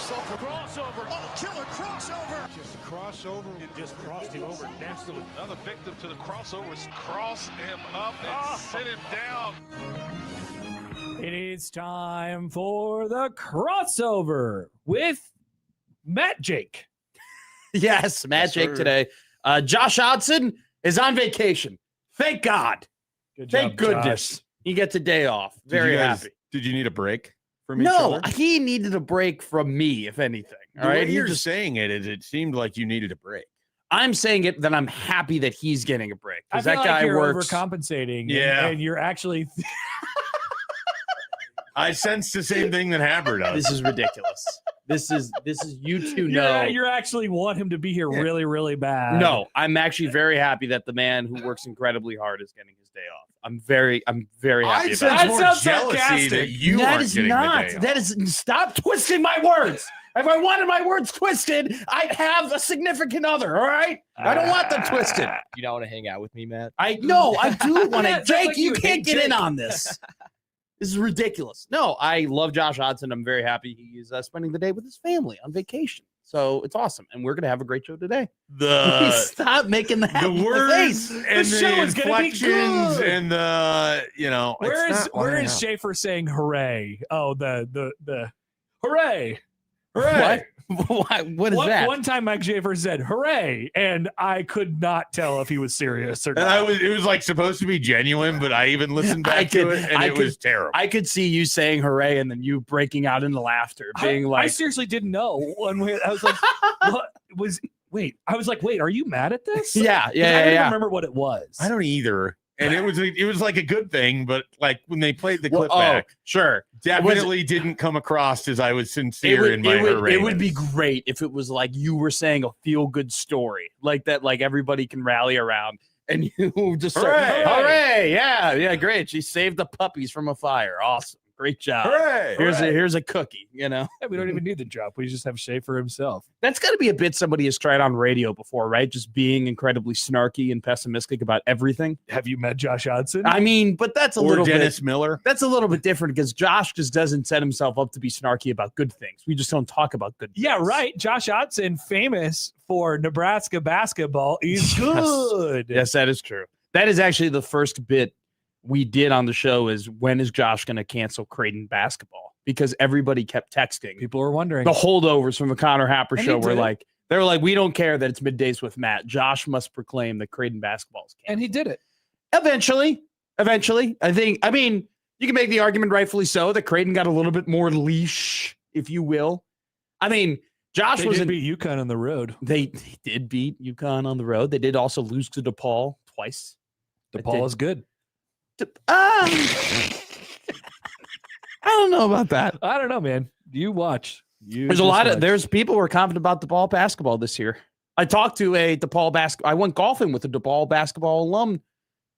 Crossover. Oh, killer crossover. Just crossover. It just crossed him over nastily. Another victim to the crossovers. Cross him up and sit him down. It is time for the crossover with Matt Jake. Yes, Matt Jake today. Josh Hodson is on vacation. Thank God. Thank goodness. Josh. He gets a day off. Very happy. Did you need a break from each No, other? he needed a break from me, if anything. The All right. way you're saying it seemed like you needed a break. I'm saying it that I'm happy that he's getting a break. I Because feel that like guy you're works. overcompensating. Yeah. And you're actually. I sensed the same thing that Haber does. This is ridiculous. This is you two know. You're actually want him to be here really, really bad. No, I'm actually very happy that the man who works incredibly hard is getting his day off. I'm very happy I about sense that. That more sounds jealousy sarcastic. that you That aren't is getting not. the day off. That is. Stop twisting my words. If I wanted my words twisted, I'd have a significant other. All right. I don't want them twisted. You don't want to hang out with me, Matt? I do want to. Sounds Jake, like you you can't hate get in Jake. on this. This is ridiculous. No, I love Josh Hodson. I'm very happy he's spending the day with his family on vacation. So it's awesome, and we're gonna have a great show today. Stop making that The words face. and The show the is gonna be inflections good. and the Where is Schaefer saying hooray? Oh, the hooray. Hooray. What is that? One time Mike Schaefer said hooray, and I could not tell if he was serious or And not. it was like supposed to be genuine, but I even listened back to it, and it was terrible. I could see you saying hooray and then you breaking out into laughter, being I like, seriously didn't know. I was like, what was? Wait, I was like, wait, are you mad at this? yeah, I don't even yeah. remember what it was. I don't either. And it was like a good thing, but like when they played the clip Oh, back, sure. definitely didn't come across as I was sincere in my hooray. It would be great if it was like you were saying a feel-good story like that, like everybody can rally around, and you just say, Hooray! hooray, yeah, great. She saved the puppies from a fire. Awesome, great job. Hooray! Here's a cookie. You know, Yeah, we don't even need the drop. We just have Schaefer himself. that's got to be a bit somebody has tried on radio before, right? Just being incredibly snarky and pessimistic about everything. Have you met Josh Hodson? I mean, but that's a Or little Dennis bit. Miller. That's a little bit different because Josh just doesn't set himself up to be snarky about good things. We just don't talk about good things. Yeah, right. Josh Hodson, famous for Nebraska basketball, is Yes. good. Yes, that is true. That is actually the first bit we did on the show is when is Josh going to cancel Creighton basketball? Because everybody kept texting. People are wondering. The holdovers from the Connor Happer And show he were did it. like, they were like, we don't care that it's middays with Matt. Josh must proclaim that Creighton basketball is canceled. And he did it. Eventually, I mean, you can make the argument rightfully so that Creighton got a little bit more leash, if you will. I mean, Josh They was did beat UConn on the road. They did beat UConn on the road. They did also lose to DePaul twice. DePaul is good. I don't know about that. I don't know, man. You watch. There's people who are confident about DePaul basketball this year. I talked to a DePaul basketball. I went golfing with a DePaul basketball alum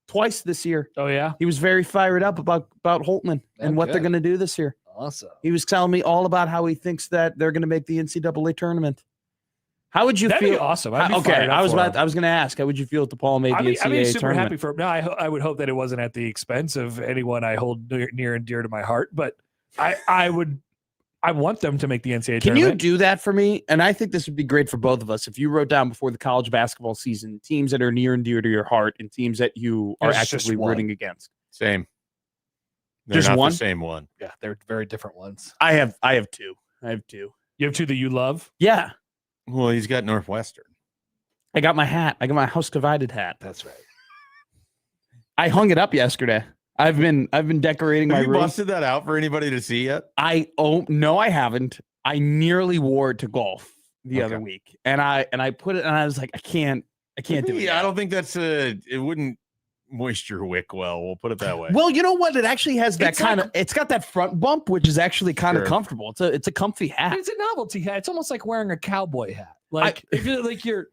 twice this year. Oh, yeah? He was very fired up about Holtman and what they're Okay. going to do this year. Awesome. He was telling me all about how he thinks that they're going to make the NCAA tournament. How would you That'd feel? be awesome. I'd be Okay, fired up I was for him. going to ask, how would you feel if DePaul made the NCAA I'd be super tournament? happy for him. No, I would hope that it wasn't at the expense of anyone I hold near and dear to my heart, but I want them to make the NCAA Can you tournament. do that for me? And I think this would be great for both of us. If you wrote down before the college basketball season teams that are near and dear to your heart and teams that you are There's just actively one. rooting against. Same. They're Just not one? the same one. Yeah, they're very different ones. I have two. You have two that you love? Yeah. Well, he's got Northwestern. I got my hat. I got my House Divided hat. That's right. I hung it up yesterday. I've been decorating my Have you room. busted that out for anybody to see yet? No, I haven't. I nearly wore it to golf the other Okay. week. And I put it and I was like, I can't do it. Yeah, I don't think it wouldn't moisture wick well. We'll put it that way. Well, you know what? It actually has that It's kind like- of. It's got that front bump, which is actually kind of Sure. comfortable. It's a comfy hat. It's a novelty hat. It's almost like wearing a cowboy hat. Like if you're like you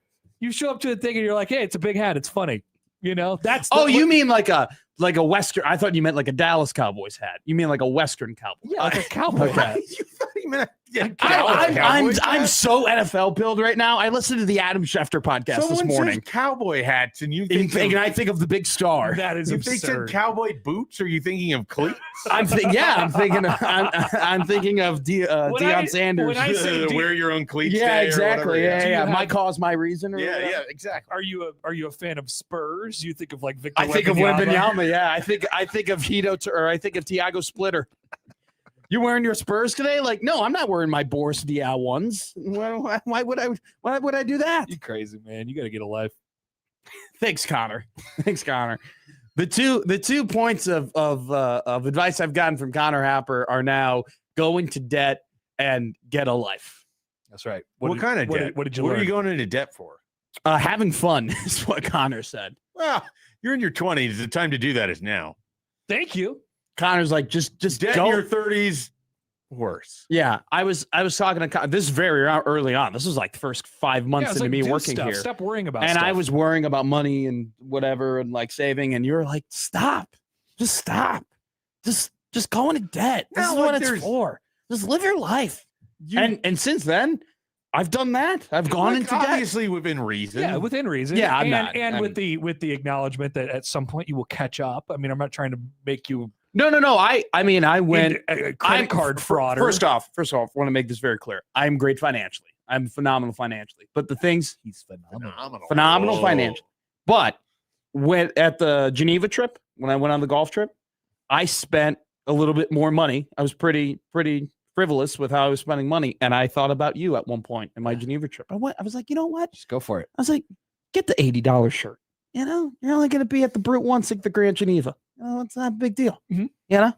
show up to the thing and you're like, hey, it's a big hat. It's funny. You know, that's You mean like a Western? I thought you meant like a Dallas Cowboys hat. You mean like a Western cowboy? yeah, like a cowboy hat. You thought he minute. Yeah, I'm so NFL pilled right now. I listened to the Adam Schefter podcast Someone this morning. says cowboy hats, and you And think I think of the big star. That is if they said absurd. cowboy boots, are you thinking of cleats? I'm thinking of Deion Sanders. when I say Wear your own cleats. Yeah, day or exactly. whatever, Yeah, Do you my have- cause, my reason. Or whatever. yeah, exactly. Are you a fan of Spurs? You think of like Victor? I think of Wembanyama? Wembanyama. Yeah, I think of I think of Tiago Splitter. You wearing your Spurs today? Like, no, I'm not wearing my Boris Diaw ones. Why would I do that? You crazy man? You got to get a life. Thanks, Connor. Thanks, Connor. The two points of advice I've gotten from Connor Happer are now go into debt and get a life. That's right. What kind of debt? What did you What learn? are you going into debt for? Having fun is what Connor said. Well, you're in your 20s. The time to do that is now. Thank you. Connor's like, just Debt go. in your 30s, worse. Yeah, I was talking to Connor. This is very early on. This was like the first 5 months it's into like, me do working stuff. here. Stop worrying about And stuff. I was worrying about money and whatever and like saving. And you're like, stop. Just stop. Just go into debt. This No, is like, what it's there's- for. Just live your life. And since then, I've done that. I've gone into debt. obviously within reason. Yeah, within reason. Yeah, I'm and, not. And I'm- with the acknowledgement that at some point you will catch up. I mean, I'm not trying to make you No. I mean, I went a credit card frauder. First off, I want to make this very clear. I'm great financially. I'm phenomenal financially. But the things he's phenomenal. phenomenal Whoa. financially. But when at the Geneva trip, when I went on the golf trip, I spent a little bit more money. I was pretty frivolous with how I was spending money. And I thought about you at one point in my Geneva trip. I was like, you know what? Just go for it. I was like, get the $80 shirt. You know, you're only going to be at the Brute once at the Grand Geneva. You know, it's not a big deal. Mhm. You know?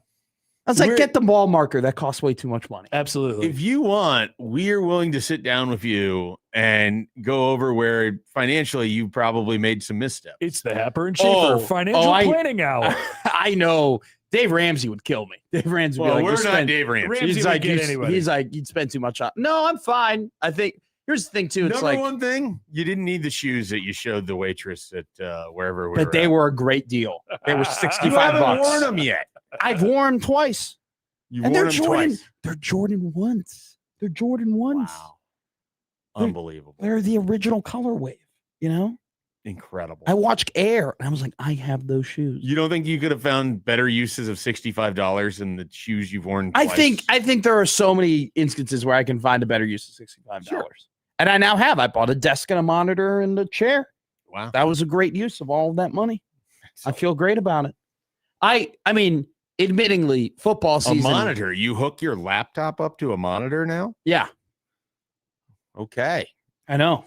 I was like, We're- get the ball marker. That costs way too much money. Absolutely. If you want, we're willing to sit down with you and go over where financially you probably made some missteps. It's the Happer and Schaefer financial planning hour. I know Dave Ramsey would kill me. Dave Ramsey would Well, be like, we're "You not spend-" Dave Ramsey. Ramsey He's would like, get anybody. he's like, you'd spend too much on. No, I'm fine. I think here's the thing too. It's Number like, one thing, you didn't need the shoes that you showed the waitress at wherever we but were. they at. were a great deal. They were You 65 haven't bucks. worn them yet. I've worn them twice. You And wore they're them Jordan. twice. They're Jordan ones. They're Jordan ones. Wow. They're- Unbelievable. They're the original color wave. You know, Incredible. I watched Air and I was like, I have those shoes. You don't think you could have found better uses of $65 than the shoes you've worn? I twice? think there are so many instances where I can find a better use of $65. Sure. And I now have. I bought a desk and a monitor and a chair. Wow. That was a great use of all of that money. I feel great about it. I mean, admittingly, football A season. monitor. You hook your laptop up to a monitor now? Yeah, Okay. I know.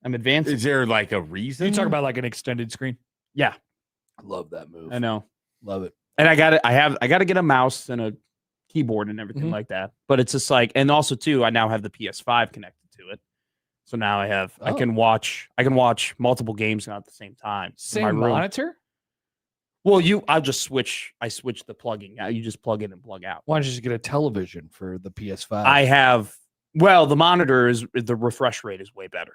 I'm advancing. Is there like a reason? You talk about like an extended screen. Yeah, I love that move. I know. Love it. And I got to get a mouse and a keyboard and everything Mhm. like that. But it's just like, and also too, I now have the PS5 connected to it. So now I Oh. can watch multiple games now at the same time. in my Same room. monitor. Well, I switch the plugging. You just plug in and plug out. Why don't you just get a television for the PS5? I have, the monitor the refresh rate is way better.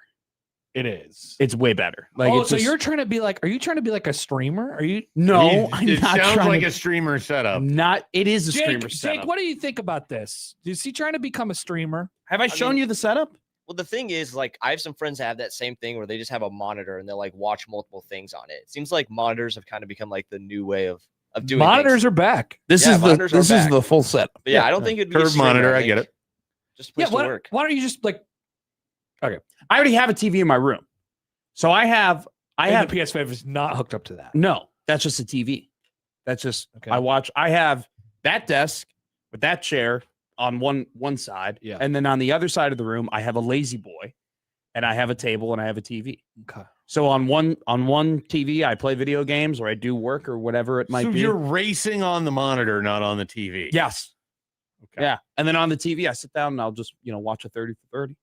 it is. It's way better. Like, Oh, it's so just- you're trying to be like? Are you trying to be like a streamer? Are you? no, I'm It not sounds trying like to, a streamer setup. I'm not, it is a streamer Jake, setup. what do you think about this? Is he trying to become a streamer? Have I shown mean- you the setup? Well, the thing is, like, I have some friends that have that same thing where they just have a monitor and they'll like watch multiple things on it. It seems like monitors have kind of become like the new way of doing Monitors things. are back. This Yeah, is monitors are back. the full setup. But yeah, I don't think it'd be a Curved streamer, monitor, I get think. it. Just a place Yeah. to work. Why don't you just like? I already have a TV in my room. So I have The PS5 is not hooked up to that. no, that's just a TV. That's just Okay. I have that desk with that chair on one side. Yeah. And then on the other side of the room, I have a lazy boy and I have a table and I have a TV. Okay. So on one TV, I play video games or I do work or whatever it might So be. you're racing on the monitor, not on the TV. Yes. Okay. Yeah. And then on the TV, I sit down and I'll just, watch a 30 for 30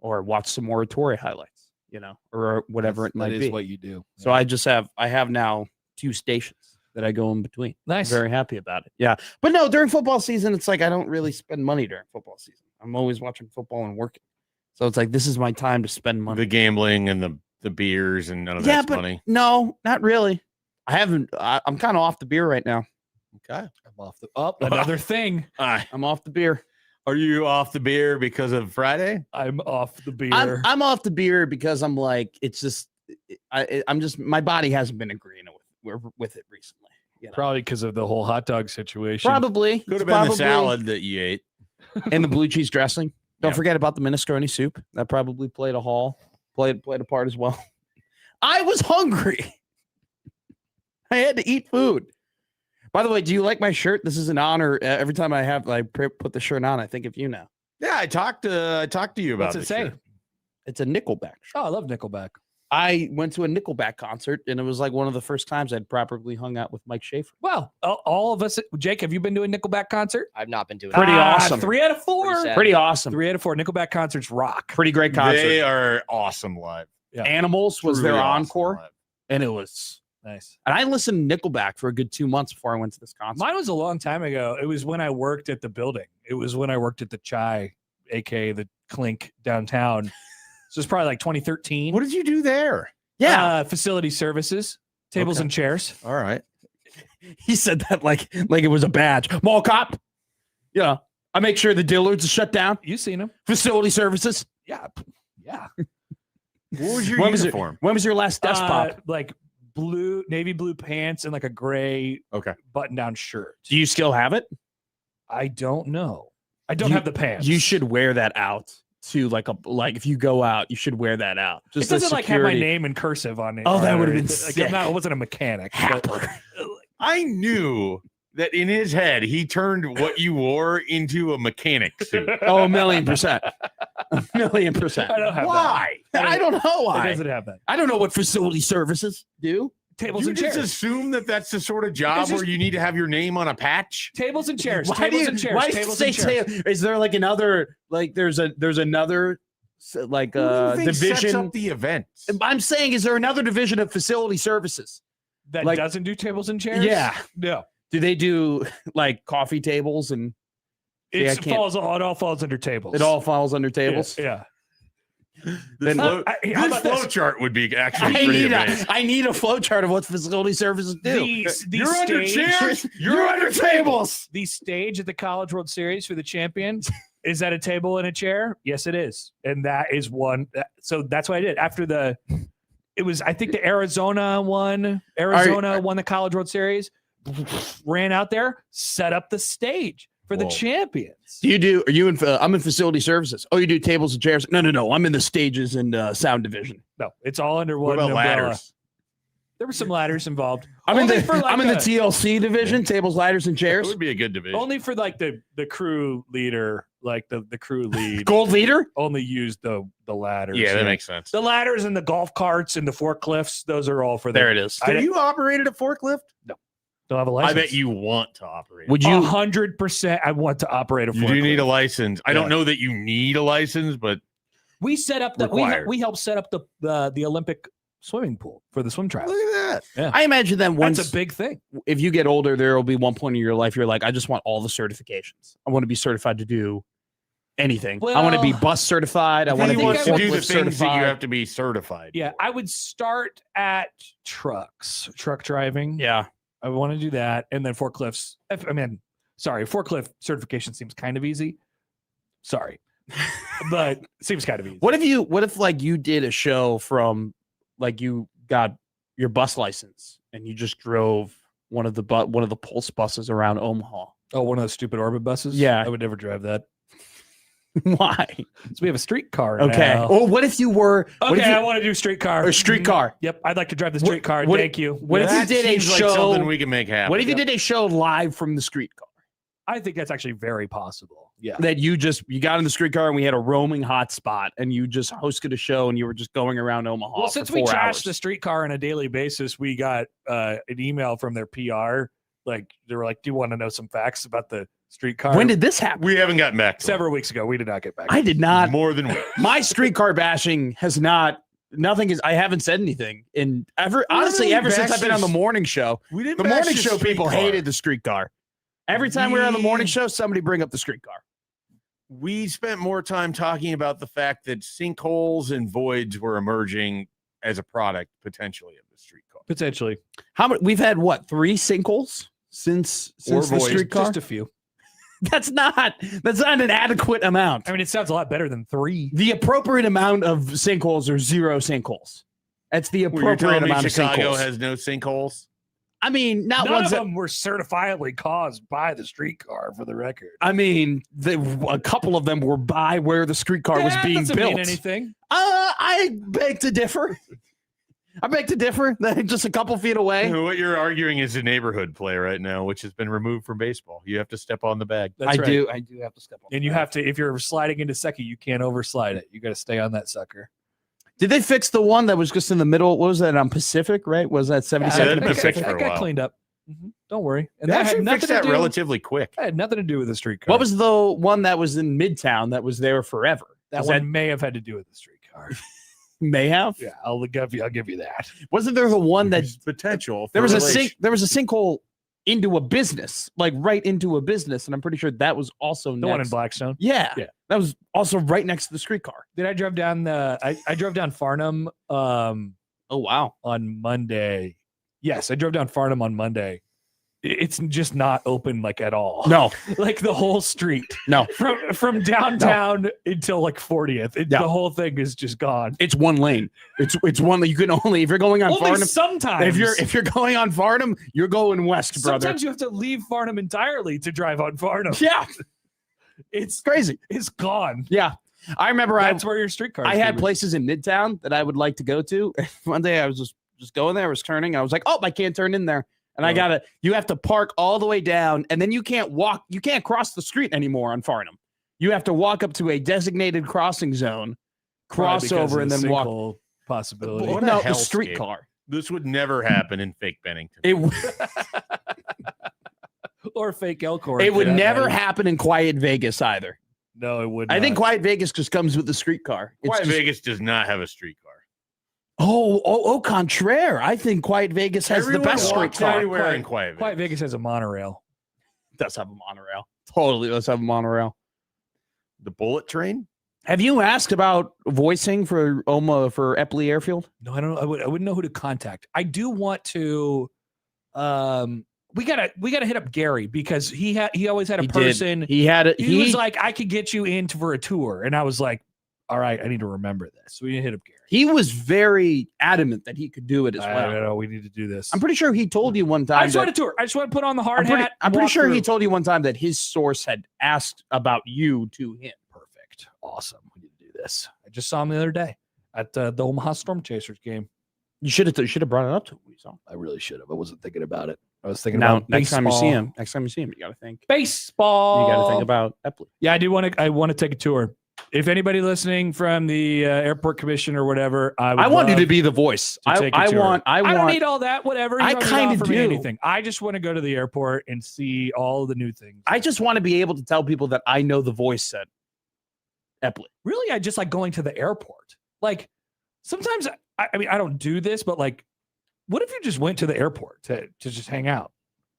or watch some more Tory highlights, or whatever it might That be. is what you do. So I have now 2 stations that I go in between. Nice. Very happy about it. Yeah. But no, during football season, it's like I don't really spend money during football season. I'm always watching football and working. So it's like this is my time to spend money. The gambling and the beers and none of yeah, that's but money. no, not really. I'm kind of off the beer right now. Okay. I'm off the another thing. I'm off the beer. Are you off the beer because of Friday? I'm off the beer. I'm off the beer because I'm like, it's just, I'm just, my body hasn't been agreeing with it recently. You know? Probably because of the whole hot dog situation. Probably. Could have been the salad that you ate. And the blue cheese dressing. Don't Yeah. forget about the minestrone soup. That probably played a part as well. I was hungry. I had to eat food. By the way, do you like my shirt? This is an honor. Every time I put the shirt on, I think of you now. Yeah, I talked to you about What's it this say? shirt. It's a Nickelback shirt. Oh, I love Nickelback. I went to a Nickelback concert, and it was like one of the first times I'd properly hung out with Mike Schaefer. Well, all of us. Jake, have you been to a Nickelback concert? I've not been doing Pretty that. awesome. 3 out of 4. Pretty sad. Pretty awesome. 3 out of 4. Nickelback concerts rock. Pretty great concert. They are awesome live. Yeah. Animals was Truly their awesome encore, live. and it was. Nice. And I listened to Nickelback for a good 2 months before I went to this concert. Mine was a long time ago. It was when I worked at the building. It was when I worked at the Chai, aka the Clink downtown. So it's probably like 2013. What did you do there? Facility services, tables Okay. and chairs. All right. He said that like it was a badge. Mall cop. Yeah. I make sure the Dillards are shut down. You seen them? Facility services. Yeah. Yeah. What was your When was it- uniform? When was your last desk pop? Like navy blue pants and like a gray Okay. button-down shirt. Do you still have it? I don't know. I don't You- have the pants. You should wear that out to like if you go out, you should wear that out. It Just doesn't as like have my security. name in cursive on it. Oh, that or would've been anything. Like, sick. I wasn't a mechanic. But, I knew that in his head he turned what you wore into a mechanic suit. Oh, 1,000,000%. 1,000,000%. I don't have Why? I don't know that. It why. doesn't have that. I don't know what facility services do. Tables You and just chairs. assume that that's the sort of job It's just- where you need to have your name on a patch. Tables and chairs. Why do Tables you, and chairs. why do you Tables say and chairs. Is there like another there's another like Who do you think sets division? up the events. I'm saying, is there another division of facility services? That like- doesn't do tables and chairs? Yeah. No. Do they do like coffee tables and Yeah, I It can't- all falls under tables. it all falls under tables? Yeah. This Then- flow, how this about this? flow chart would be actually I pretty need amazing. I need a flow chart of what facility services do. The You're under stage, chairs. You're under tables. the stage at the College World Series for the champions is that a table and a chair? Yes, it is. And that is one. So that's what I did after it was, I think the Arizona won the College World Series, ran out there, set up the stage for the Whoa. champions. Are you in? I'm in facility services. Oh, you do tables and chairs? No. I'm in the stages and sound division. No, it's all under What one about umbrella. ladders? There were some ladders involved. I'm in Only the for, like, I'm in the a- TLC division, tables, ladders, and It chairs. would be a good division. Only for like the crew leader, like the crew lead. Gold leader. Only used the ladders. Yeah, that makes sense. the ladders and the golf carts and the forklifts. Those are all for There it is. Have you operated a forklift? Don't have a I license. bet you want to operate. Would you? 100%. I want to operate a You forklift. do need a license. I Yeah. don't know that you need a license, but We set up Required. we helped set up the Olympic swimming pool for the swim trials. look at that. I imagine that once That's a big thing. if you get older, there will be one point in your life you're like, I just want all the certifications. I want to be certified to do anything. I want to be Well, bus certified. I I want to think be he wants to do the forklift things that you certified. have to be certified. Yeah, I would start at truck driving. Yeah. I want to do that, and then forklifts. Forklift certification seems kind of easy. Sorry, but seems kind of easy. What if like you did a show from like you got your bus license and you just drove one of the Pulse buses around Omaha? Oh, one of those stupid orbit buses. Yeah. I would never drive that. Why? So we have a streetcar. Okay. now. Or what if you were what Okay, if you, I want to do streetcar. or streetcar? Yep, I'd like to drive the streetcar. what- Thank you. what if you That did a seems like show- something we can make happen. What if you did a show live from the streetcar? I think that's actually very possible. Yeah. That you got in the streetcar and we had a roaming hotspot and you just hosted a show and you were just going around Omaha. Well, for since we 4 trash hours. the streetcar on a daily basis, we got an email from their PR. Like they were like, "Do you want to know some facts about the streetcar?" When did this happen? We haven't gotten back to Several weeks ago. We did not get back. I did not. more than we. My streetcar bashing has not. Nothing is. I haven't said anything in ever. Honestly, really ever since I've been on the bashes- morning show. We didn't. The bash morning show people streetcar. hated the streetcar. Every time we were on the morning We- show, somebody bring up the streetcar. We spent more time talking about the fact that sinkholes and voids were emerging as a product potentially of the streetcar. Potentially. How many? We've had what 3 sinkholes since Or the voids, streetcar. Just a few. That's not an adequate amount. I mean, it sounds a lot better than 3. The appropriate amount of sinkholes are 0 sinkholes. That's the Well, you're appropriate telling me amount of Chicago sinkholes. has no sinkholes? I mean, not None ones of that. them were certifiably caused by the streetcar, for the record. I mean, a couple of them were by where the streetcar was That being doesn't built. mean anything. I beg to differ. Just a couple feet away. What you're arguing is a neighborhood play right now, which has been removed from baseball. You have to step on the bag. That's right. I do have to step on. And you have to, if you're sliding into second, you can't overslide it. You got to stay on that sucker. Did they fix the one that was just in the middle? What was that on Pacific? Right? Was that 72nd that'd and been Pacific? fixed for That a got while. cleaned up. Don't worry. And They that had actually nothing fixed to that do. relatively quick. That had nothing to do with the streetcar. What was the one that was in Midtown that was there forever? that Was one? May have had to do with the streetcar. may have? Yeah, I'll give you that. Wasn't there the one that There's potential. there for was relation. there was a sinkhole into a business, like right into a business, and I'm pretty sure that was also The one in Blackstone. Yeah, Yeah. that was also right next to the streetcar. Then I drove down I drove down Farnham Oh wow! on Monday. Yes, I drove down Farnham on Monday. It's just not open like at all. No, Like the whole street. no, From downtown until like 40th. Yeah. The whole thing is just gone. it's one lane. It's one that you can only if you're going on Only Farnham. sometimes. If you're going on Farnham, you're going west, brother. sometimes you have to leave Farnham entirely to drive on Farnham. Yeah, It's crazy. it's gone. Yeah, I remember. That's where your streetcar. I had places in Midtown that I would like to go to. One day I was just going there, I was turning. I was like, oh, I can't turn in there. And you have to park all the way down. And then you can't cross the street anymore on Farnham. You have to walk up to a designated crossing zone, cross over, and then walk. Possibility. What a No, the hellscape. streetcar. This would never happen in fake Bennington. Or fake Elkhorn. It for would that never matter. happen in Quiet Vegas either. No, it would. I think not. Quiet Vegas just comes with the streetcar. It's Quiet just- Vegas does not have a streetcar. au contraire. I think Quiet Vegas has Everyone the best walks streetcar. everywhere in Quiet Vegas. Quiet Vegas has a monorail. Does have a monorail. Totally does have a monorail. The bullet train? Have you asked about voicing for Epley Airfield? No, I don't know. I wouldn't know who to contact. I do want to. We gotta hit up Gary because he always had a person. He had it. He was like, I could get you in for a tour, and I was like, all right, I need to remember this. So we hit up Gary. He was very adamant that he could do it as I well. don't know. We need to do this. I'm pretty sure he told you one time. I just want a tour. I just want to put on the hard hat. I'm pretty walk sure he through. told you one time that his source had asked about you to him. Perfect. Awesome. We need to do this. I just saw him the other day at the Omaha Storm Chasers game. You should have brought it up to him. I really should have. I wasn't thinking about it. I was thinking Now, about next time you see baseball. him, you got to think. Baseball. You got to think about Epley. Yeah, I want to take a tour. If anybody listening from the airport commission or whatever, I want you to be the voice. to take a I tour. want. I don't need all that. Whatever. You I don't need to kinda offer me do. anything. I just want to go to the airport and see all the new things. I just want to be able to tell people that I know the voice at Epley. Really, I just like going to the airport. Like sometimes, I mean, I don't do this, but like, what if you just went to the airport to just hang out?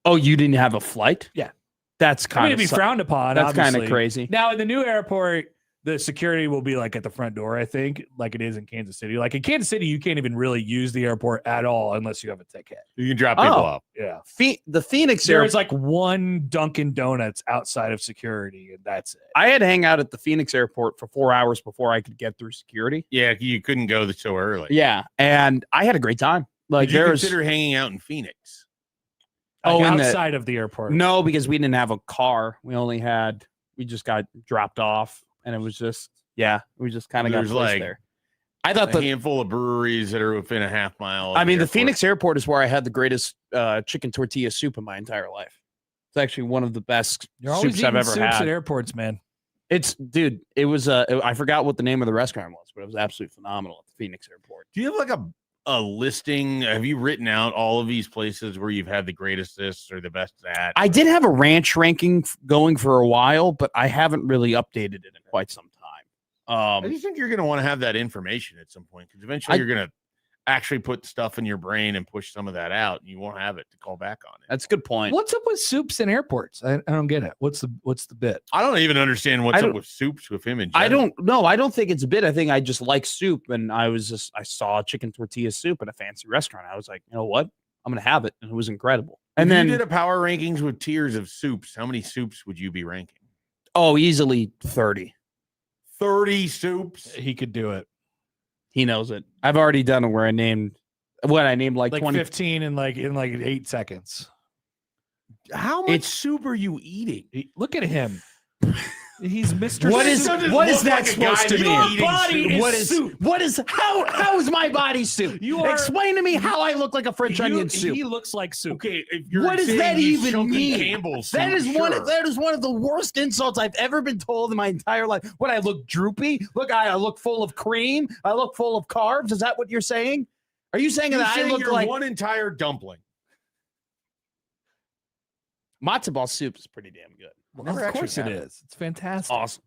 Oh, you didn't have a flight? Yeah. That's I kind mean, of it'd be frowned upon. That's kind of obviously. crazy. Now in the new airport, the security will be like at the front door, I think, like it is in Kansas City. Like in Kansas City, you can't even really use the airport at all unless you have a ticket. You can drop people Oh. off. Yeah. The Phoenix There airport. is like one Dunkin' Donuts outside of security, and that's it. I had to hang out at the Phoenix airport for 4 hours before I could get through security. Yeah, you couldn't go so early. Yeah, and I had a great time. Like Did you there's consider hanging out in Phoenix? Like in the- outside of the airport. no, because we didn't have a car. We just got dropped off, and it was just we just kind of got There's placed like there. I thought A handful of breweries that are within a half mile. of I mean, the airport. Phoenix airport is where I had the greatest chicken tortilla soup in my entire life. It's actually one of the best You're always soups I've eating ever soups had. at airports, man. It was I forgot what the name of the restaurant was, but it was absolutely phenomenal at the Phoenix airport. Do you have like a listing? Have you written out all of these places where you've had the greatest this or the best that? I did have a ranch ranking going for a while, but I haven't really updated it in quite some time. I do think you're going to want to have that information at some point because eventually you're going to actually put stuff in your brain and push some of that out, and you won't have it to call back on it. That's a good point. What's up with soups in airports? I don't get it. What's the bit? I don't even understand what's up with soups with him. I don't know. I don't think it's a bit. I think I just like soup, and I saw chicken tortilla soup at a fancy restaurant. I was like, you know what? I'm gonna have it, and it was incredible. And if then you did a power rankings with tiers of soups, how many soups would you be ranking? easily 30. 30 soups. He could do it. He knows it. I've already done it where I named like 20. 15 in like 8 seconds. How much soup are you eating? Look at him. He's Mr. What is Soup. that supposed to mean? Your body is soup. What is how is my body soup? Explain to me how I look like a French onion soup. He looks like soup. Okay, if you're What does saying that he's even chunky mean? Campbell's That soup, is sure. one of the worst insults I've ever been told in my entire life. What, I look droopy? Look, I look full of cream. I look full of carbs. Is that what you're saying? Are you saying You're that saying I look you're like one entire dumpling? matzo ball soup is pretty damn good. Well, of course it is. It's fantastic. Awesome.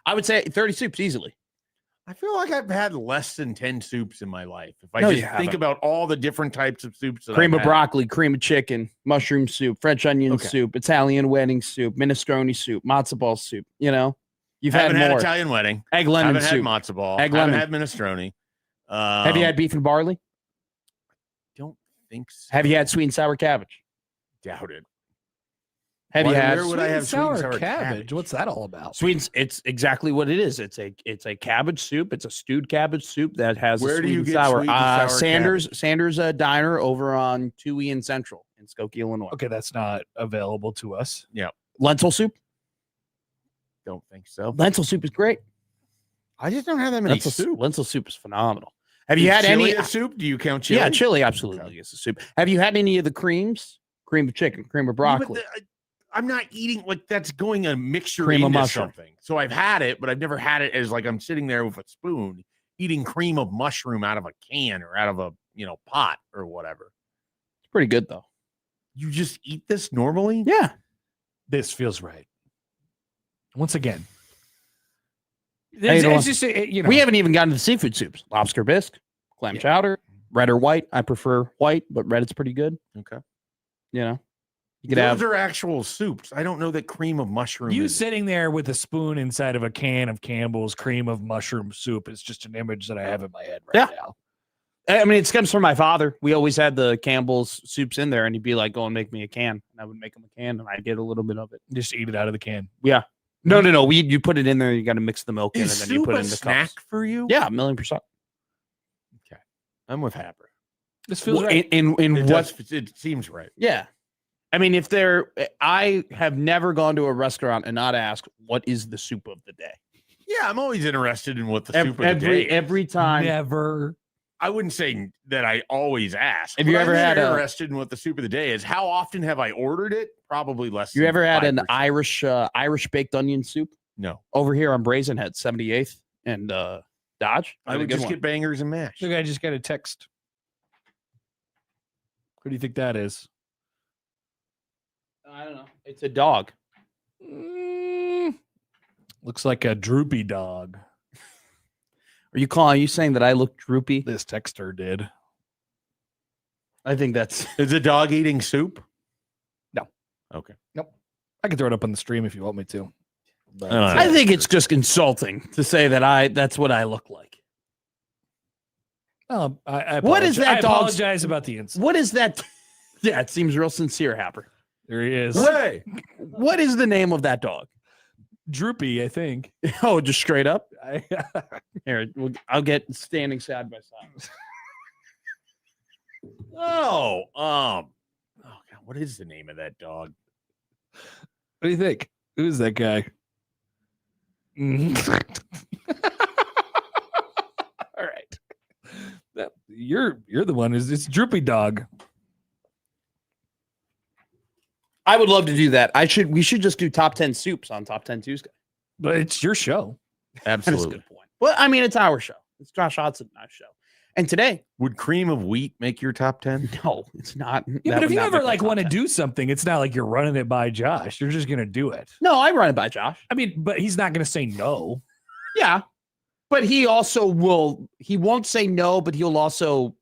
I would say 30 soups easily. I feel like I've had less than 10 soups in my life. If I No, just you think haven't. about all the different types of soups, that Cream I've of had. broccoli, cream of chicken, mushroom soup, French onion Okay. soup, Italian wedding soup, minestrone soup, matzo ball soup. You know, you've Haven't had had more. Italian wedding. Egg lemon Haven't soup. had matzo ball. Egg Haven't lemon. had minestrone. Have you had beef and barley? Don't think so. Have you had sweet and sour cabbage? Doubt it. Have you Why- had where would I have sweet and sour cabbage? What's that all about? It's exactly what it is. It's a cabbage soup. It's a stewed cabbage soup that has Where a do sweet you and get sour. sweet and sour Sanders Diner over on 2E and Central in Skokie, Illinois. Okay, that's not available to us. Lentil soup. Don't think so. Lentil soup is great. I just don't have that many soup. Lentil soup is phenomenal. Have you had chili any a soup? Do you count chili? Yeah, chili absolutely is a soup. Have you had any of the creams? Cream of chicken, cream of Yeah, but broccoli. I'm not eating like that's going a mixture Cream of into mushroom. something. So I've had it, but I've never had it as like I'm sitting there with a spoon eating cream of mushroom out of a can or out of a pot or whatever. It's pretty good though. You just eat this normally? Yeah. This feels right. Once again, Hey, it's, you know it's just We haven't even gotten to the seafood soups. Lobster bisque, clam chowder, red or white. I prefer white, but red is pretty good. Okay. You know, you could Those have. are actual soups. I don't know that cream of mushroom. You is. sitting there with a spoon inside of a can of Campbell's cream of mushroom soup is just an image that I have in my head right now. I mean, it comes from my father. We always had the Campbell's soups in there, and he'd be like, "Go and make me a can." And I would make him a can, and I'd get a little bit of it. Just eat it out of the can. Yeah. No. You put it in there. You got to mix the milk in, and Is then you soup put a it in the snack cups. for you? Yeah, 1,000,000%. Okay. I'm with Happer. This feels Well, right. in It what? does- it seems right. Yeah. I mean, I have never gone to a restaurant and not asked what is the soup of the day. Yeah, I'm always interested in what the soup of the day is. every time. Never. I wouldn't say that I always ask. Have you but ever I'm had a- interested in what the soup of the day is? How often have I ordered it? Probably less. You than ever had an 5%. Irish baked onion soup No, over here on Brazen Head 78th and Dodge? I would just get bangers and mash. Look, I just got a text. What do you think that is? I don't know. It's a dog. Looks like a droopy dog. Are you saying that I look droopy? This texter did. I think that's Is a dog eating soup? No. Okay. I can throw it up on the stream if you want me to. But I think it's just insulting to say that that's what I look like. I What is apologize. that I dog's- apologize about the insult. What is that? Yeah, it seems real sincere, Happer. There he is. Hey, What is the name of that dog? Droopy, I think. Oh, just straight up. I, Here, I'll get standing side by side. oh, God, what is the name of that dog? what do you think? Who's that guy? All right. You're the one who's it's Droopy Dog. I would love to do that. We should just do top 10 soups on Top 10 Tuesday. But it's your show. That's a Absolutely. good point. Well, I mean, it's our show. It's Josh Hodson and our show. And today, Would cream of wheat make your top 10? no, it's not. Yeah, That but if would you not ever make my like top want to 10. do something, it's not like you're running it by Josh. You're just gonna do it. No, I run it by Josh. I mean, but he's not gonna say no. Yeah. But he also he won't say no, but he'll also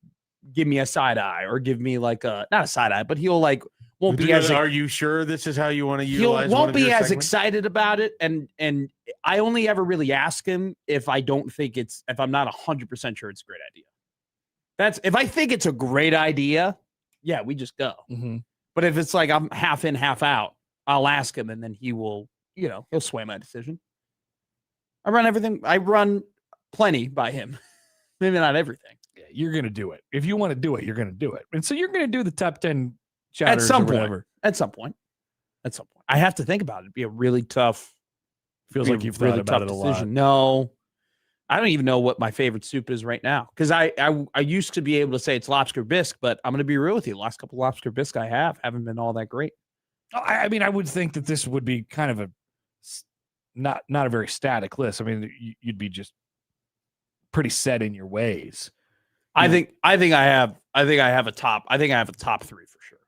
give me a side eye or give me like not a side eye, but he'll like won't be as Are you sure this is how you want to he utilize? won't one of be your as segments? excited about it. And I only ever really ask him if I don't think if I'm not 100% sure it's a great idea. If I think it's a great idea, yeah, we just go. Mm-hmm. But if it's like I'm half in, half out, I'll ask him, and then he will, he'll sway my decision. I run plenty by him. Maybe not everything. Yeah, you're going to do it. If you want to do it, you're going to do it. And so you're going to do the top 10 chowders At some or point. whatever. At some point. I have to think about it. It'd be a really tough. Feels like you've thought about it a lot. No, I don't even know what my favorite soup is right now. Because I used to be able to say it's lobster bisque, but I'm going to be real with you. The last couple lobster bisque I haven't been all that great. I mean, I would think that this would be kind of not a very static list. I mean, you'd be just pretty set in your ways. I think I have a top 3 for sure.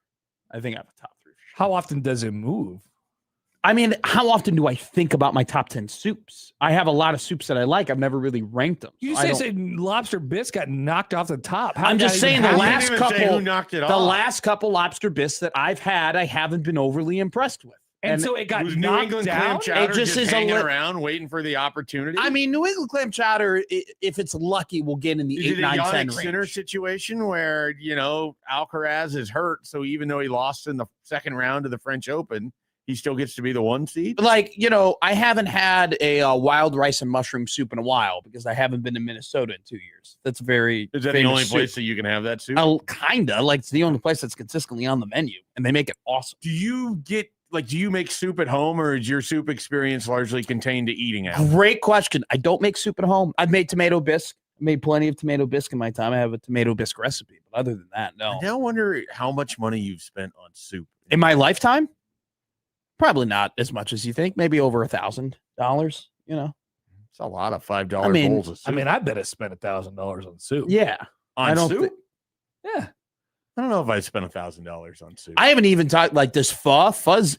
I think I have a top 3 for sure. How often does it move? I mean, how often do I think about my top 10 soups? I have a lot of soups that I like. I've never really ranked them. You say lobster bisque got knocked off the top. I'm just saying the last who knocked it off. the last couple lobster bisques that I've had, I haven't been overly impressed with. And so it got Was New knocked England down. clam chowder It just is a hanging li- around waiting for the opportunity? I mean, New England clam chowder, if it's lucky, will get in the is 8, it a 9, 10 Yannick Sinner range. situation where, Alcaraz is hurt, so even though he lost in the second round of the French Open, he still gets to be the 1 seed? Like, I haven't had a wild rice and mushroom soup in a while because I haven't been to Minnesota in 2 years. That's very Is that the only place that you can have that soup? Kinda. Like, it's the only place that's consistently on the menu, and they make it awesome. Do you make soup at home, or is your soup experience largely contained to eating out? Great question. I don't make soup at home. I've made tomato bisque. I made plenty of tomato bisque in my time. I have a tomato bisque recipe, but other than that, no. I now wonder how much money you've spent on soup. In my lifetime, probably not as much as you think. Maybe over $1,000. It's a lot of $5 bowls of soup. I mean, I bet I spent $1,000 on soup. Yeah. on I don't soup? Yeah. I don't know if I spent $1,000 on soup. I haven't even talked like this pho.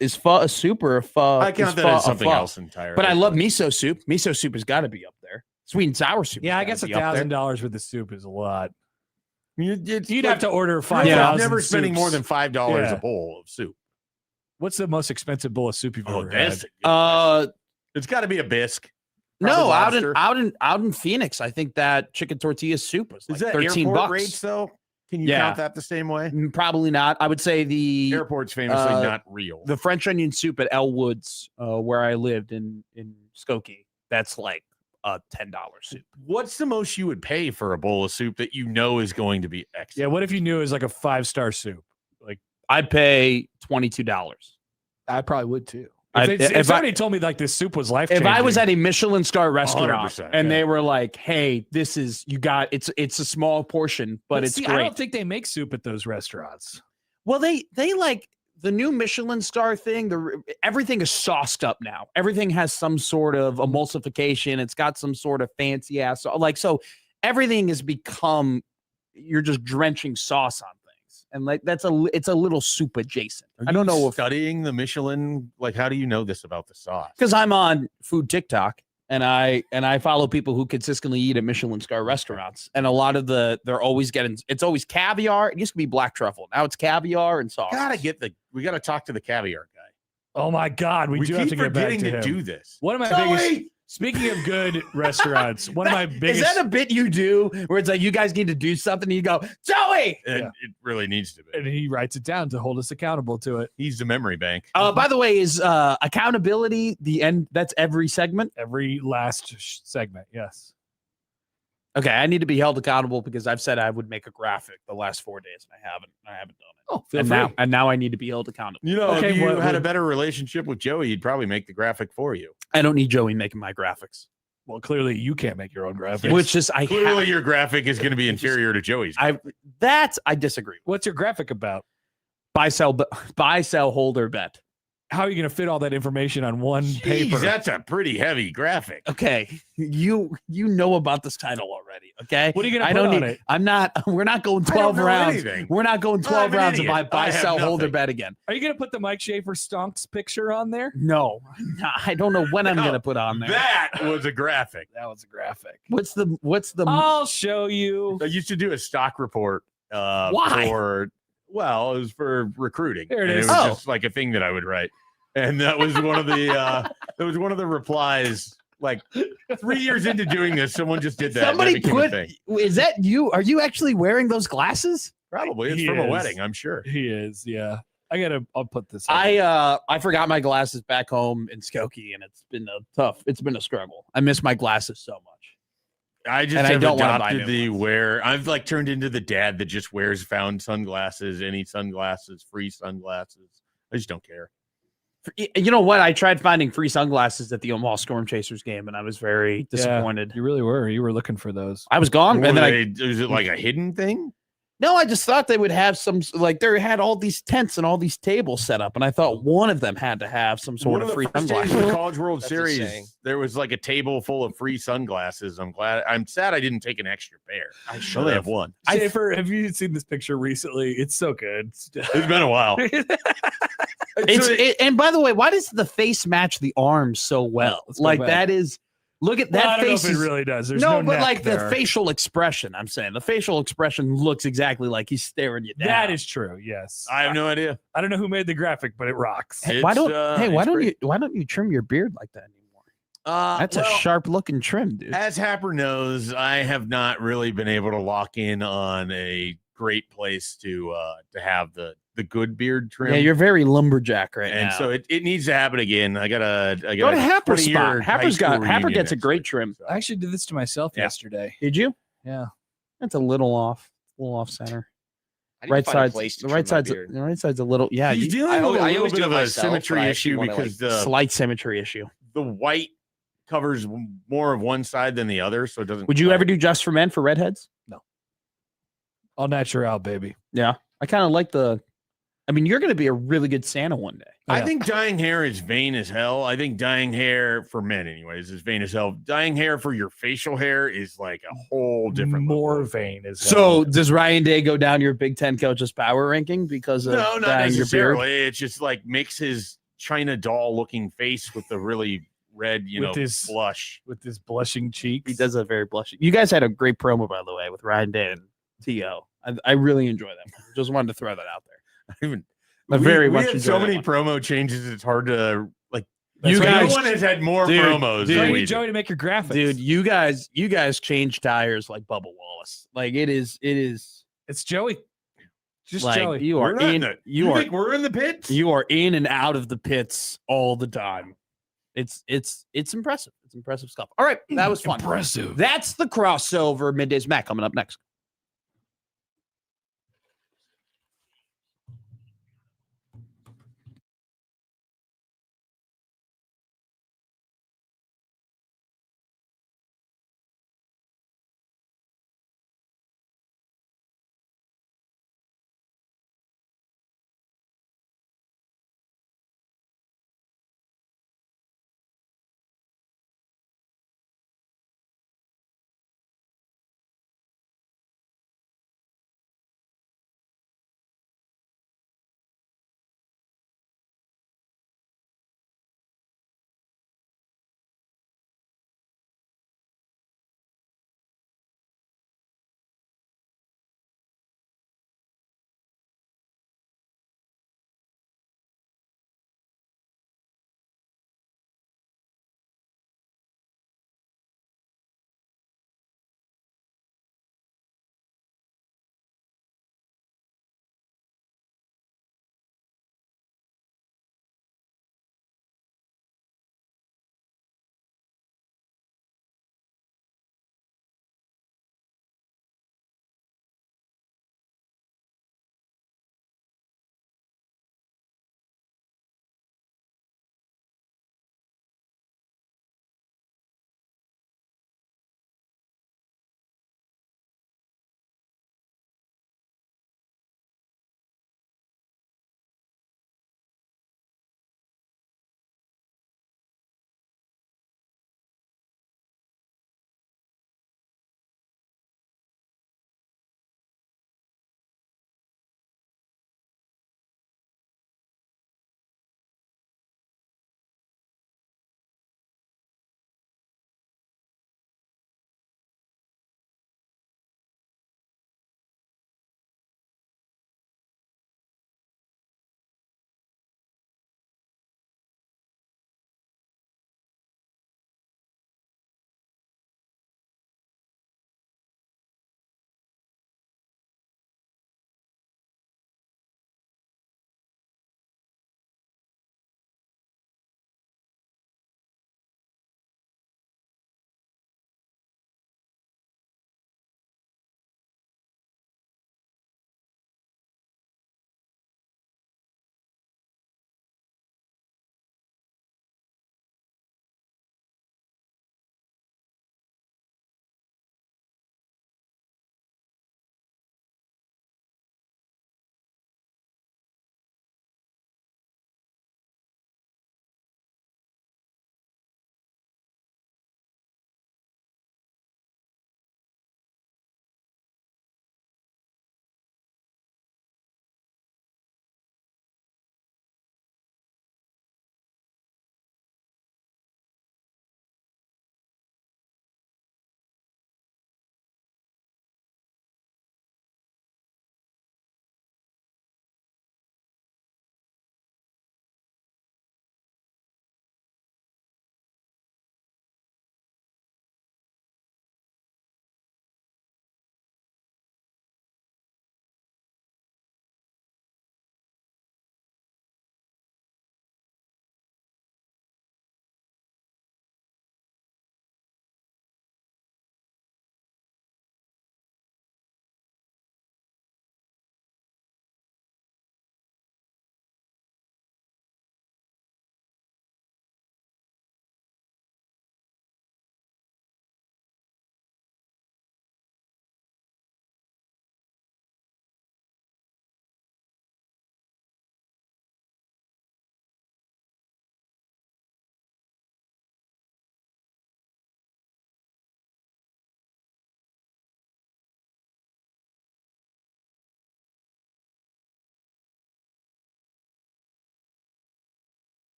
Is pho a soup or a pho? I count is that pho as a something pho? else entirely. But I love miso soup. Miso soup has got to be up there. Sweet and sour soup. Yeah, I has guess gotta be up there. $1,000 worth of soup is a lot. You'd have to order 5,000. Yeah, never spending soups. more than $5 Yeah. a bowl of soup. What's the most expensive bowl of soup you've ever had? that's a good question. It's got to be a bisque. No, Probably lobster. out in Phoenix, I think that chicken tortilla soup was like Is that 13 airport bucks. rates though? Can you Yeah. count that the same way? Probably not. I would say the Airport's famously not real. the French onion soup at Elwood's, where I lived in Skokie, that's like a $10 soup. What's the most you would pay for a bowl of soup that you know is going to be Yeah, excellent? what if you knew it was like a 5-star soup? Like, I'd pay $22. I probably would too. If If I- somebody told me like this soup was life changing. If I was at a Michelin star restaurant 100%, and yeah. they were like, "Hey, this is it's a small portion, but it's see, great." I don't think they make soup at those restaurants. Well, they like the new Michelin star thing. Everything is sauced up now. Everything has some sort of emulsification. It's got some sort of fancy ass so everything has become you're just drenching sauce on things, and like it's a little soup adjacent. I don't know if studying the Michelin, like how do you know this about the sauce? because I'm on food TikTok and I follow people who consistently eat at Michelin star restaurants, and a lot of they're always getting it's always caviar. It used to be black truffle, now it's caviar and sauce. We gotta talk to the caviar guy. Oh my God, we do keep have to get back forgetting to to him. do this. One of my biggest. Speaking of good restaurants, one of my biggest. Is that a bit you do where it's like you guys need to do something and you go, Joey? And Yeah. it really needs to be. and he writes it down to hold us accountable to it He's the memory bank. By the way, is accountability the end? That's every segment. every last segment. Yes. Okay, I need to be held accountable because I've said I would make a graphic the last 4 days and I haven't done it. Oh, feel And free. now I need to be held accountable. You know, Okay, if you what- had a better relationship with Joey, he'd probably make the graphic for you. I don't need Joey making my graphics, Well, clearly you can't make your own graphics. which is Clearly, your graphic is going to be inferior to Joey's. I disagree. What's your graphic about? Buy sell holder bet. How are you going to fit all that information on one Jeez, paper? that's a pretty heavy graphic. Okay, you know about this title already. Okay, What are you going to I put don't on need. it? I'm not. We're not going I don't 12 know rounds. anything. We're not going I'm 12 an rounds of idiot. buy I have sell holder nothing. bet again. Are you going to put the Mike Schaefer Stonks picture on there? No, I don't know when I'm No, going to put on there. That was a graphic. That was a graphic. What's the? I'll show you. I used to do a stock report. Why? It was for recruiting. There it And is. It was Oh. just like a thing that I would write, and that was one of the. That was one of the replies. Like 3 years into doing this, someone just did that. Somebody that became a put. thing. Is that you? Are you actually wearing those glasses? Probably it's He from a is. wedding. I'm sure. He is, yeah. I'll put this. up. I forgot my glasses back home in Skokie, and it's been a struggle. I miss my glasses so much. I just And I have don't wanna buy adopted new the ones. wear. I've like turned into the dad that just wears found sunglasses, any sunglasses, free sunglasses. I just don't care. You know what? I tried finding free sunglasses at the Omaha Storm Chasers game, and I was very disappointed. You really were. You were looking for those. I was gone, and then Is it like a hidden thing? No, I just thought they would have some, like they had all these tents and all these tables set up, and I thought one of them had to have some sort One of the free first days of sunglasses. the College World That's insane. Series, there was like a table full of free sunglasses. I'm sad I didn't take an extra pair. I should have one. Schaefer, have you seen this picture recently? It's so good. It's been a while. And by the way, why does the face match the arms so well? Let's go Like back. that is, look at that Well, I don't know face. if it is- really does. There's no, no but neck like there. the facial expression. I'm saying the facial expression looks exactly like he's staring you down. That is true. Yes. I have no idea. I don't know who made the graphic, but it rocks. Hey, why It's, don't it's great. why don't you trim your beard like that anymore? That's a well, sharp looking trim, dude. As Happer knows, I have not really been able to lock in on a great place to have the good beard trim. Yeah, you're very lumberjack right and now. so it needs to happen again. I got Go to Happer's 20-year spot. high Happer school gets reunion a next great week, trim. so. I actually did this to myself Yeah. yesterday. Did you? Yeah. That's a little off center. I need Right to find a side's place to the trim right my side's beard. the right side's a little He's you, dealing I with a always little do bit it of a myself, but symmetry I issue actually wanna, because the slight symmetry issue. white covers more of one side than the other, so it doesn't. Would you ever do Just for Men for redheads? All natural, baby. Yeah. I kind of like I mean, you're going to be a really good Santa one day. I Yeah. think dyeing hair is vain as hell. I think dyeing hair for men, anyways, is vain as hell. Dyeing hair for your facial hair is like a whole different More level. vain is So does Ryan Day go down your Big Ten coaches power ranking because of No, not dyeing your beard? necessarily. It's just like makes his China doll looking face with the really red, With his- blush. with his blushing cheeks. He does a very blushing. You guys had a great promo, by the way, with Ryan Day and T.O. I really enjoy that. Just wanted to throw that out there. Even I very we much had enjoy so that many one. promo changes. It's hard to like. You no guys- one has had more Dude, promos. dude. than I we need do. Joey to make your graphics. Dude, you guys change tires like Bubba Wallace. Like it is It's Joey. Just like Joey. you We're are not in the- you are think we're in the pits. you are in and out of the pits all the time. It's impressive. It's impressive stuff. All right, that was fun. Impressive. That's the crossover. Middays Mac coming up next.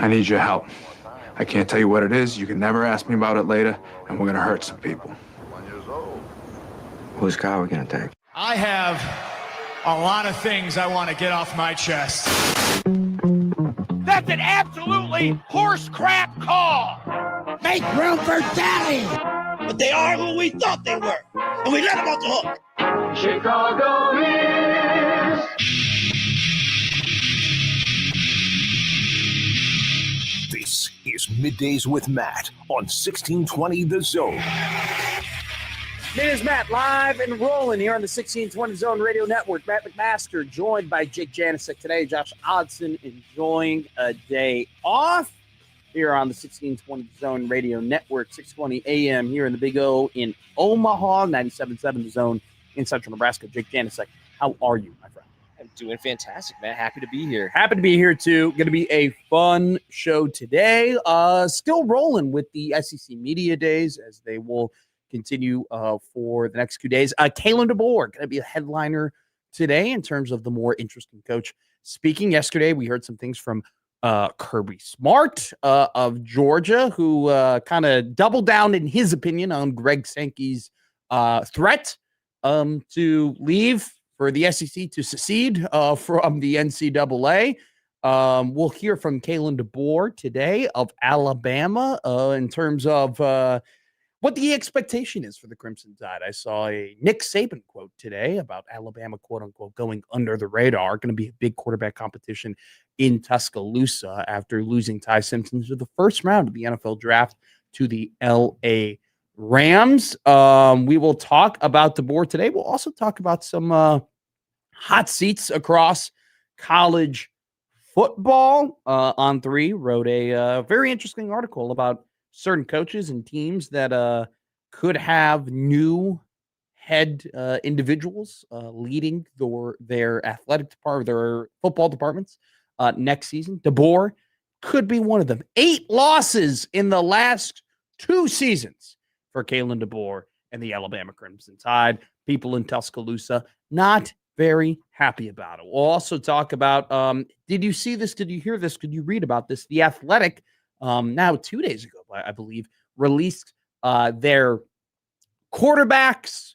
I need your help. I can't tell you what it is. You can never ask me about it later, and we're gonna hurt some people. Whose car are we gonna take? I have a lot of things I want to get off my chest. That's an absolutely horse crap call. Make room for Daddy! But they are who we thought they were, and we let them off the hook. Chicago is. This is Middays with Matt on 1620 The Zone. It is Matt, live and rolling here on the 1620 Zone Radio Network. Matt McMaster joined by Jake Janicek today. Josh Odson enjoying a day off here on the 1620 Zone Radio Network, 620 AM here in the Big O in Omaha, 97.7 The Zone in Central Nebraska. Jake Janicek, how are you, my friend? I'm doing fantastic, man. Happy to be here. Happy to be here, too. Going to be a fun show today. Still rolling with the SEC Media Days as they will continue for the next 2 days. Kalen DeBoer going to be a headliner today in terms of the more interesting coach. Speaking yesterday, we heard some things from Kirby Smart of Georgia, who kind of doubled down, in his opinion, on Greg Sankey's threat to leave for the SEC to secede from the NCAA. We'll hear from Kalen DeBoer today of Alabama in terms of what the expectation is for the Crimson Tide. I saw a Nick Saban quote today about Alabama, quote unquote, going under the radar. Going to be a big quarterback competition in Tuscaloosa after losing Ty Simpson to the first round of the NFL draft to the LA Rams. We will talk about DeBoer today. We'll also talk about some hot seats across college football. On3 wrote a very interesting article about certain coaches and teams that could have new head individuals leading their athletic department, their football departments next season. DeBoer could be one of them. 8 losses in the last 2 seasons for Kalen DeBoer and the Alabama Crimson Tide. People in Tuscaloosa not very happy about it. We'll also talk about, did you see this? Did you hear this? Could you read about this? The Athletic, now 2 days ago, I believe, released their quarterbacks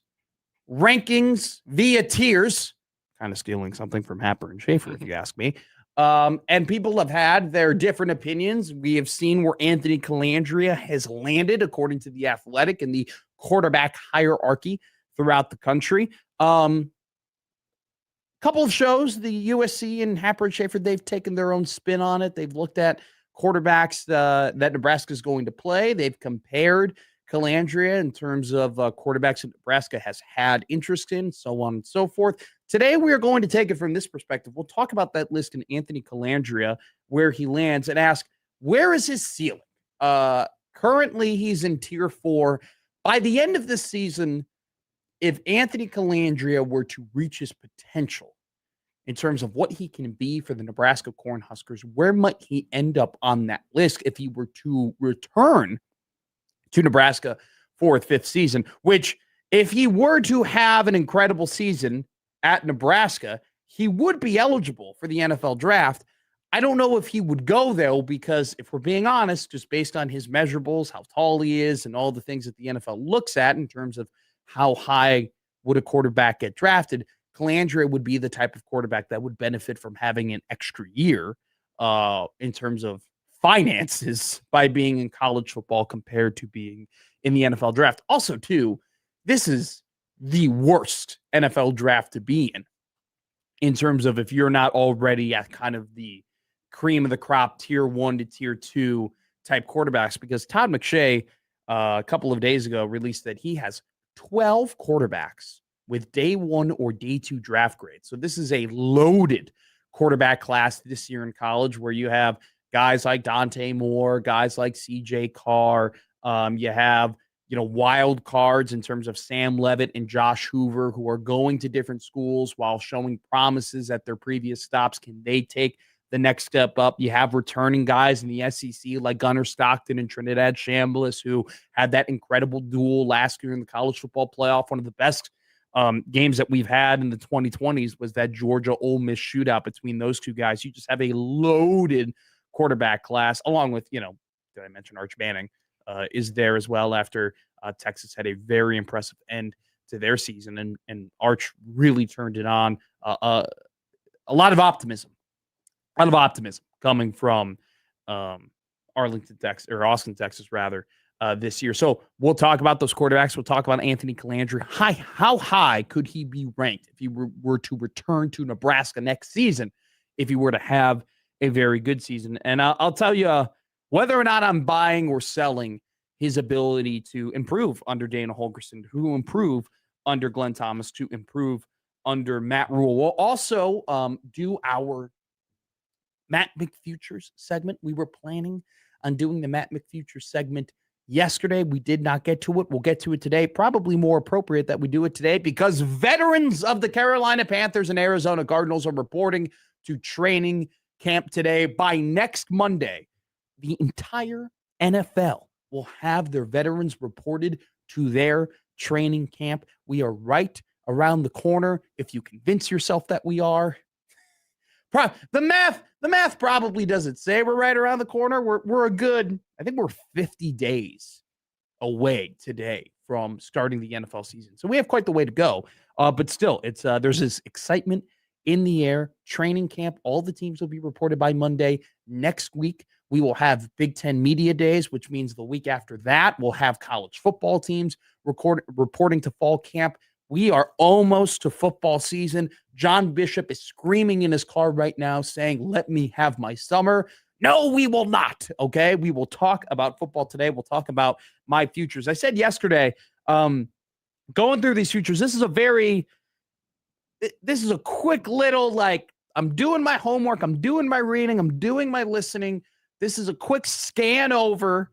rankings via tiers, kind of stealing something from Happer and Schaefer, if you ask me. And people have had their different opinions. We have seen where Anthony Calandria has landed, according to the Athletic, in the quarterback hierarchy throughout the country. Couple of shows, the USC and Happer and Schaefer, they've taken their own spin on it. They've looked at quarterbacks that Nebraska is going to play. They've compared Calandria in terms of quarterbacks that Nebraska has had interest in, so on and so forth. Today, we are going to take it from this perspective. We'll talk about that list in Anthony Calandria, where he lands, and ask, where is his ceiling? Currently, he's in tier 4. By the end of this season, if Anthony Calandria were to reach his potential in terms of what he can be for the Nebraska Cornhuskers, where might he end up on that list if he were to return to Nebraska for his 5th season? Which, if he were to have an incredible season at Nebraska, he would be eligible for the NFL draft. I don't know if he would go, though, because if we're being honest, just based on his measurables, how tall he is, and all the things that the NFL looks at in terms of how high would a quarterback get drafted, Calandria would be the type of quarterback that would benefit from having an extra year in terms of finances by being in college football compared to being in the NFL draft. Also, too, this is the worst NFL draft to be in terms of if you're not already at kind of the cream of the crop, tier 1 to tier 2 type quarterbacks, because Todd McShay a couple of days ago released that he has 12 quarterbacks with day 1 or day 2 draft grades. So this is a loaded quarterback class this year in college, where you have guys like Dante Moore, guys like CJ Carr. You have, wild cards in terms of Sam Levitt and Josh Hoover, who are going to different schools while showing promises at their previous stops. Can they take the next step up? You have returning guys in the SEC like Gunnar Stockton and Trinidad Chambliss, who had that incredible duel last year in the college football playoff. One of the best games that we've had in the 2020s was that Georgia Ole Miss shootout between those two guys. You just have a loaded quarterback class, along with, did I mention Arch Manning is there as well after Texas had a very impressive end to their season, and Arch really turned it on. A lot of optimism coming from Arlington, Texas, or Austin, Texas, rather, this year. So we'll talk about those quarterbacks. We'll talk about Anthony Calandri. How high could he be ranked if he were to return to Nebraska next season, if he were to have a very good season? And I'll tell you whether or not I'm buying or selling his ability to improve under Dana Holgorsen, to improve under Glenn Thomas, to improve under Matt Rule. We'll also do our Matt McFutures segment. We were planning on doing the Matt McFutures segment yesterday. We did not get to it. We'll get to it today. Probably more appropriate that we do it today because veterans of the Carolina Panthers and Arizona Cardinals are reporting to training camp today. By next Monday, the entire NFL will have their veterans reported to their training camp. We are right around the corner. If you convince yourself that we are, the math probably doesn't say we're right around the corner. We're a good, I think we're 50 days away today from starting the NFL season. So we have quite the way to go. But still, it's there's this excitement in the air. Training camp, all the teams will be reported by Monday. Next week, we will have Big Ten Media Days, which means the week after that, we'll have college football teams reporting to fall camp. We are almost to football season. John Bishop is screaming in his car right now saying, let me have my summer. No, we will not. Okay. We will talk about football today. We'll talk about my futures. I said yesterday, going through these futures, this is a quick little, I'm doing my homework. I'm doing my reading. I'm doing my listening. This is a quick scan over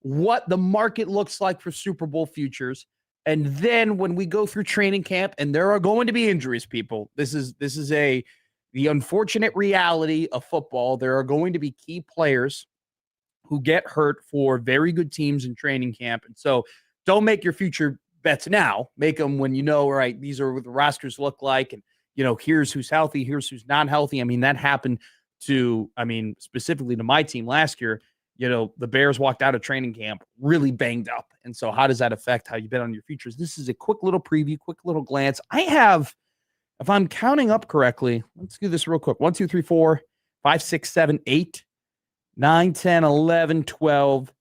what the market looks like for Super Bowl futures. And then when we go through training camp, and there are going to be injuries, people, this is the unfortunate reality of football. There are going to be key players who get hurt for very good teams in training camp. And so don't make your future bets now. Make them when all right, these are what the rosters look like. And, here's who's healthy, here's who's not healthy. I mean, that happened specifically to my team last year. The Bears walked out of training camp really banged up. And so how does that affect how you bet on your futures? This is a quick little preview, quick little glance. I have, if I'm counting up correctly, let's do this real quick. 1, 2, 3, 4, 5, 6, 7, 8, 9, 10, 11, 12,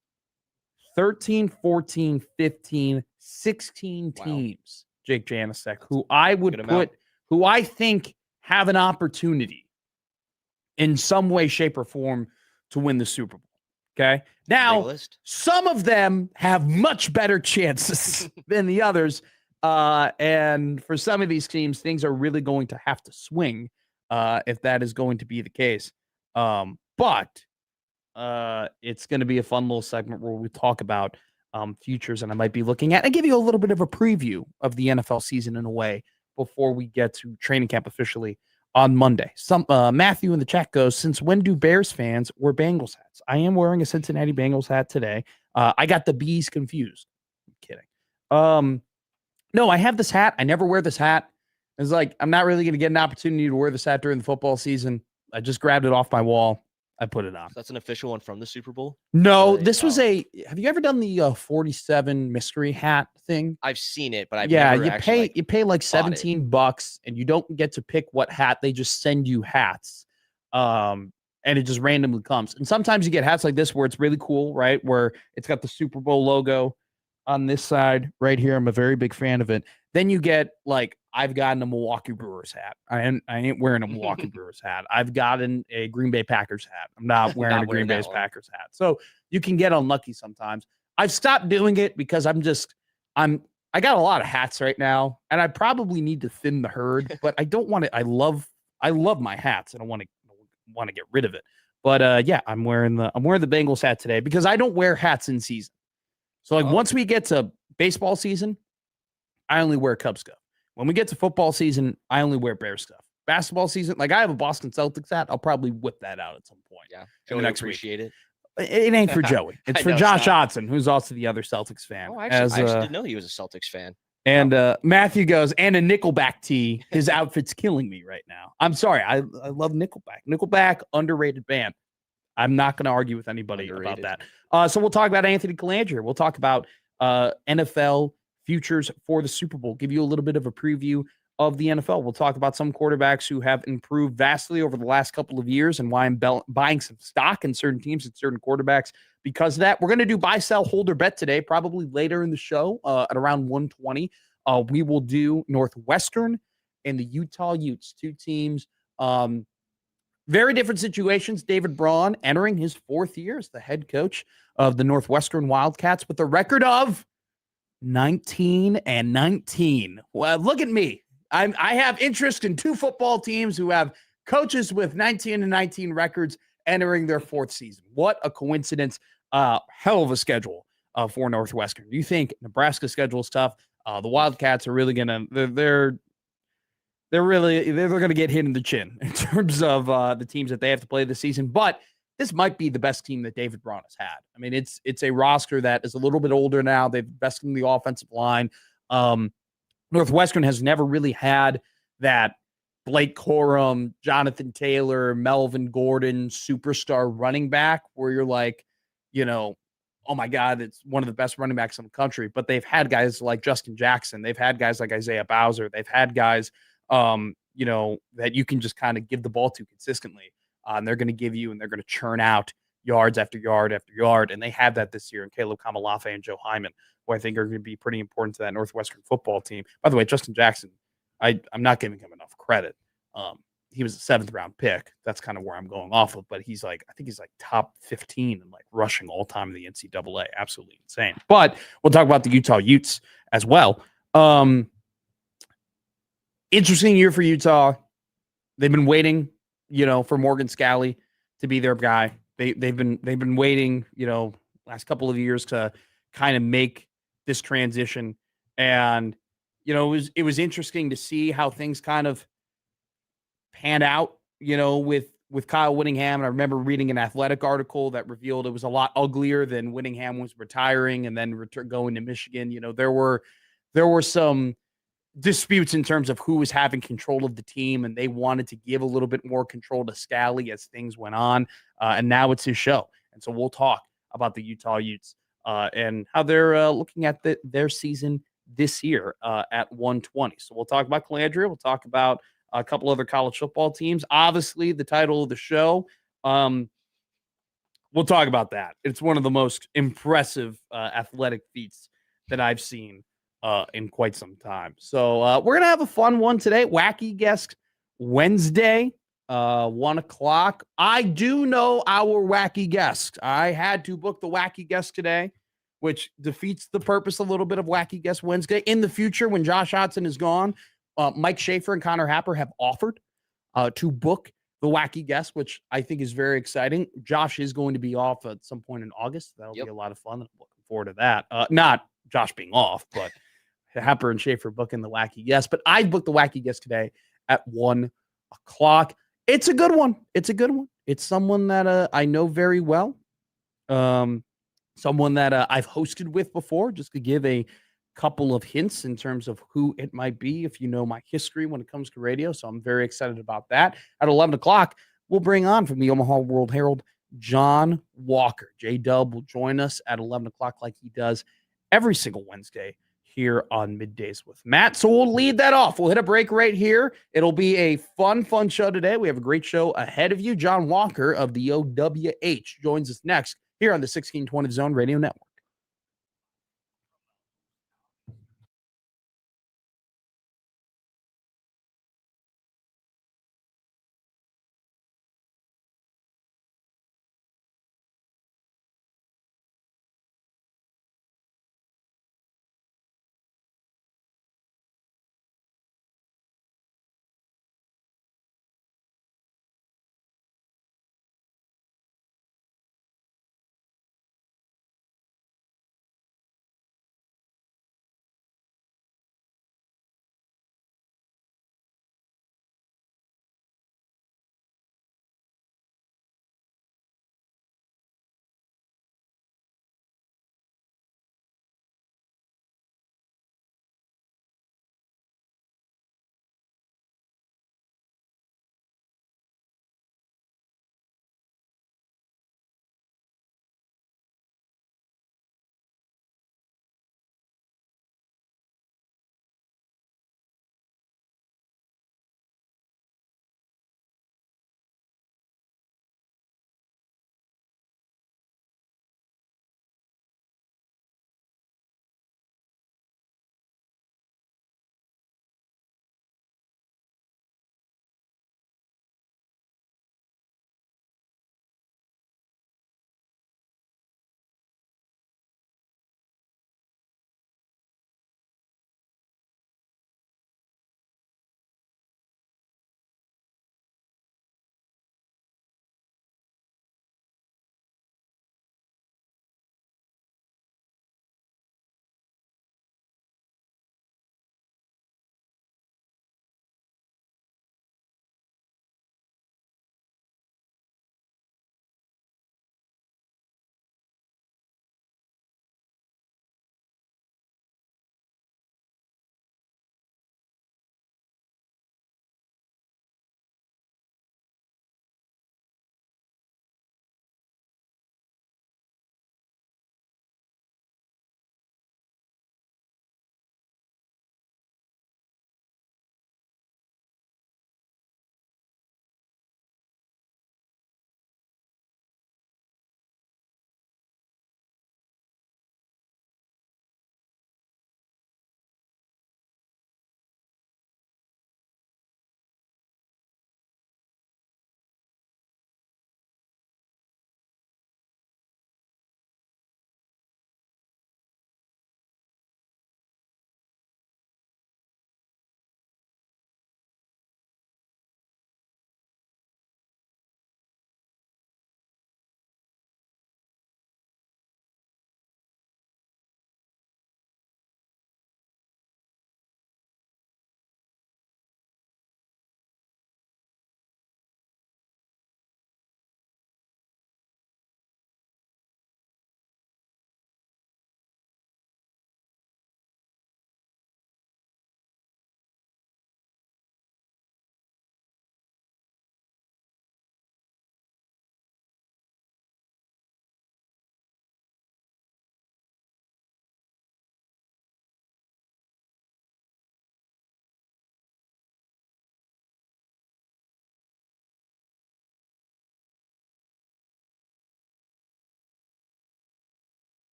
13, 14, 15, 16 teams, Jake Janicek, who I would put, who I think have an opportunity in some way, shape, or form to win the Super Bowl. Okay. Now, some of them have much better chances than the others. And for some of these teams, things are really going to have to swing if that is going to be the case. But it's going to be a fun little segment where we talk about futures, and I might be looking at and give you a little bit of a preview of the NFL season in a way before we get to training camp officially on Monday. Matthew in the chat goes, since when do Bears fans wear Bengals hats? I am wearing a Cincinnati Bengals hat today. I got the B's confused. I'm kidding. No, I have this hat. I never wear this hat. It's I'm not really going to get an opportunity to wear this hat during the football season. I just grabbed it off my wall. I put it on. So that's an official one from the Super Bowl? No, this was have you ever done the 47 mystery hat thing? I've seen it, but I've never you pay like $17 and you don't get to pick what hat. They just send you hats. And it just randomly comes. And sometimes you get hats like this where it's really cool, right? Where it's got the Super Bowl logo on this side right here. I'm a very big fan of it. Then you get I've gotten a Milwaukee Brewers hat. I ain't wearing a Milwaukee Brewers hat. I've gotten a Green Bay Packers hat. I'm not wearing a Green Bay Packers hat. So you can get unlucky sometimes. I've stopped doing it because I got a lot of hats right now, and I probably need to thin the herd, but I don't want to. I love my hats, and I want to get rid of it. But yeah, I'm wearing the Bengals hat today because I don't wear hats in season. So once we get to baseball season, I only wear Cubs stuff. When we get to football season, I only wear Bears stuff. Basketball season, I have a Boston Celtics hat. I'll probably whip that out at some point. Yeah, Joey appreciate it. It ain't for Joey. It's for Josh Hodson, who's also the other Celtics fan. Oh, I actually didn't know he was a Celtics fan. And Matthew goes, and a Nickelback tee. His outfit's killing me right now. I'm sorry. I love Nickelback. Nickelback, underrated band. I'm not going to argue with anybody Underrated. about that. So we'll talk about Anthony Colandrea. We'll talk about NFL futures for the Super Bowl, give you a little bit of a preview of the NFL. We'll talk about some quarterbacks who have improved vastly over the last couple of years and why I'm buying some stock in certain teams and certain quarterbacks because of that. We're going to do buy, sell, hold, or bet today, probably later in the show at around 1:20. We will do Northwestern and the Utah Utes, two teams. Very different situations. David Braun entering his 4th year as the head coach of the Northwestern Wildcats with a record of 19-19. Well, look at me. I have interest in 2 football teams who have coaches with 19-19 records entering their 4th season. What a coincidence. Hell of a schedule for Northwestern. You think Nebraska's schedule is tough? The Wildcats are really gonna they're gonna get hit in the chin in terms of the teams that they have to play this season. But this might be the best team that David Braun has had. I mean, it's a roster that is a little bit older now. They've invested in the offensive line. Northwestern has never really had that Blake Corum, Jonathan Taylor, Melvin Gordon superstar running back where you're like, oh my God, it's one of the best running backs in the country. But they've had guys like Justin Jackson. They've had guys like Isaiah Bowser. They've had guys, that you can just kind of give the ball to consistently. And they're going to give you and they're going to churn out yards after yard after yard. And they have that this year in Caleb Kamalafe and Joe Hyman, who I think are going to be pretty important to that Northwestern football team. By the way, Justin Jackson, I'm not giving him enough credit. He was a 7th round pick. That's kind of where I'm going off of. But I think he's like top 15 in like rushing all time in the NCAA. Absolutely insane. But we'll talk about the Utah Utes as well. Interesting year for Utah. They've been waiting, for Morgan Scalley to be their guy. They've been waiting, last couple of years to kind of make this transition. And, it was interesting to see how things kind of pan out, with Kyle Whittingham. And I remember reading an Athletic article that revealed it was a lot uglier than Whittingham was retiring and then going to Michigan. There were some disputes in terms of who was having control of the team, and they wanted to give a little bit more control to Scally as things went on. And now it's his show. And so we'll talk about the Utah Utes and how they're looking at their season this year at 1:20. So we'll talk about Colandrea. We'll talk about a couple other college football teams. Obviously, the title of the show. We'll talk about that. It's one of the most impressive athletic feats that I've seen in quite some time. So we're going to have a fun one today. Wacky Guest Wednesday, 1:00. I do know our wacky guest. I had to book the wacky guest today, which defeats the purpose a little bit of Wacky Guest Wednesday. In the future, when Josh Hodson is gone, Mike Schaefer and Connor Happer have offered to book the wacky guest, which I think is very exciting. Josh is going to be off at some point in August. That'll be a lot of fun. I'm looking forward to that. Not Josh being off, but Happer and Schaefer booking the wacky guest. But I booked the wacky guest today at 1:00. It's a good one. It's someone that I know very well. Someone that I've hosted with before, just to give a couple of hints in terms of who it might be if you know my history when it comes to radio. So I'm very excited about that. At 11:00, we'll bring on from the Omaha World Herald, John Walker. J-Dub will join us at 11:00 like he does every single Wednesday here on Middays with Matt. So we'll lead that off. We'll hit a break right here. It'll be a fun show today. We have a great show ahead of you. John Walker of the OWH joins us next here on the 1620 Zone Radio Network.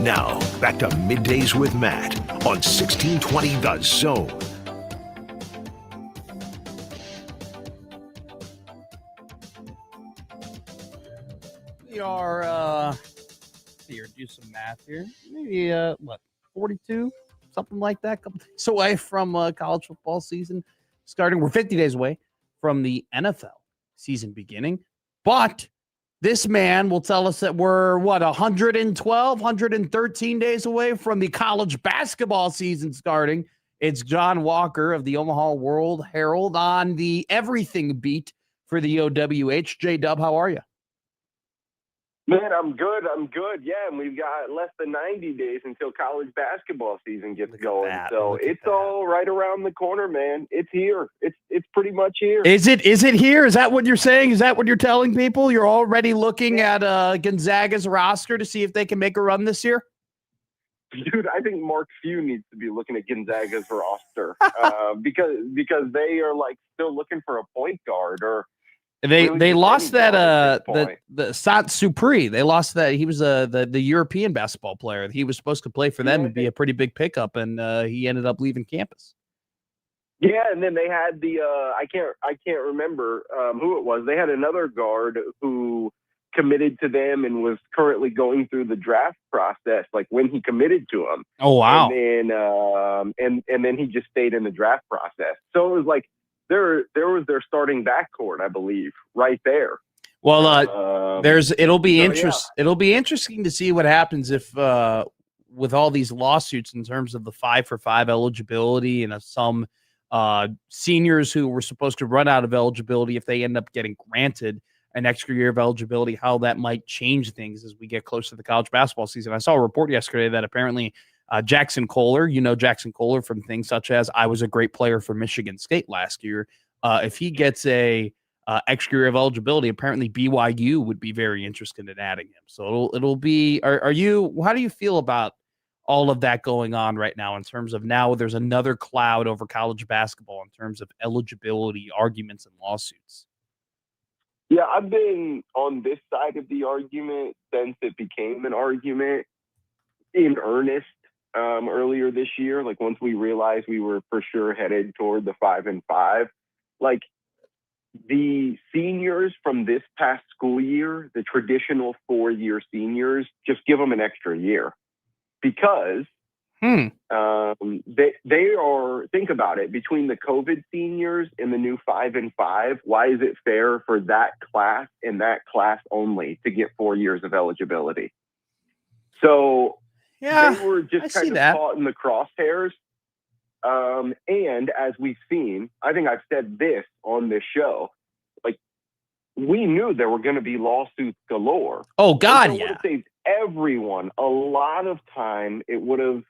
Now, back to Middays with Matt on 1620 The Zone. We are here, do some math here. Maybe 42, something like that. Couple days away from college football season starting. We're 50 days away from the NFL season beginning. But this man will tell us that we're 112, 113 days away from the college basketball season starting. It's John Walker of the Omaha World Herald on the everything beat for the OWH. J-Dub, how are you? Man, I'm good. Yeah, and we've got less than 90 days until college basketball season gets going. So it's all right around the corner, man. It's here. It's pretty much here. Is it here? Is that what you're saying? Is that what you're telling people? You're already looking at Gonzaga's roster to see if they can make a run this year? Dude, I think Mark Few needs to be looking at Gonzaga's roster because they are like still looking for a point guard or. They lost that the Sant Supri. They lost that. He was the European basketball player. He was supposed to play for them and be a pretty big pickup, and he ended up leaving campus. Yeah, and then they had the I can't remember who it was. They had another guard who committed to them and was currently going through the draft process, like when he committed to them. Oh wow! And then he just stayed in the draft process. So it was like. There was their starting backcourt, I believe, right there. Well, it'll be interesting to see what happens if with all these lawsuits in terms of the 5-for-5 eligibility and some seniors who were supposed to run out of eligibility, if they end up getting granted an extra year of eligibility, how that might change things as we get close to the college basketball season. I saw a report yesterday that apparently Jackson Kohler, Jackson Kohler from things such as I was a great player for Michigan State last year. If he gets a extra year of eligibility, apparently BYU would be very interested in adding him. So it'll be. How do you feel about all of that going on right now in terms of now there's another cloud over college basketball in terms of eligibility arguments and lawsuits? Yeah, I've been on this side of the argument since it became an argument in earnest. Earlier this year, like once we realized we were for sure headed toward the 5-and-5, like the seniors from this past school year, the traditional 4-year seniors, just give them an extra year because they are, think about it, between the COVID seniors and the new 5-and-5, why is it fair for that class and that class only to get 4 years of eligibility? So yeah, they were just kind of caught in the crosshairs. And as we've seen, I think I've said this on this show, like we knew there were going to be lawsuits galore. Oh God, it would have saved everyone a lot of time. It would have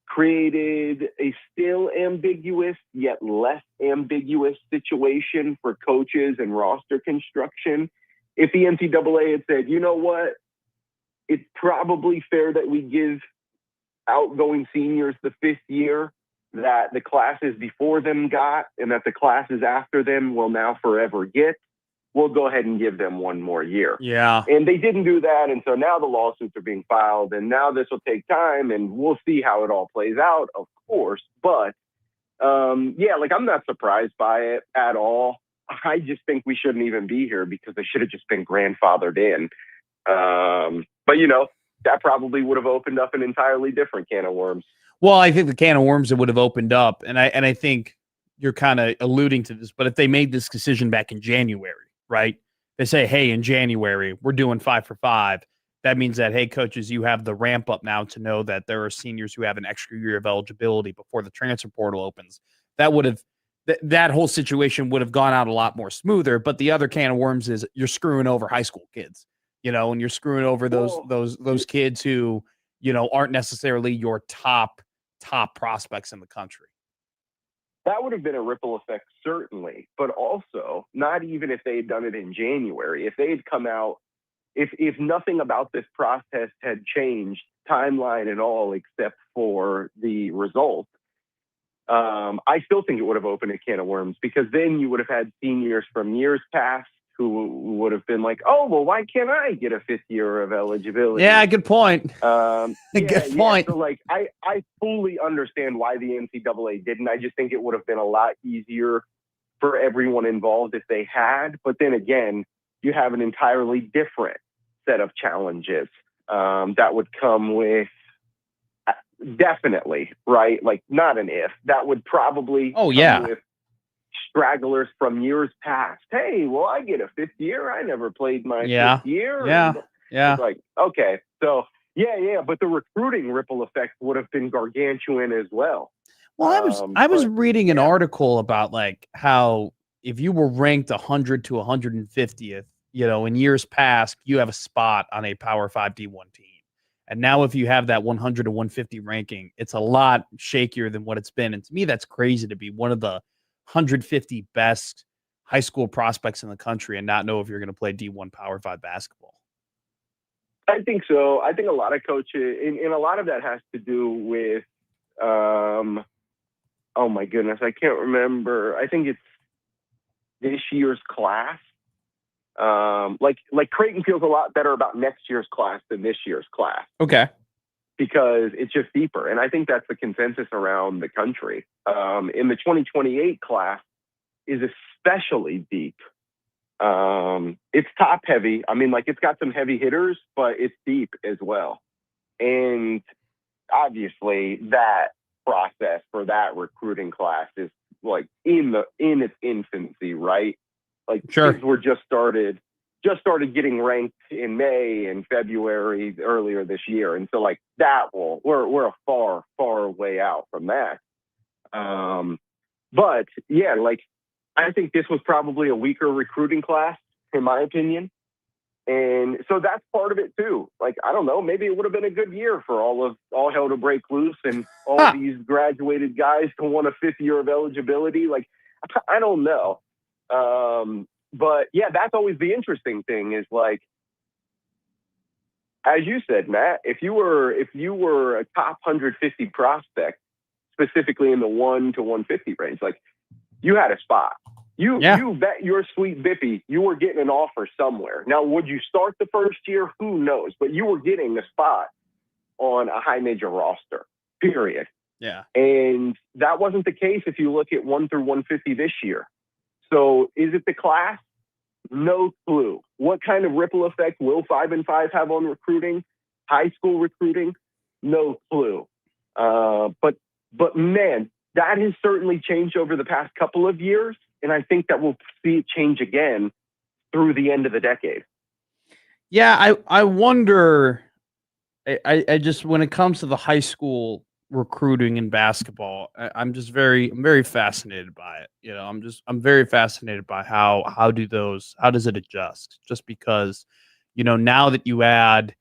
created a still ambiguous yet less ambiguous situation for coaches and roster construction. If the NCAA had said, you know what, it's probably fair that we give outgoing seniors the 5th year that the classes before them got and that the classes after them will now forever get. We'll go ahead and give them 1 more year. Yeah. And they didn't do that. And so now the lawsuits are being filed and now this will take time and we'll see how it all plays out, of course. But like I'm not surprised by it at all. I just think we shouldn't even be here because they should have just been grandfathered in. But that probably would have opened up an entirely different can of worms. Well, I think the can of worms that would have opened up, and I think you're kind of alluding to this, but if they made this decision back in January, right? They say, hey, in January, we're doing 5-for-5. That means that, hey, coaches, you have the ramp up now to know that there are seniors who have an extra year of eligibility before the transfer portal opens. That would have that whole situation would have gone out a lot more smoother. But the other can of worms is you're screwing over high school kids, and you're screwing over those kids who, aren't necessarily your top prospects in the country. That would have been a ripple effect, certainly, but also not even if they had done it in January. If they had come out, if nothing about this process had changed, timeline and all, except for the result, I still think it would have opened a can of worms because then you would have had seniors from years past who would have been like, oh, well, why can't I get a 5th year of eligibility? Yeah, good point. Good point. So, like, I fully understand why the NCAA didn't. I just think it would have been a lot easier for everyone involved if they had. But then again, you have an entirely different set of challenges that would come with definitely, right? Like, not an if. That would probably come with stragglers from years past. Hey, well, I get a 5th year. I never played my 5th year. Yeah. It's like, okay. So, yeah. But the recruiting ripple effect would have been gargantuan as well. Well, I was reading an article about like how if you were ranked 100 to 150th, in years past, you have a spot on a Power 5 D1 team. And now if you have that 100 to 150 ranking, it's a lot shakier than what it's been. And to me, that's crazy to be one of the 150 best high school prospects in the country and not know if you're going to play D1 Power 5 basketball. I think so. I think a lot of coaches, and a lot of that has to do with, oh my goodness, I can't remember. I think it's this year's class. Like Creighton feels a lot better about next year's class than this year's class. Okay. Because it's just deeper. And I think that's the consensus around the country. In the 2028 class is especially deep. It's top heavy. I mean, like, it's got some heavy hitters, but it's deep as well. And obviously that process for that recruiting class is like in its infancy, right? Like, kids were just started getting ranked in May and February earlier this year. And so, like, we're a far, far way out from that. But yeah, like, I think this was probably a weaker recruiting class, in my opinion. And so that's part of it too. Like, I don't know, maybe it would have been a good year for all hell to break loose and all these graduated guys to want a 5th year of eligibility. Like, I don't know. But yeah, that's always the interesting thing is, like, as you said, Matt, if you were a top 150 prospect, specifically in the 1 to 150 range, like, you had a spot. You bet your sweet bippy you were getting an offer somewhere. Now, would you start the first year? Who knows? But you were getting a spot on a high major roster, period. Yeah. And that wasn't the case if you look at 1 through 150 this year. So is it the class? No clue. What kind of ripple effect will 5 and 5 have on recruiting? High school recruiting? No clue. But man, that has certainly changed over the past couple of years. And I think that we'll see it change again through the end of the decade. Yeah, I wonder. I just, when it comes to the high school recruiting in basketball, I'm very fascinated by it. I'm very fascinated by how does it adjust? Just because, now that you add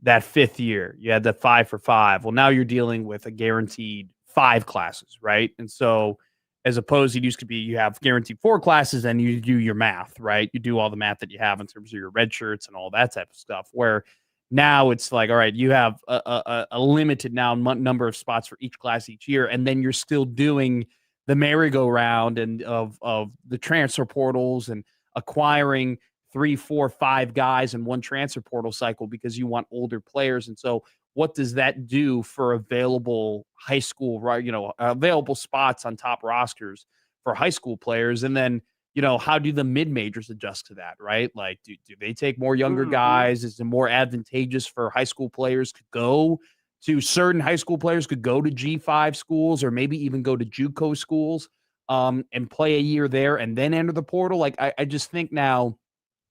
that 5th year, you had that 5 for 5. Well, now you're dealing with a guaranteed 5 classes, right? And so, as opposed, it used to be you have guaranteed 4 classes and you do your math, right? You do all the math that you have in terms of your red shirts and all that type of stuff. Where now it's like, all right, you have a limited number of spots for each class each year, and then you're still doing the merry-go-round and of the transfer portals and acquiring 3, 4, 5 guys in one transfer portal cycle because you want older players. And so, what does that do for available high school, right? Available spots on top rosters for high school players. And then, how do the mid-majors adjust to that, right? Like, do they take more younger guys? Is it more advantageous for high school players to go to certain high school players could go to G5 schools or maybe even go to JUCO schools and play a year there and then enter the portal? Like, I just think now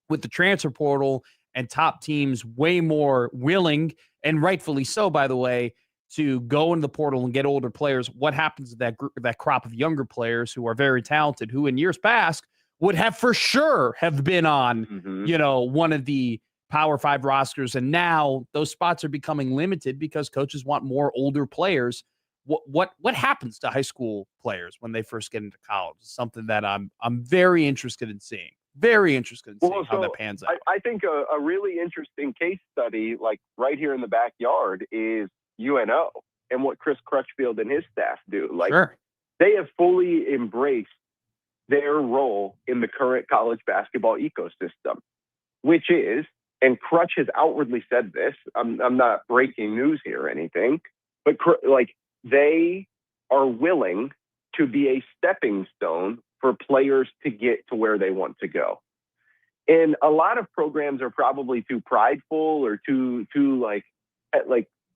with the transfer portal and top teams way more willing, and rightfully so, by the way, to go into the portal and get older players, what happens to that group, that crop of younger players who are very talented, who in years past would have for sure have been on, one of the Power 5 rosters, and now those spots are becoming limited because coaches want more older players. What happens to high school players when they first get into college? It's something that I'm very interested in seeing. Very interested in seeing how that pans out. I think a really interesting case study, like right here in the backyard, is UNO and what Chris Crutchfield and his staff do. Like, they have fully embraced their role in the current college basketball ecosystem, which is, and Crutch has outwardly said this, I'm not breaking news here or anything, but they are willing to be a stepping stone for players to get to where they want to go. And a lot of programs are probably too prideful or too like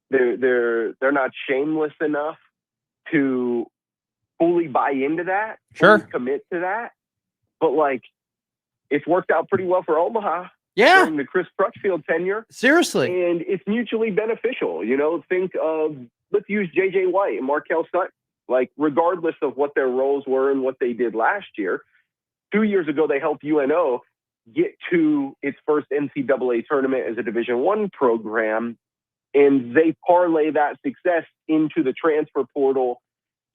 they're not shameless enough to fully buy into that, Sure, fully commit to that. But like, it's worked out pretty well for Omaha. Yeah. During the Chris Crutchfield tenure. Seriously. And it's mutually beneficial. You know, think of, let's use J.J. White and Markel Sutton. Like, regardless of what their roles were and what they did last year, 2 years ago, they helped UNO get to its first NCAA tournament as a Division I program. And they parlay that success into the transfer portal.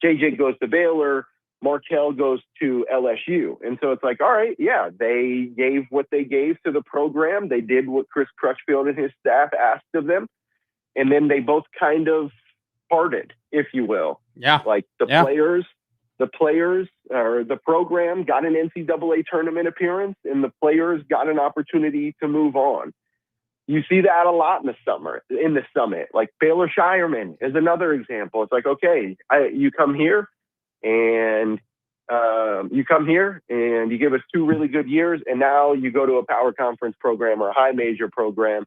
JJ goes to Baylor. Markel goes to LSU. And so it's like, all right, yeah, they gave what they gave to the program. They did what Chris Crutchfield and his staff asked of them. And then they both kind of parted, if you will. Yeah. Like the players or the program got an NCAA tournament appearance and the players got an opportunity to move on. You see that a lot in the summit. Like Baylor Shireman is another example. It's like, okay, you come here and you give us 2 really good years, and now you go to a power conference program or a high major program,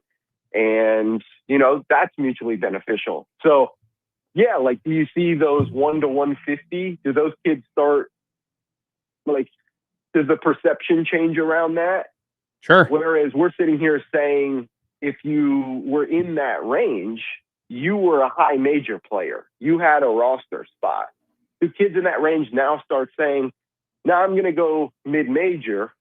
and you know that's mutually beneficial. So yeah, like, do you see those 1 to 150? Do those kids start, like, does the perception change around that? Sure. Whereas we're sitting here saying, if you were in that range, you were a high major player. You had a roster spot. The kids in that range now start saying, now I'm going to go mid-major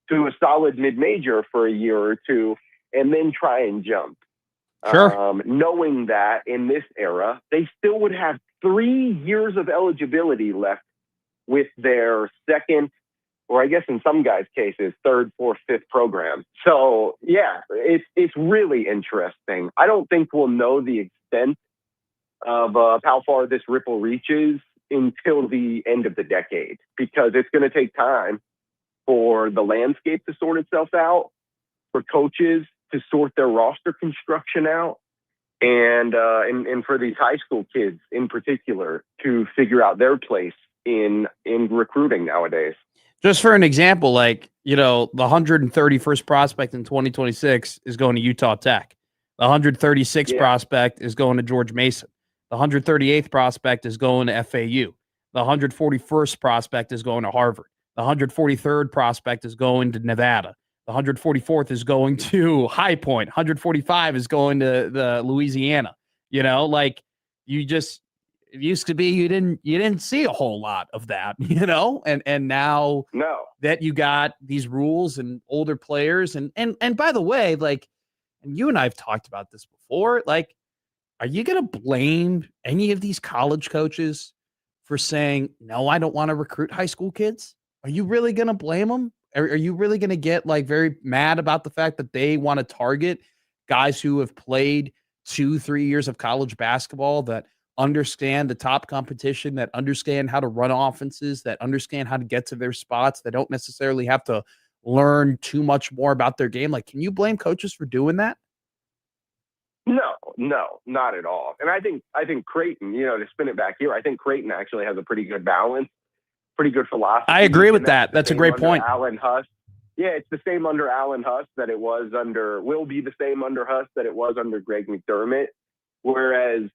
to a solid mid-major for a year or two and then try and jump. Sure. Knowing that in this era, they still would have 3 years of eligibility left with their second, or I guess in some guys' cases, third, fourth, fifth program. So yeah, it's really interesting. I don't think we'll know the extent of how far this ripple reaches until the end of the decade, because it's going to take time for the landscape to sort itself out, for coaches to sort their roster construction out, and for these high school kids in particular to figure out their place in recruiting nowadays. Just for an example, like, you know, the 131st prospect in 2026 is going to Utah Tech. The 136th prospect is going to George Mason. The 138th prospect is going to FAU. The 141st prospect is going to Harvard. The 143rd prospect is going to Nevada. The 144th is going to High Point. 145 is going to the Louisiana. You know, like, it used to be you didn't see a whole lot of that, you know, and now that you got these rules and older players and by the way, like, and you and I have talked about this before, like, are you going to blame any of these college coaches for saying, no, I don't want to recruit high school kids? Are you really going to blame them? Are you really going to get like very mad about the fact that they want to target guys who have played 2-3 years of college basketball, that understand the top competition, that understand how to run offenses, that understand how to get to their spots, that don't necessarily have to learn too much more about their game? Like, can you blame coaches for doing that? No, not at all. And I think Creighton, you know, to spin it back here, I think Creighton actually has a pretty good balance, pretty good philosophy. I agree with that. That's a great point. Alan Huss. Yeah, it's the same under Alan Huss that it was under, will be the same under Huss that it was under Greg McDermott. Whereas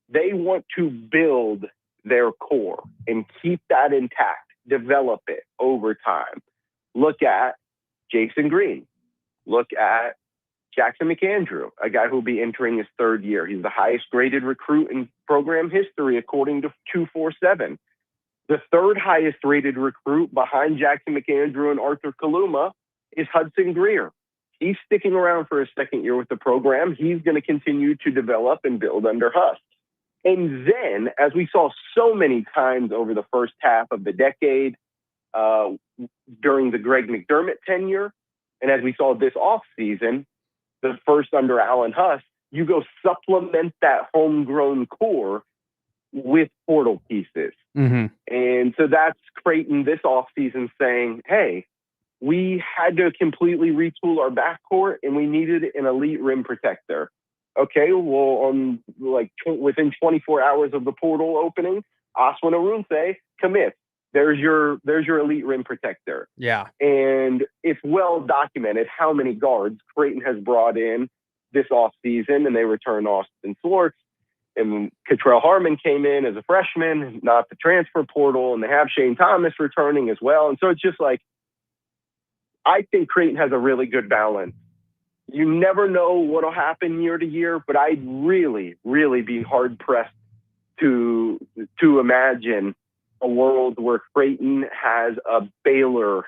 they want to build their core and keep that intact, develop it over time. Look at Jason Green. Look at Jackson McAndrew, a guy who will be entering his 3rd year. He's the highest graded recruit in program history, according to 247. The 3rd highest rated recruit behind Jackson McAndrew and Arthur Kaluma is Hudson Greer. He's sticking around for his 2nd year with the program. He's going to continue to develop and build under Huss. And then, as we saw so many times over the first half of the decade during the Greg McDermott tenure, and as we saw this offseason, the first under Alan Huss, you go supplement that homegrown core with portal pieces. Mm-hmm. And so that's Creighton this offseason saying, hey, we had to completely retool our backcourt and we needed an elite rim protector. Okay, well, within 24 hours of the portal opening, Oswin Arunse commits. There's your elite rim protector. Yeah. And it's well documented how many guards Creighton has brought in this offseason, and they returned Austin Slorks. And Catrell Harmon came in as a freshman, not the transfer portal, and they have Shane Thomas returning as well. And so it's just like, I think Creighton has a really good balance. You never know what will happen year to year, but I'd really, really be hard pressed to imagine a world where Creighton has a Baylor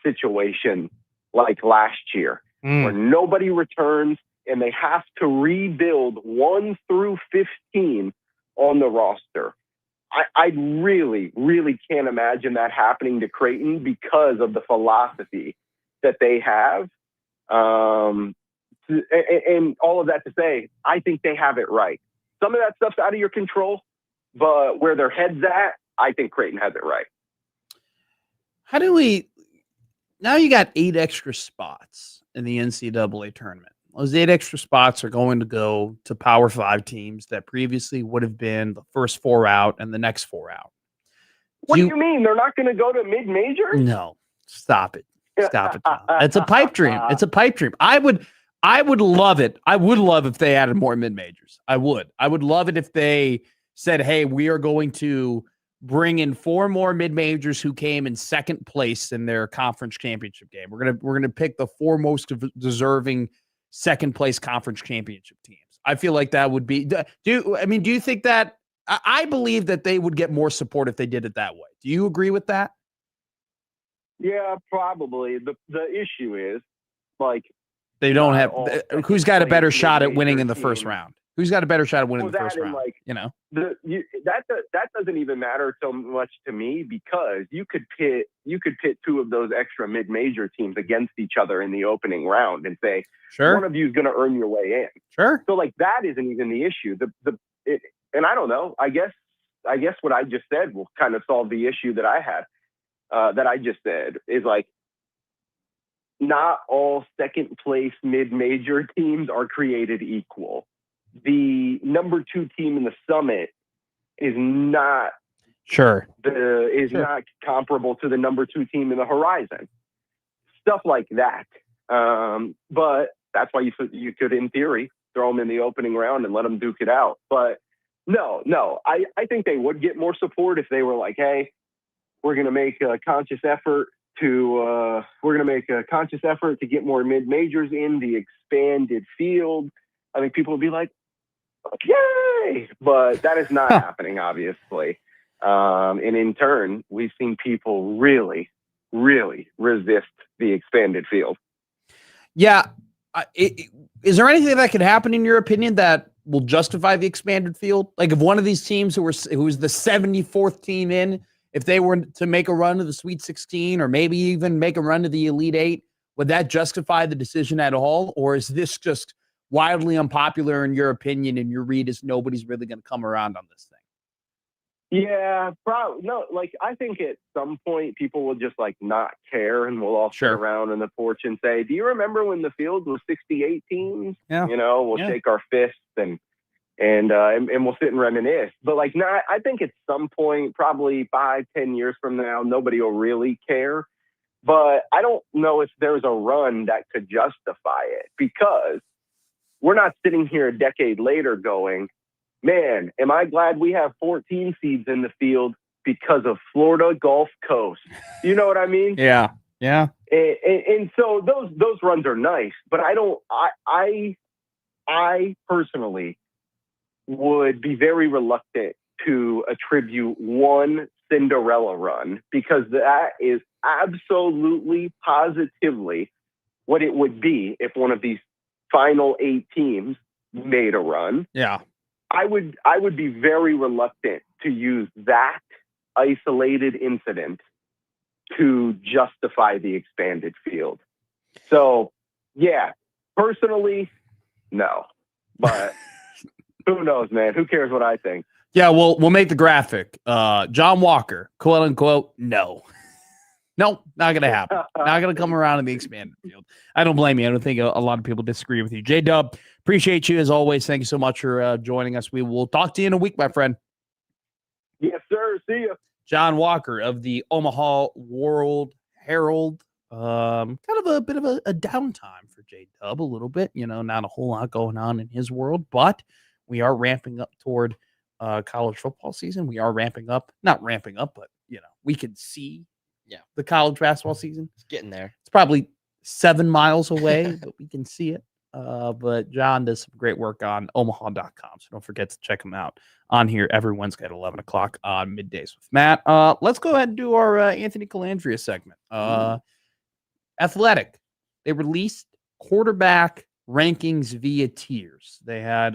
situation like last year, where nobody returns and they have to rebuild 1 through 15 on the roster. I really, really can't imagine that happening to Creighton because of the philosophy that they have. And all of that to say, I think they have it right. Some of that stuff's out of your control, but where their head's at, I think Creighton has it right. How do we now? You got 8 extra spots in the NCAA tournament. Those 8 extra spots are going to go to Power 5 teams that previously would have been the first 4 out and the next 4 out. What do you mean? They're not going to go to mid-major? No, stop it. Stop it, Tom. It's a pipe dream. It's a pipe dream. I would love it. I would love if they added more mid-majors. I would love it if they said, hey, we are going to bring in 4 more mid-majors who came in second place in their conference championship game. We're gonna pick the 4 most deserving second place conference championship teams. I feel like that would be. Do you think that? I believe that they would get more support if they did it that way. Do you agree with that? Yeah, probably. The issue is, like, they don't have who's got a better shot at winning in the first round. Who's got a better shot at winning the first round? Like, that doesn't even matter so much to me, because you could pit 2 of those extra mid-major teams against each other in the opening round and say, sure, one of you is going to earn your way in. Sure. So like that isn't even the issue. And I don't know. I guess what I just said will kind of solve the issue that I had. That I just said is like, not all second place mid-major teams are created equal. The number 2 team in the Summit is not not comparable to the number 2 team in the Horizon. Stuff like that. But that's why you could, in theory, throw them in the opening round and let them duke it out. But no, I think they would get more support if they were like, hey, we're going to make a conscious effort to get more mid-majors in the expanded field. I think people would be like, yay! But that is not happening, obviously. And in turn, we've seen people really, really resist the expanded field. Yeah. Is there anything that could happen, in your opinion, that will justify the expanded field? Like, if one of these teams who was the 74th team in, if they were to make a run to the Sweet 16 or maybe even make a run to the Elite 8, would that justify the decision at all? Or is this just wildly unpopular in your opinion, and your read is nobody's really going to come around on this thing? Yeah, probably. No, like, I think at some point people will just like not care, and we'll all sit around on the porch and say, do you remember when the field was 68 teams? Yeah. We'll shake our fists and we'll sit and reminisce. But like, no, I think at some point, probably 5-10 years from now, nobody will really care. But I don't know if there's a run that could justify it, because we're not sitting here a decade later going, man, am I glad we have 14 seeds in the field because of Florida Gulf Coast. You know what I mean? Yeah. Yeah. And so those runs are nice, but I personally would be very reluctant to attribute one Cinderella run, because that is absolutely positively what it would be if one of these final 8 teams made a run. Yeah. I would be very reluctant to use that isolated incident to justify the expanded field. So, yeah, personally, no. But who knows, man? Who cares what I think? Yeah, we'll make the graphic. John Walker, quote unquote, no. Nope, not going to happen. Not going to come around in the expanded field. I don't blame you. I don't think a lot of people disagree with you. J-Dub, appreciate you as always. Thank you so much for joining us. We will talk to you in a week, my friend. Yes, sir. See ya. John Walker of the Omaha World Herald. Kind of a bit of a downtime for J-Dub, a little bit. Not a whole lot going on in his world, but we are ramping up toward college football season. We are not ramping up, but, we can see the college basketball season. It's getting there. It's probably 7 miles away, but we can see it. But John does some great work on omaha.com. So don't forget to check him out on here every Wednesday at 11 o'clock on Middays with Matt. Let's go ahead and do our Anthony Calandria segment. Athletic. They released quarterback rankings via tiers. They had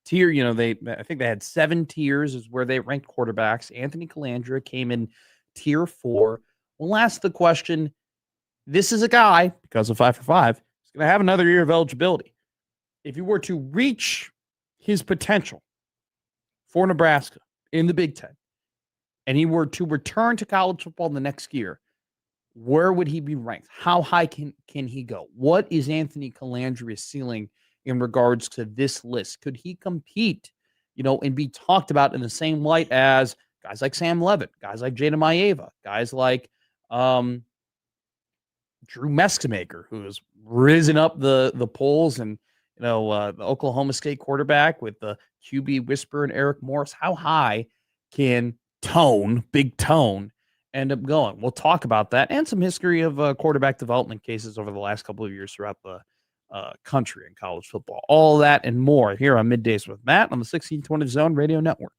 tier, I think they had 7 tiers is where they ranked quarterbacks. Anthony Calandria came in tier 4. We'll ask the question. This is a guy, because of 5 for 5, he's going to have another year of eligibility. If you were to reach his potential for Nebraska in the Big Ten, and he were to return to college football in the next year, where would he be ranked? How high can he go? What is Anthony Calandria's ceiling in regards to this list? Could he compete, and be talked about in the same light as guys like Sam Levitt, guys like Jada Maeva, guys like Drew Meskemaker, who has risen up the polls, and the Oklahoma State quarterback with the QB whisperer and Eric Morris. How high can Big Tone, end up going? We'll talk about that and some history of quarterback development cases over the last couple of years throughout the country and college football. All that and more here on Middays with Matt on the 1620 Zone Radio Network.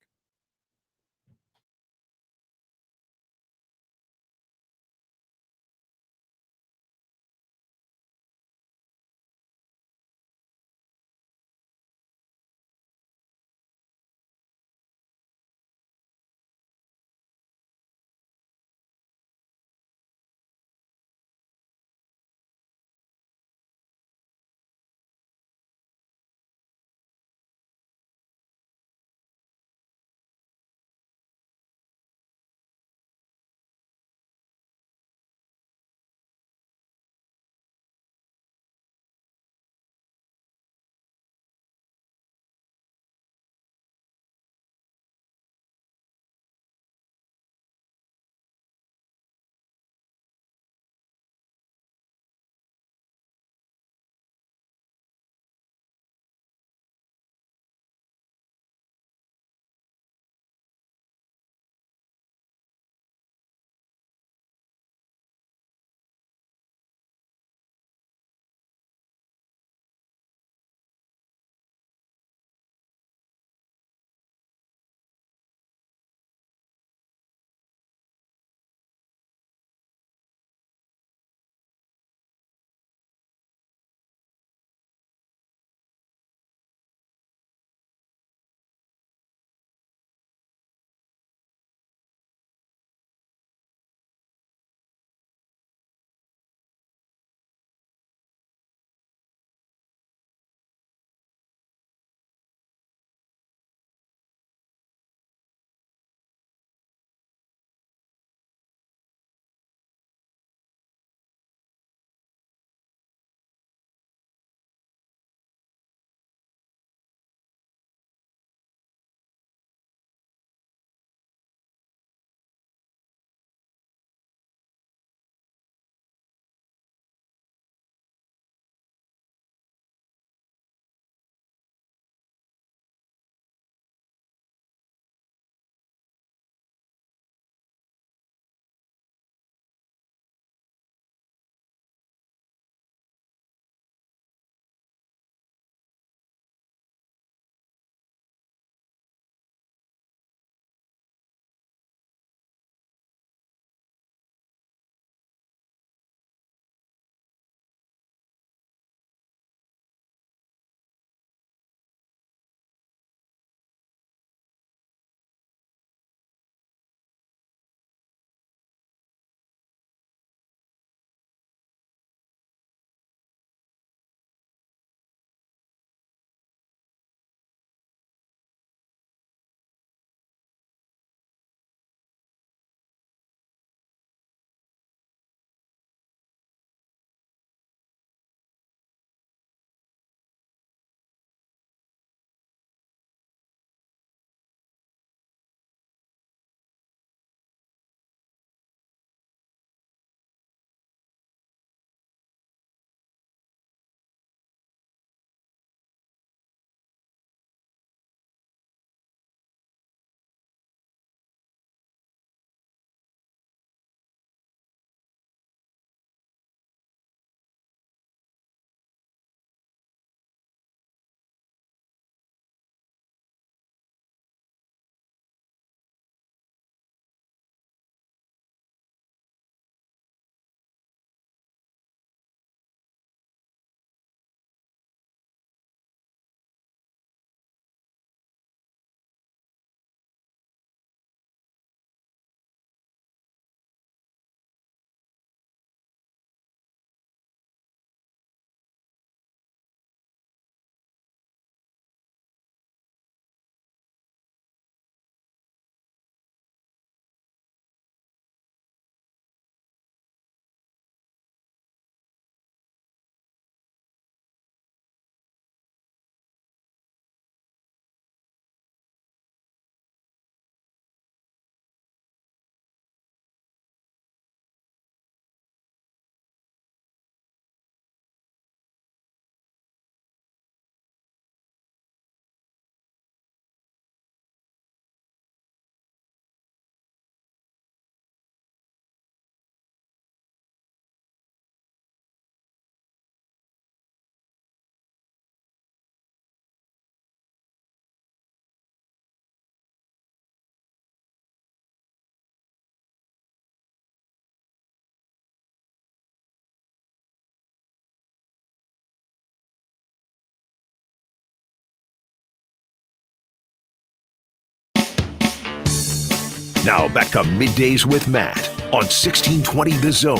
Now back to Middays with Matt on 1620 The Zone.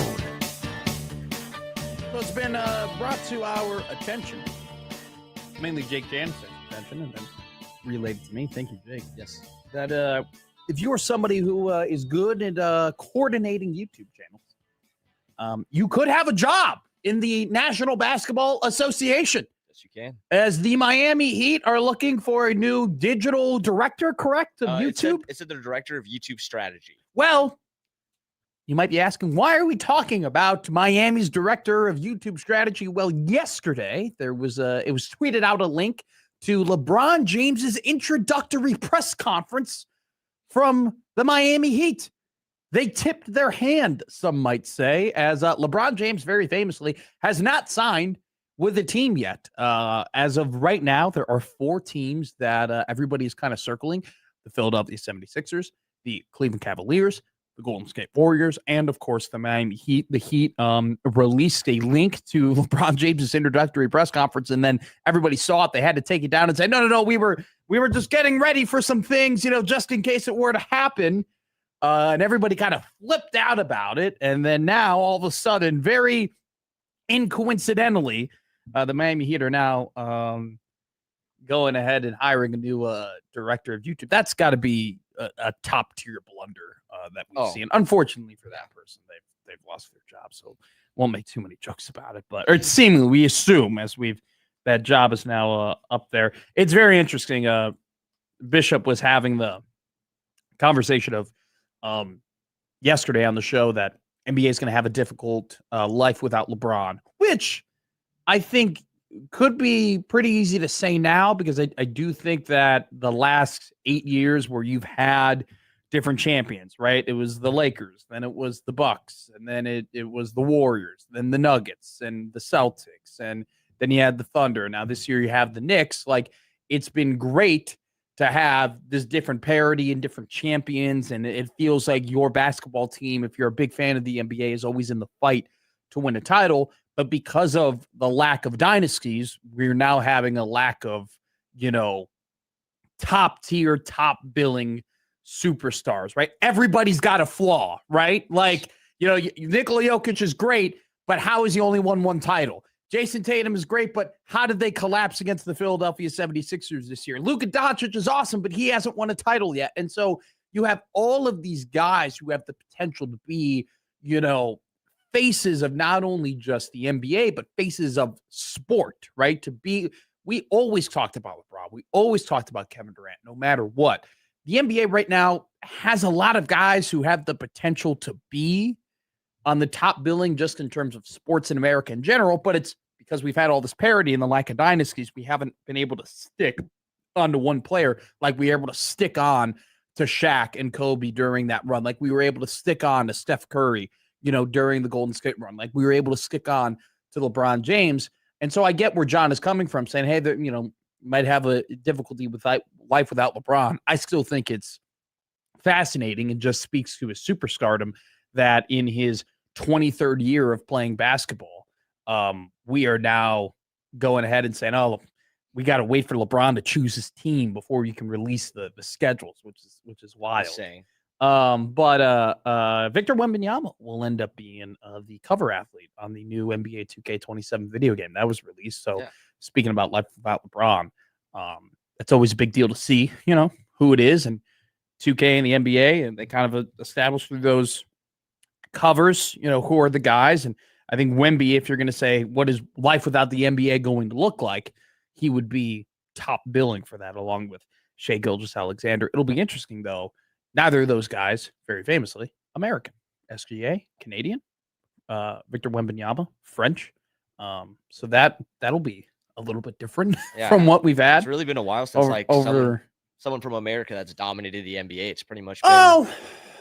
So it's been brought to our attention, mainly Jake Janison's attention, and then relayed to me. Thank you, Jake. Yes. That if you're somebody who is good at coordinating YouTube channels, you could have a job in the National Basketball Association. Yes, you can. As the Miami Heat are looking for a new digital director, correct, of YouTube? It said the director of YouTube strategy. Well, you might be asking, why are we talking about Miami's director of YouTube strategy? Well, yesterday it was tweeted out a link to LeBron James's introductory press conference from the Miami Heat. They tipped their hand, some might say, as LeBron James very famously has not signed with a team yet. As of right now, there are 4 teams that everybody is kind of circling: the Philadelphia 76ers, the Cleveland Cavaliers, the Golden State Warriors, and of course the Miami Heat. The Heat released a link to LeBron James's introductory press conference, and then everybody saw it. They had to take it down and say, no, we were just getting ready for some things, just in case it were to happen. And everybody kind of flipped out about it. And then now, all of a sudden, very incoincidentally, the Miami Heat are now going ahead and hiring a new director of YouTube. That's got to be a top-tier blunder that we've seen. Unfortunately for that person, they've lost their job, so won't make too many jokes about it. But it's seemingly, we assume, that job is now up there. It's very interesting. Bishop was having the conversation of yesterday on the show that NBA is going to have a difficult life without LeBron, which I think could be pretty easy to say now, because I do think that the last 8 years where you've had different champions, right? It was the Lakers, then it was the Bucks, and then it was the Warriors, then the Nuggets and the Celtics, and then you had the Thunder. Now this year you have the Knicks. Like, it's been great to have this different parity and different champions, and it feels like your basketball team, if you're a big fan of the NBA, is always in the fight to win a title. But because of the lack of dynasties, we're now having a lack of, top tier, top billing superstars, right? Everybody's got a flaw, right? Like, Nikola Jokic is great, but how is he only won 1 title? Jason Tatum is great, but how did they collapse against the Philadelphia 76ers this year? Luka Doncic is awesome, but he hasn't won a title yet. And so you have all of these guys who have the potential to be, faces of not only just the NBA, but faces of sport, right? We always talked about LeBron. We always talked about Kevin Durant, no matter what. The NBA right now has a lot of guys who have the potential to be on the top billing just in terms of sports in America in general, but it's because we've had all this parity and the lack of dynasties, we haven't been able to stick onto one player like we were able to stick on to Shaq and Kobe during that run, like we were able to stick on to Steph Curry, during the Golden State run, like we were able to stick on to LeBron James. And so I get where John is coming from, saying, hey, might have a difficulty with life without LeBron. I still think it's fascinating and just speaks to his superstardom that in his 23rd year of playing basketball, we are now going ahead and saying, oh, we got to wait for LeBron to choose his team before you can release the schedules, which is wild. But Victor Wembanyama will end up being the cover athlete on the new NBA 2K27 video game that was released. So speaking about life without LeBron, it's always a big deal to see, who it is, and 2K and the NBA, and they kind of establish through those covers, who are the guys. And I think Wemby, if you're going to say, what is life without the NBA going to look like, he would be top billing for that, along with Shai Gilgeous-Alexander. It'll be interesting, though. Neither of those guys, very famously, American. SGA, Canadian. Victor Wembanyama, French. So that'll be a little bit different from what we've had. It's really been a while since someone from America that's dominated the NBA. It's pretty much been,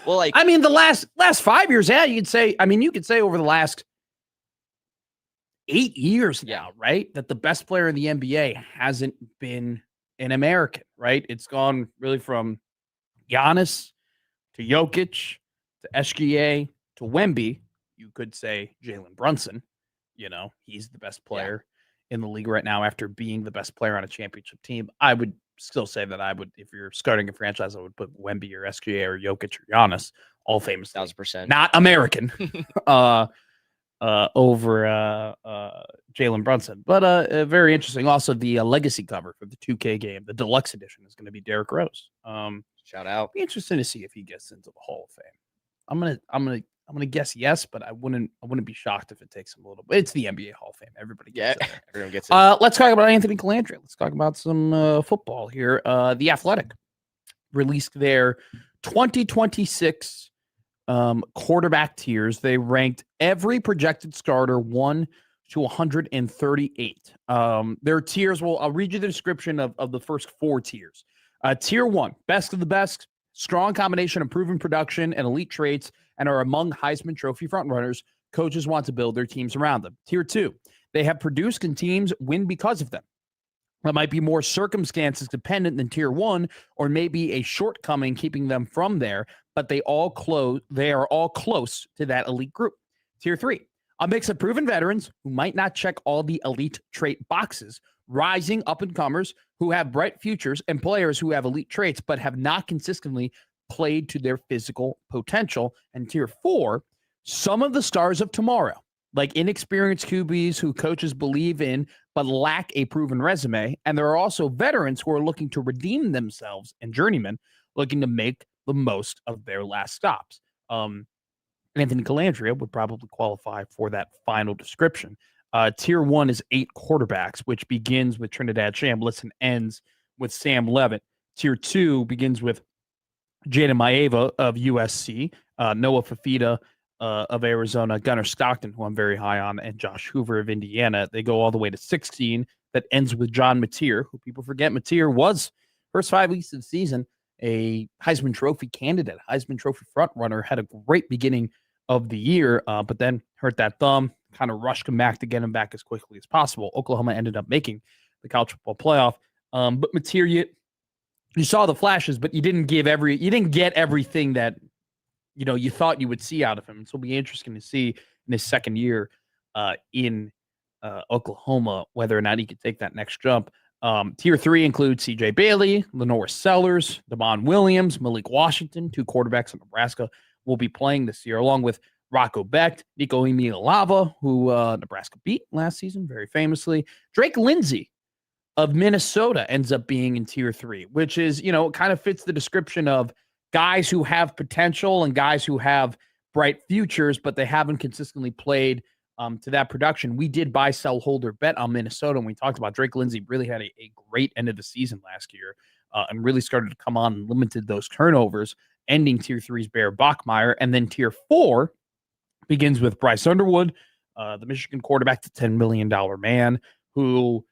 the last 5 years, you could say. You could say over the last 8 years now, right? That the best player in the NBA hasn't been an American, right? It's gone really from Giannis to Jokic to SGA to Wemby. You could say Jalen Brunson. He's the best player in the league right now after being the best player on a championship team. I would still say that I would, if you're starting a franchise, I would put Wemby or SGA or Jokic or Giannis, all famous, 1,000%. not American, over Jalen Brunson. But very interesting. Also, the legacy cover for the 2K game, the deluxe edition, is going to be Derrick Rose. Shout out. Be interesting to see if he gets into the Hall of Fame. I'm gonna guess yes, but I wouldn't be shocked if it takes him a little bit. It's the NBA Hall of Fame. Everybody gets it. Everyone gets it. Let's talk about Anthony Calandria. Let's talk about some football here. The Athletic released their 2026 quarterback tiers. They ranked every projected starter 1 to 138. Their tiers. Well, I'll read you the description of the first 4 tiers. Tier 1, best of the best, strong combination of proven production and elite traits, and are among Heisman Trophy frontrunners. Coaches want to build their teams around them. Tier 2, they have produced and teams win because of them. That might be more circumstances dependent than Tier 1, or maybe a shortcoming keeping them from there, but they are all close to that elite group. Tier 3, a mix of proven veterans who might not check all the elite trait boxes, rising up-and-comers who have bright futures, and players who have elite traits but have not consistently played to their physical potential. And Tier 4, some of the stars of tomorrow, like inexperienced QBs who coaches believe in but lack a proven resume. And there are also veterans who are looking to redeem themselves and journeymen looking to make the most of their last stops. Anthony Calandria would probably qualify for that final description. Tier 1 is 8 quarterbacks, which begins with Trinidad Chambliss and ends with Sam Levitt. Tier 2 begins with Jaden Maeva of USC, Noah Fafita of Arizona, Gunnar Stockton, who I'm very high on, and Josh Hoover of Indiana. They go all the way to 16. That ends with John Mateer, who people forget Mateer was, first 5 weeks of the season, a Heisman Trophy candidate, Heisman Trophy frontrunner, had a great beginning of the year, but then hurt that thumb, kind of rushed him back to get him back as quickly as possible. Oklahoma ended up making the college football playoff. But Mateer, you saw the flashes, but you didn't get everything that you thought you would see out of him. So it'll be interesting to see in his second year in Oklahoma whether or not he could take that next jump. Tier 3 includes CJ Bailey, Lenore Sellers, Damon Williams, Malik Washington, 2 quarterbacks in Nebraska will be playing this year, along with Rocco Becht, Nico Imialava, who Nebraska beat last season very famously. Drake Lindsay of Minnesota ends up being in Tier 3, which is, kind of fits the description of guys who have potential and guys who have bright futures, but they haven't consistently played to that production. We did buy, sell, hold, or bet on Minnesota, and we talked about Drake Lindsay really had a great end of the season last year and really started to come on and limited those turnovers, ending Tier 3's Bear Bachmeier. And then Tier 4 begins with Bryce Underwood, the Michigan quarterback, the $10 million man, who,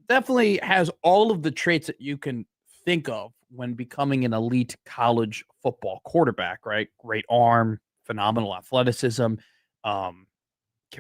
definitely has all of the traits that you can think of when becoming an elite college football quarterback, right? Great arm, phenomenal athleticism, can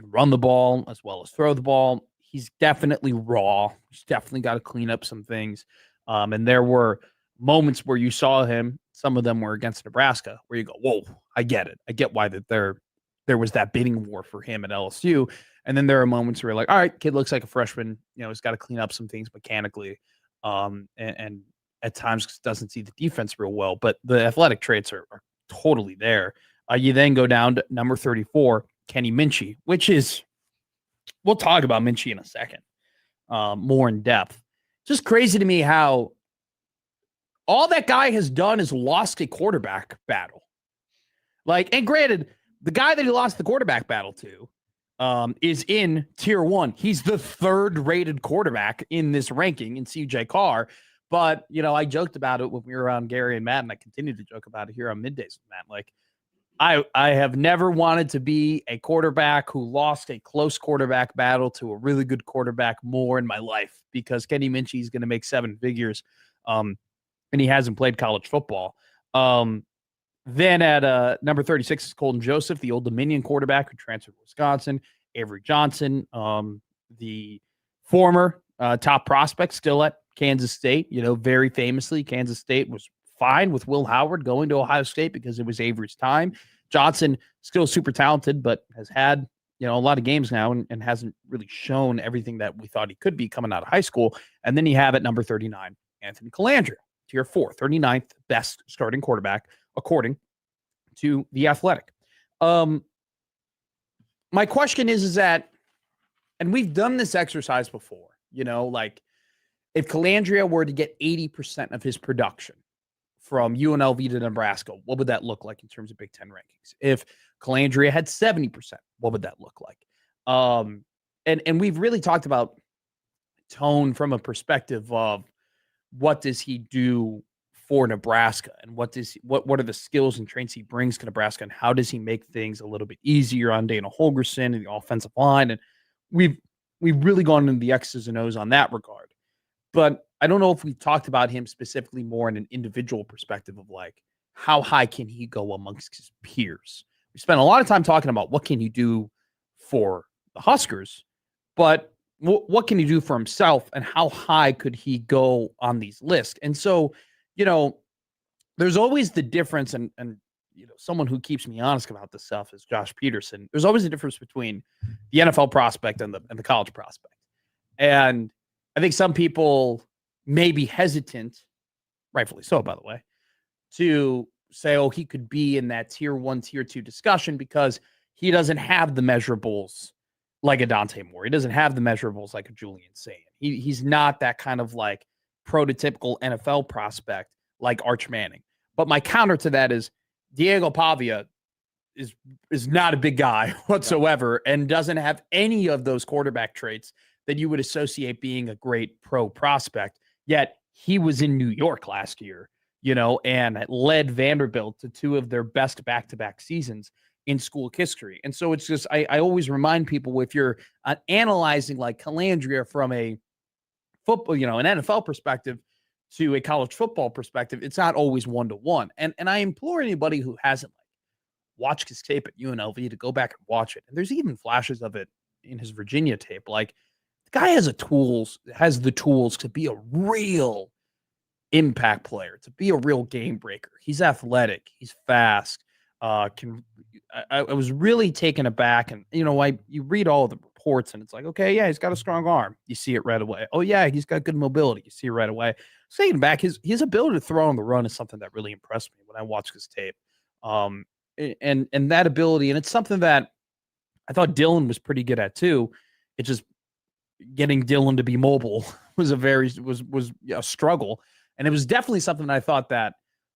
run the ball as well as throw the ball. He's definitely raw. He's definitely got to clean up some things. And there were moments where you saw him, some of them were against Nebraska, where you go, whoa, I get it. I get why that there was that bidding war for him at LSU. And then there are moments where you're like, all right, kid looks like a freshman. He's got to clean up some things mechanically. And at times doesn't see the defense real well. But the athletic traits are totally there. You then go down to number 34, Kenny Minchie, which is, we'll talk about Minchie in a second, more in depth. Just crazy to me how all that guy has done is lost a quarterback battle. And granted, the guy that he lost the quarterback battle to is in Tier 1. He's the 3rd rated quarterback in this ranking in CJ Carr. But, I joked about it when we were around Gary and Matt, and I continue to joke about it here on Middays with Matt. I have never wanted to be a quarterback who lost a close quarterback battle to a really good quarterback more in my life, because Kenny Minchie is going to make 7 figures, and he hasn't played college football. Then at number 36 is Colton Joseph, the Old Dominion quarterback who transferred to Wisconsin. Avery Johnson, the former top prospect, still at Kansas State. Very famously, Kansas State was fine with Will Howard going to Ohio State because it was Avery's time. Johnson, still super talented, but has had a lot of games now and hasn't really shown everything that we thought he could be coming out of high school. And then you have at number 39, Anthony Colandrea, tier 4, 39th best starting quarterback, according to The Athletic. My question is that, and we've done this exercise before, like if Colandrea were to get 80% of his production from UNLV to Nebraska, what would that look like in terms of Big Ten rankings? If Colandrea had 70%, what would that look like? And we've really talked about tone from a perspective of what does he do for Nebraska and what are the skills and traits he brings to Nebraska and how does he make things a little bit easier on Dana Holgerson and the offensive line. And we've really gone into the X's and O's on that regard. But I don't know if we talked about him specifically more in an individual perspective of like, how high can he go amongst his peers? We spent a lot of time talking about what can he do for the Huskers, but what can he do for himself and how high could he go on these lists? And so, there's always the difference, and someone who keeps me honest about this stuff is Josh Peterson. There's always a difference between the NFL prospect and the college prospect. And I think some people may be hesitant, rightfully so, by the way, to say, oh, he could be in that tier 1, tier 2 discussion because he doesn't have the measurables like a Dante Moore. He doesn't have the measurables like a Julian Sayin. He's not that kind of like prototypical NFL prospect like Arch Manning. But my counter to that is Diego Pavia is not a big guy whatsoever and doesn't have any of those quarterback traits that you would associate being a great pro prospect. Yet he was in New York last year, and led Vanderbilt to 2 of their best back-to-back seasons in school history. And so it's just, I always remind people, if you're analyzing like Colandrea from a football, an NFL perspective to a college football perspective, it's not always 1-to-1. And I implore anybody who hasn't watched his tape at UNLV to go back and watch it. And there's even flashes of it in his Virginia tape. Like, the guy has the tools to be a real impact player, to be a real game breaker. He's athletic. He's fast. I was really taken aback, and you read all of the reports, and it's like, okay, yeah, he's got a strong arm. You see it right away. Oh yeah, he's got good mobility. You see it right away. Taken back, his ability to throw on the run is something that really impressed me when I watched his tape. And that ability, and it's something that I thought Dylan was pretty good at too. It just getting Dylan to be mobile was a struggle, and it was definitely something that I thought that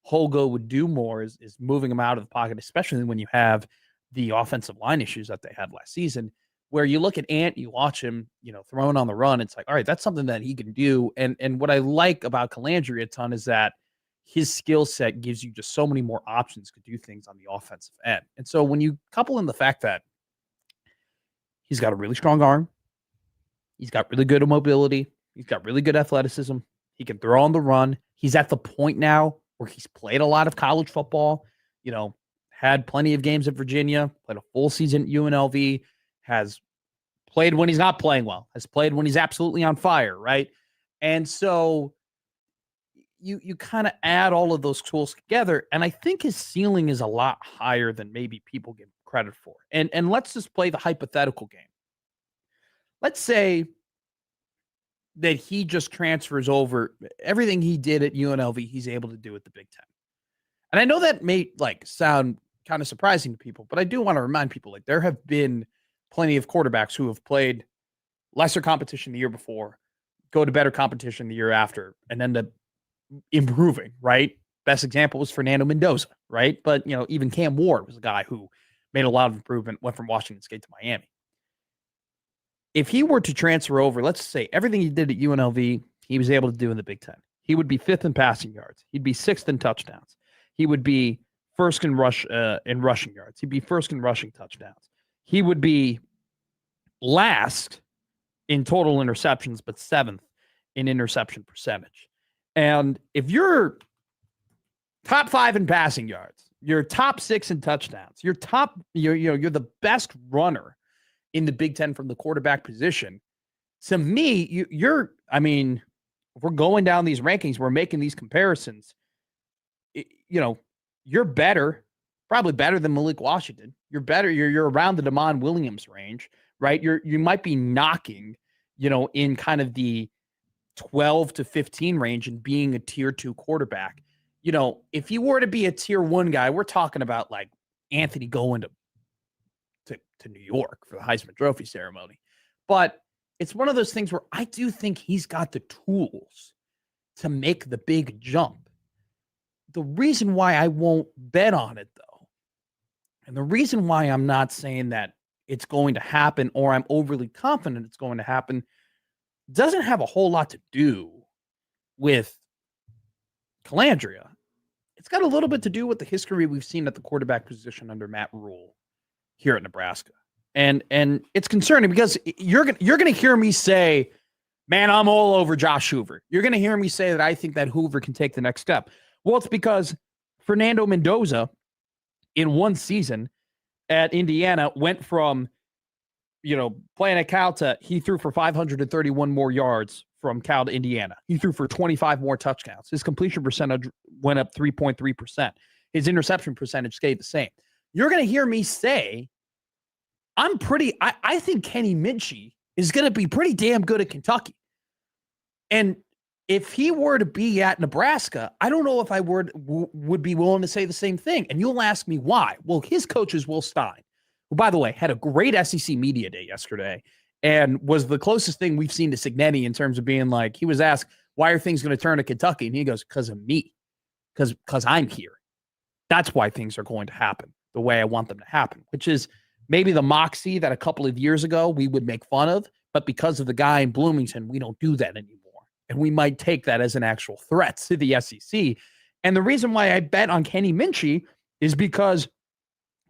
Holgo would do more is moving him out of the pocket, especially when you have the offensive line issues that they had last season, where you look at Ant, you watch him, throwing on the run. It's like, all right, that's something that he can do. And what I like about Colandrea a ton is that his skill set gives you just so many more options to do things on the offensive end. And so when you couple in the fact that he's got a really strong arm, he's got really good mobility, he's got really good athleticism, he can throw on the run. He's at the point now where he's played a lot of college football, had plenty of games at Virginia, played a full season at UNLV, has played when he's not playing well, has played when he's absolutely on fire, right? And so you kind of add all of those tools together, and I think his ceiling is a lot higher than maybe people give credit for. And let's just play the hypothetical game. Let's say that he just transfers over everything he did at UNLV, he's able to do at the Big Ten. And I know that may sound kind of surprising to people, but I do want to remind people, there have been plenty of quarterbacks who have played lesser competition the year before, go to better competition the year after, and end up improving, right? Best example was Fernando Mendoza, right? But, even Cam Ward was a guy who made a lot of improvement, went from Washington State to Miami. If he were to transfer over, let's say everything he did at UNLV, he was able to do in the Big Ten. He would be 5th in passing yards. He'd be 6th in touchdowns. He would be 1st in rushing yards. He'd be 1st in rushing touchdowns. He would be last in total interceptions, but 7th in interception percentage. And if you're top 5 in passing yards, you're top 6 in touchdowns, you're the best runner in the Big Ten from the quarterback position. To me, if we're going down these rankings, we're making these comparisons, you're better probably better than Malik Washington. You're better. You're around the Damon Williams range, right? You might be knocking, in kind of the 12 to 15 range and being a tier 2 quarterback. If you were to be a tier 1 guy, we're talking about like Anthony going to New York for the Heisman Trophy ceremony. But it's one of those things where I do think he's got the tools to make the big jump. The reason why I won't bet on it, though, and the reason why I'm not saying that it's going to happen or I'm overly confident it's going to happen, doesn't have a whole lot to do with Calandria. It's got a little bit to do with the history we've seen at the quarterback position under Matt Rule here at Nebraska. And it's concerning because you're going to hear me say, man, I'm all over Josh Hoover. You're going to hear me say that I think that Hoover can take the next step. Well, it's because Fernando Mendoza in one season at Indiana went from, playing at Cal to he threw for 531 more yards from Cal to Indiana. He threw for 25 more touchdowns. His completion percentage went up 3.3%. His interception percentage stayed the same. You're going to hear me say, I think Kenny Minchey is going to be pretty damn good at Kentucky. And if he were to be at Nebraska, I don't know if I would be willing to say the same thing. And you'll ask me why. Well, his coach is Will Stein, who, by the way, had a great SEC media day yesterday and was the closest thing we've seen to Cignetti in terms of being like, he was asked, why are things going to turn to Kentucky? And he goes, because of me, because I'm here. That's why things are going to happen the way I want them to happen, which is maybe the moxie that a couple of years ago we would make fun of, but because of the guy in Bloomington, we don't do that anymore. And we might take that as an actual threat to the SEC. And the reason why I bet on Kenny Minchey is because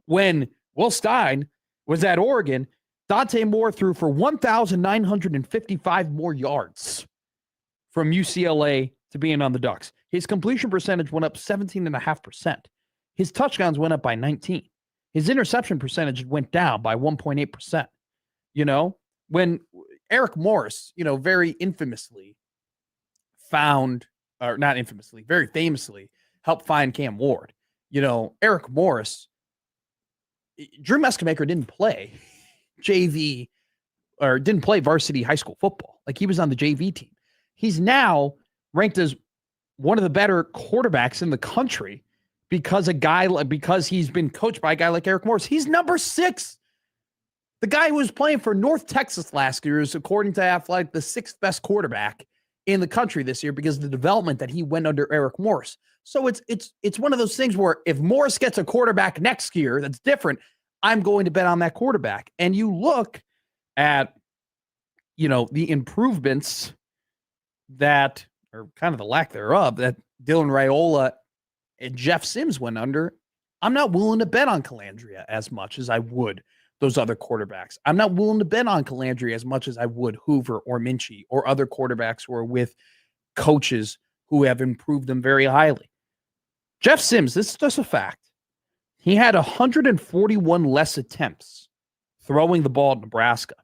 when Will Stein was at Oregon, Dante Moore threw for 1,955 more yards from UCLA to being on the Ducks. His completion percentage went up 17.5%. His touchdowns went up by 19. His interception percentage went down by 1.8%. When Eric Morris, very infamously very famously helped find Cam Ward. Eric Morris, Drew Meskemaker didn't play JV or didn't play varsity high school football. Like, he was on the JV team. He's now ranked as one of the better quarterbacks in the country because he's been coached by a guy like Eric Morris. He's number 6. The guy who was playing for North Texas last year is, according to Athletic, the 6th best quarterback in the country this year because of the development that he went under Eric Morris. So it's one of those things where if Morris gets a quarterback next year that's different, I'm going to bet on that quarterback. And you look at, the improvements that, or kind of the lack thereof, that Dylan Raiola and Jeff Sims went under. I'm not willing to bet on Calandria as much as I would those other quarterbacks. I'm not willing to bet on Calandria as much as I would Hoover or Minchey or other quarterbacks who are with coaches who have improved them very highly. Jeff Sims, this is just a fact. He had 141 less attempts throwing the ball at Nebraska,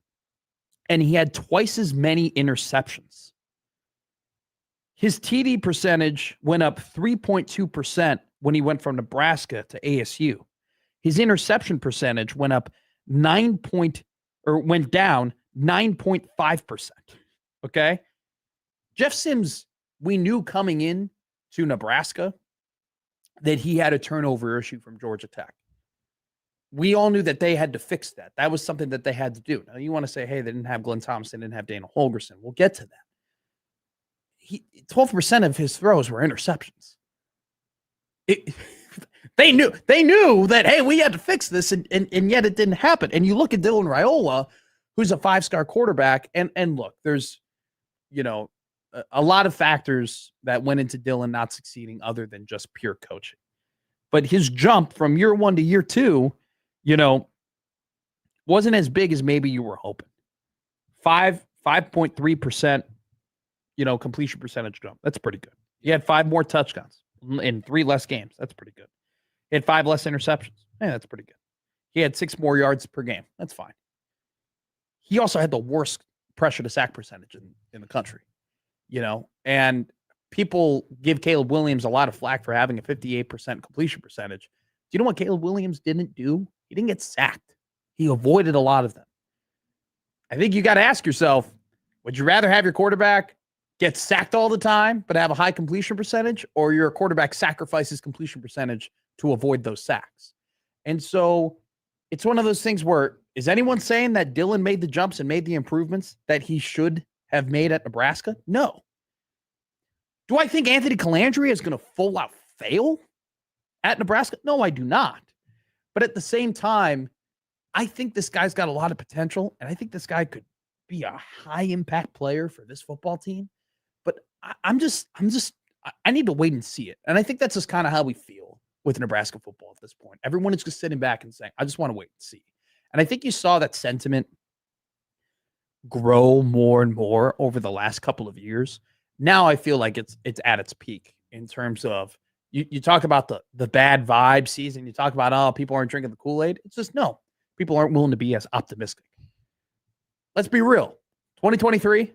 and he had twice as many interceptions. His TD percentage went up 3.2% when he went from Nebraska to ASU. His interception percentage went down 9.5%. Okay. Jeff Sims, we knew coming in to Nebraska that he had a turnover issue from Georgia Tech. We all knew that they had to fix that. That was something that they had to do. Now, you want to say, hey, they didn't have Glenn Thompson, didn't have Dana Holgerson. We'll get to that. 12% of his throws were interceptions. They knew that, hey, we had to fix this, and yet it didn't happen. And you look at Dylan Raiola, who's a 5-star quarterback, and look, there's, a lot of factors that went into Dylan not succeeding other than just pure coaching. But his jump from year 1 to year 2, wasn't as big as maybe you were hoping. 5.3%, completion percentage jump. That's pretty good. He had 5 more touchdowns in 3 less games. That's pretty good. He had 5 less interceptions. Yeah, that's pretty good. He had 6 more yards per game. That's fine. He also had the worst pressure to sack percentage in the country, and people give Caleb Williams a lot of flack for having a 58% completion percentage you know what Caleb Williams didn't do? He didn't get sacked. He avoided a lot of them. I think you got to ask yourself, would you rather have your quarterback get sacked all the time but have a high completion percentage, or your quarterback sacrifices completion percentage to avoid those sacks? And so it's one of those things where, is anyone saying that Dylan made the jumps and made the improvements that he should have made at Nebraska? No. Do I think Anthony Calandria is going to full out fail at Nebraska? No, I do not. But at the same time, I think this guy's got a lot of potential, and I think this guy could be a high impact player for this football team. But I need to wait and see it. And I think that's just kind of how we feel with Nebraska football at this point. Everyone is just sitting back and saying, I just want to wait and see. And I think you saw that sentiment grow more and more over the last couple of years. Now I feel like it's at its peak in terms of, you talk about the bad vibe season. You talk about, oh, people aren't drinking the Kool-Aid. It's just, no, people aren't willing to be as optimistic. Let's be real. 2023,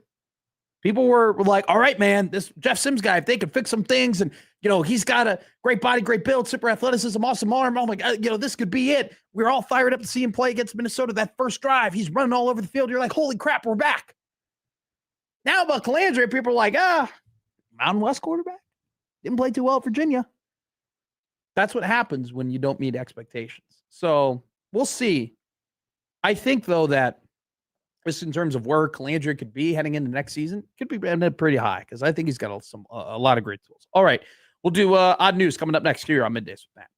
people were like, all right, man, this Jeff Sims guy, if they could fix some things, and, he's got a great body, great build, super athleticism, awesome arm. Oh my God, this could be it. We're all fired up to see him play against Minnesota. That first drive, he's running all over the field. You're like, holy crap, we're back. Now about Calandria, people are like, Mountain West quarterback. Didn't play too well at Virginia. That's what happens when you don't meet expectations. So we'll see. I think, though, that just in terms of where Calandria could be heading into next season, could be pretty high, because I think he's got a lot of great tools. All right. We'll do odd news coming up next year on Middays with Matt.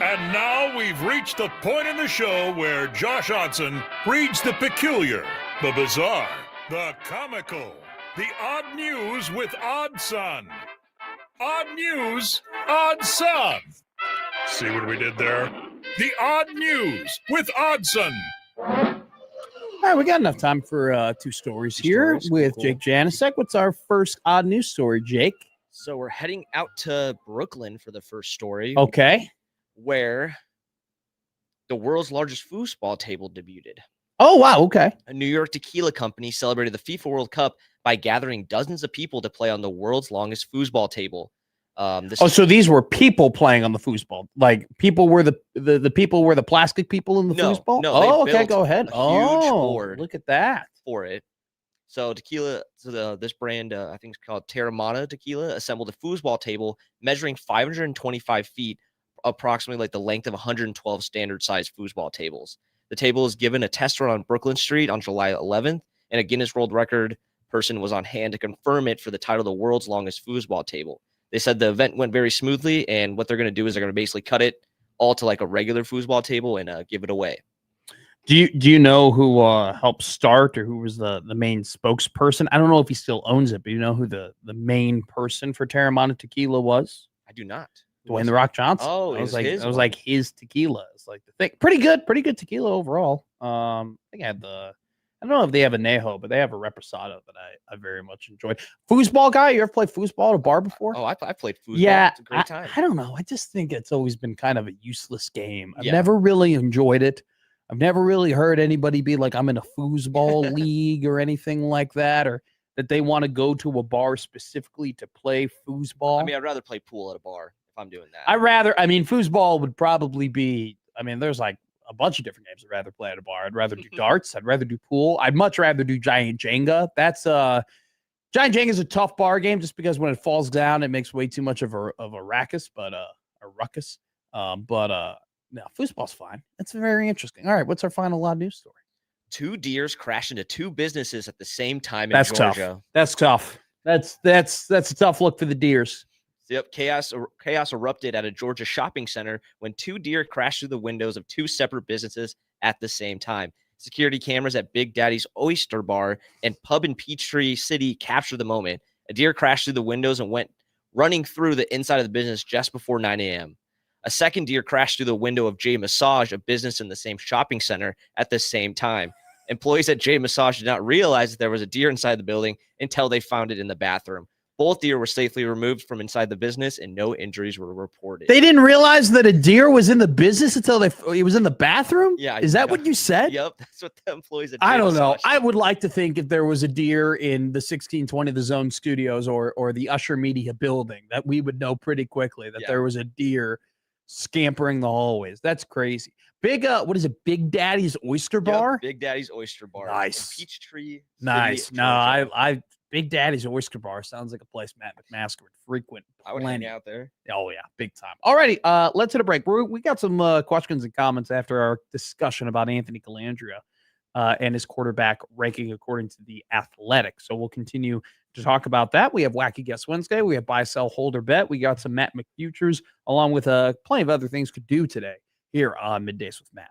And now we've reached the point in the show where Josh Odson reads the peculiar, the bizarre, the comical, the odd news with Odd Son. Odd news, Odd Son. See what we did there? The odd news with Oddson. All right, we got enough time for two stories here with Cool. Jake Janicek. What's our first odd news story, Jake? So we're heading out to Brooklyn for the first story. Okay. Where the world's largest foosball table debuted. Oh, wow. Okay. A New York tequila company celebrated the FIFA World Cup by gathering dozens of people to play on the world's longest foosball table. So these were people playing on the foosball. Like people were the people were the plastic people in the foosball? No, oh, they okay. built Go ahead. a Oh, huge board look at that. for it. So tequila, this brand, I think it's called Terramana Tequila, assembled a foosball table measuring 525 feet, approximately like the length of 112 standard-sized foosball tables. The table is given a test run on Brooklyn Street on July 11th, and a Guinness World Record person was on hand to confirm it for the title of the world's longest foosball table. They said the event went very smoothly, and what they're going to do is they're going to basically cut it all to like a regular foosball table and give it away. Do you know who helped start or who was the main spokesperson? I don't know if he still owns it, but you know who the main person for Terramana Tequila was? I do not. Dwayne the Rock Johnson. Oh, I was his like his tequila. It's like the thing. Pretty good tequila overall. I think I had I don't know if they have a Nejo, but they have a Reposado that I very much enjoyed. Foosball guy, you ever played foosball at a bar before? Oh, I played foosball. Yeah, It's a great time. I don't know. I just think it's always been kind of a useless game. I've Yeah. never really enjoyed it. I've never really heard anybody be like, I'm in a foosball league or anything like that, or that they want to go to a bar specifically to play foosball. I mean, I'd rather play pool at a bar if I'm doing that. Foosball would probably be, there's like a bunch of different games I'd rather play at a bar. I'd rather do darts. I'd rather do pool. I'd much rather do Giant Jenga. Giant Jenga is a tough bar game just because when it falls down, it makes way too much of a ruckus, no, foosball's fine. That's very interesting. All right, what's our final odd news story? 2 deers crashed into 2 businesses at the same time in That's Georgia. tough. That's tough. That's a tough look for the deers. Yep, chaos erupted at a Georgia shopping center when 2 deer crashed through the windows of 2 separate businesses at the same time. Security cameras at Big Daddy's Oyster Bar and Pub in Peachtree City captured the moment. A deer crashed through the windows and went running through the inside of the business just before 9 a.m. A second deer crashed through the window of J Massage, a business in the same shopping center, at the same time. Employees at J Massage did not realize that there was a deer inside the building until they found it in the bathroom. Both deer were safely removed from inside the business and no injuries were reported. They didn't realize that a deer was in the business until it was in the bathroom? Yeah. Is that what you said? Yep. That's what the employees at J I don't know. Massage I would like to think if there was a deer in the 1620 The Zone studios or the Usher Media building that we would know pretty quickly that there was a deer scampering the hallways. That's crazy. Big what is it? Big Daddy's Oyster Bar? Yep, Big Daddy's Oyster Bar. Nice. In Peachtree. Nice. City, No, Georgia. I Big Daddy's Oyster Bar sounds like a place Matt McMaster would frequent. I would hang out there. Oh yeah, big time. Alrighty, let's hit a break. We got some questions and comments after our discussion about Anthony Calandria and his quarterback ranking according to The Athletic. So we'll continue to talk about that. We have Wacky Guess Wednesday. We have Buy, Sell, Hold, or Bet. We got some Matt McFutures, along with plenty of other things to do today here on Middays with Matt.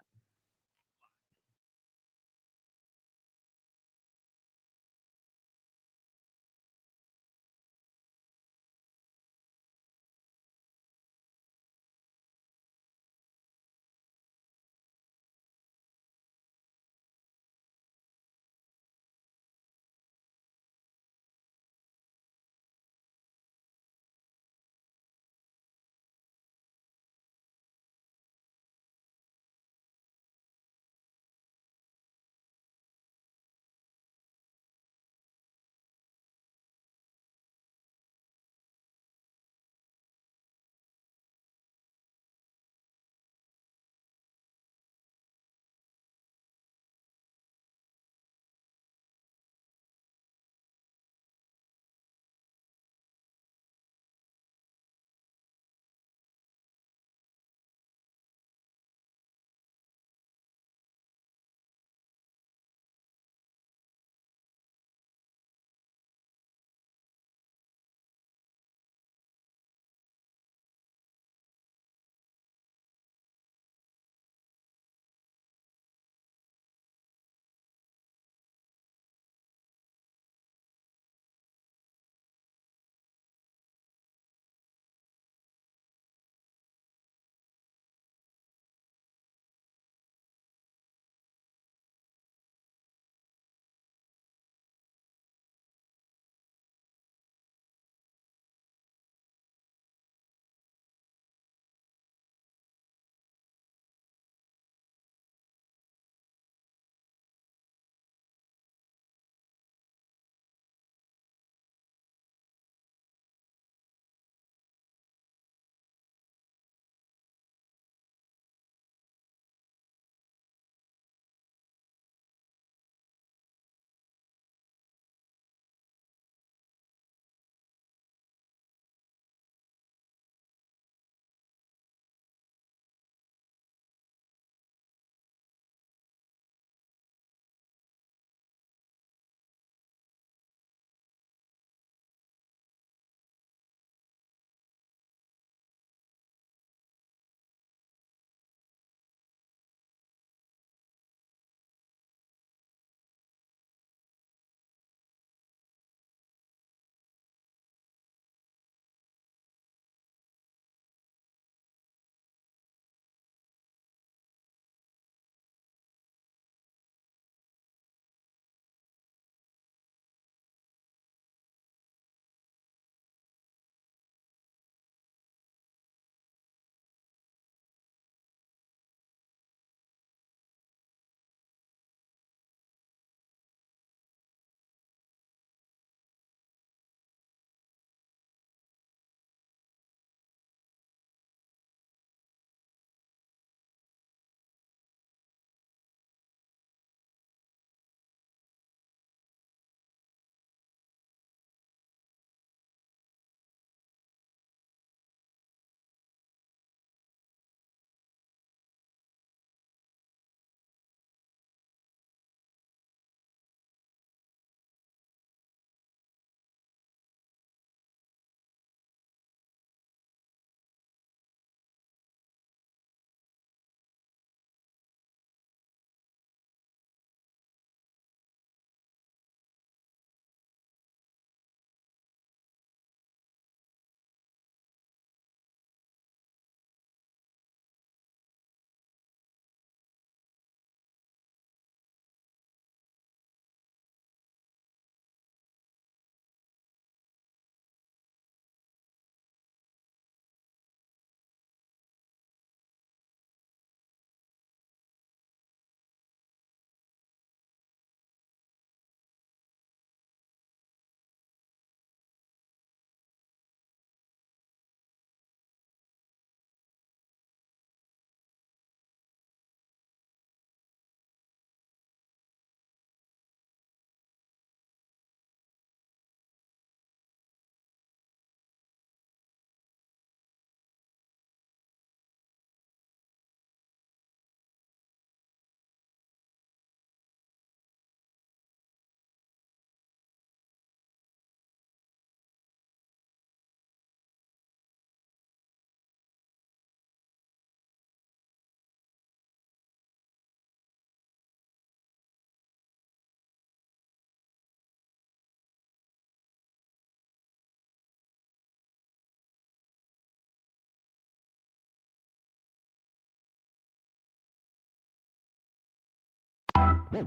Now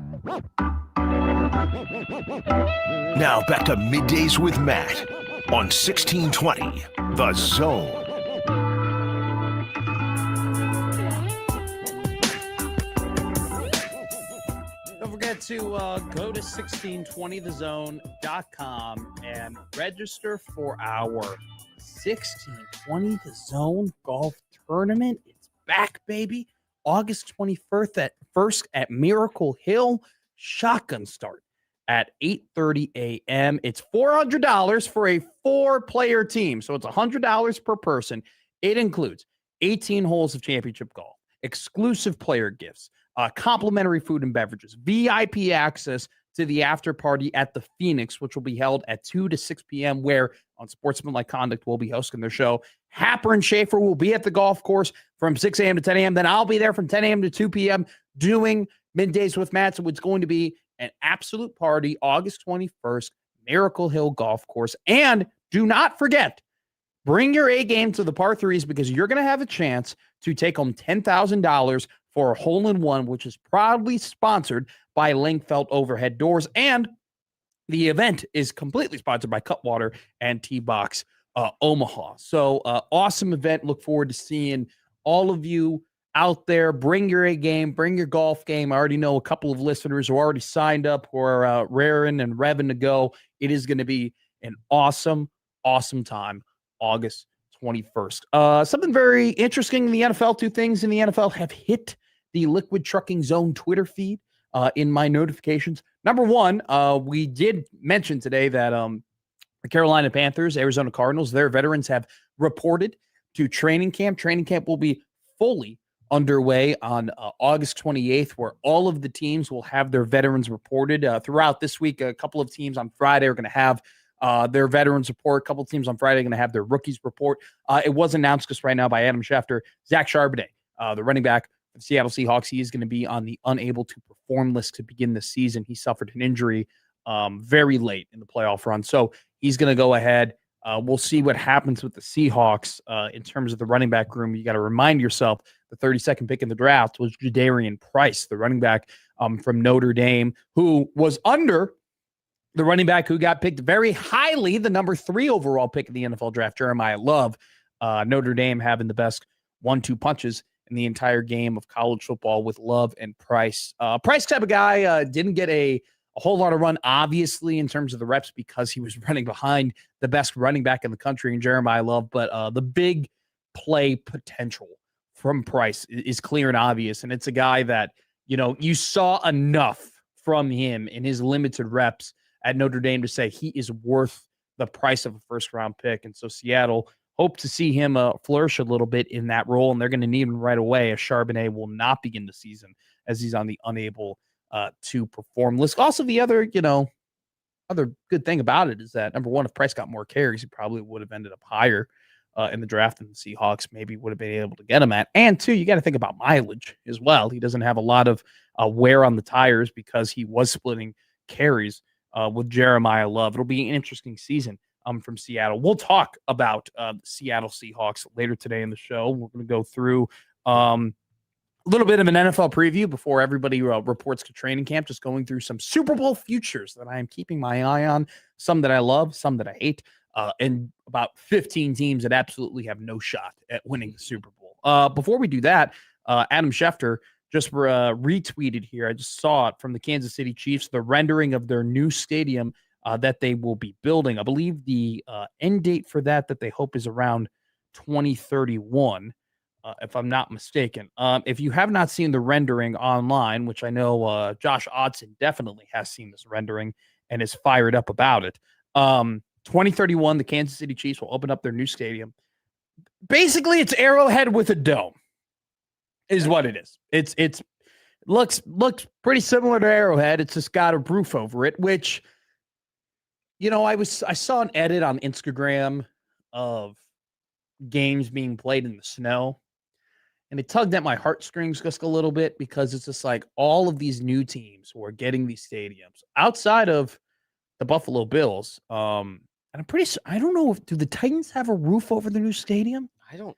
back to Middays with Matt on 1620 The Zone. Don't forget to go to 1620thezone.com and register for our 1620 The Zone golf tournament. It's back, baby. August 21st at Miracle Hill. Shotgun start at 8:30 a.m. It's $400 for a 4-player team. So it's $100 per person. It includes 18 holes of championship golf, exclusive player gifts, complimentary food and beverages, VIP access to the after party at the Phoenix, which will be held at 2 to 6 p.m., where Unsportsmanlike Conduct will be hosting their show. Happer and Schaefer will be at the golf course from 6 a.m. to 10 a.m. Then I'll be there from 10 a.m. to 2 p.m. doing Middays with Matt. So it's going to be an absolute party August 21st, Miracle Hill Golf Course. And do not forget, bring your A game to the par threes, because you're going to have a chance to take home $10,000 for a hole-in-one, which is proudly sponsored by Lingfelt Overhead Doors. And the event is completely sponsored by Cutwater and T-Box Omaha. So awesome event. Look forward to seeing all of you out there. Bring your A game, bring your golf game. I already know a couple of listeners who already signed up, who are raring and revving to go. It is going to be an awesome time, August 21st. Something very interesting in the NFL. 2 things in the NFL have hit the Liquid Trucking Zone Twitter feed in my notifications. Number one, we did mention today that the Carolina Panthers, Arizona Cardinals, their veterans have reported to training camp. Training camp will be fully underway on August 28th, where all of the teams will have their veterans reported throughout this week. A couple of teams on Friday are going to have their veterans report. A couple of teams on Friday are going to have their rookies report. It was announced just right now by Adam Schefter. Zach Charbonnet, the running back for the Seattle Seahawks, he is going to be on the unable to perform list to begin the season. He suffered an injury very late in the playoff run, so he's going to go ahead. We'll see what happens with the Seahawks in terms of the running back room. You got to remind yourself the 32nd pick in the draft was Jadarian Price, the running back from Notre Dame, who was under the running back who got picked very highly, the number 3 overall pick in the NFL draft, Jeremiah Love. Notre Dame having the best 1-2 punches in the entire game of college football with Love and Price. Price type of guy, didn't get a whole lot of run, obviously, in terms of the reps, because he was running behind the best running back in the country in Jeremiah Love. But the big play potential from Price is clear and obvious. And it's a guy that, you saw enough from him in his limited reps at Notre Dame to say he is worth the price of a first-round pick. And so Seattle hope to see him flourish a little bit in that role, and they're going to need him right away, as Charbonnet will not begin the season as he's on the unable to perform list. Also, the other good thing about it is that, number one, if Price got more carries, he probably would have ended up higher in the draft than the Seahawks maybe would have been able to get him at. And two, you got to think about mileage as well. He doesn't have a lot of wear on the tires because he was splitting carries with Jeremiah Love. It'll be an interesting season from Seattle. We'll talk about the Seattle Seahawks later today in the show. We're going to go through a little bit of an NFL preview before everybody reports to training camp, just going through some Super Bowl futures that I am keeping my eye on, some that I love, some that I hate, and about 15 teams that absolutely have no shot at winning the Super Bowl. Before we do that, Adam Schefter just retweeted here. I just saw it from the Kansas City Chiefs, the rendering of their new stadium that they will be building. I believe the end date for that they hope is around 2031. If I'm not mistaken. If you have not seen the rendering online, which I know Josh Odson definitely has seen this rendering and is fired up about it. 2031, the Kansas City Chiefs will open up their new stadium. Basically, it's Arrowhead with a dome, is what it is. It's looks pretty similar to Arrowhead. It's just got a roof over it, which, I saw an edit on Instagram of games being played in the snow. And it tugged at my heartstrings just a little bit, because it's just like all of these new teams who are getting these stadiums outside of the Buffalo Bills. And I don't know do the Titans have a roof over the new stadium? I don't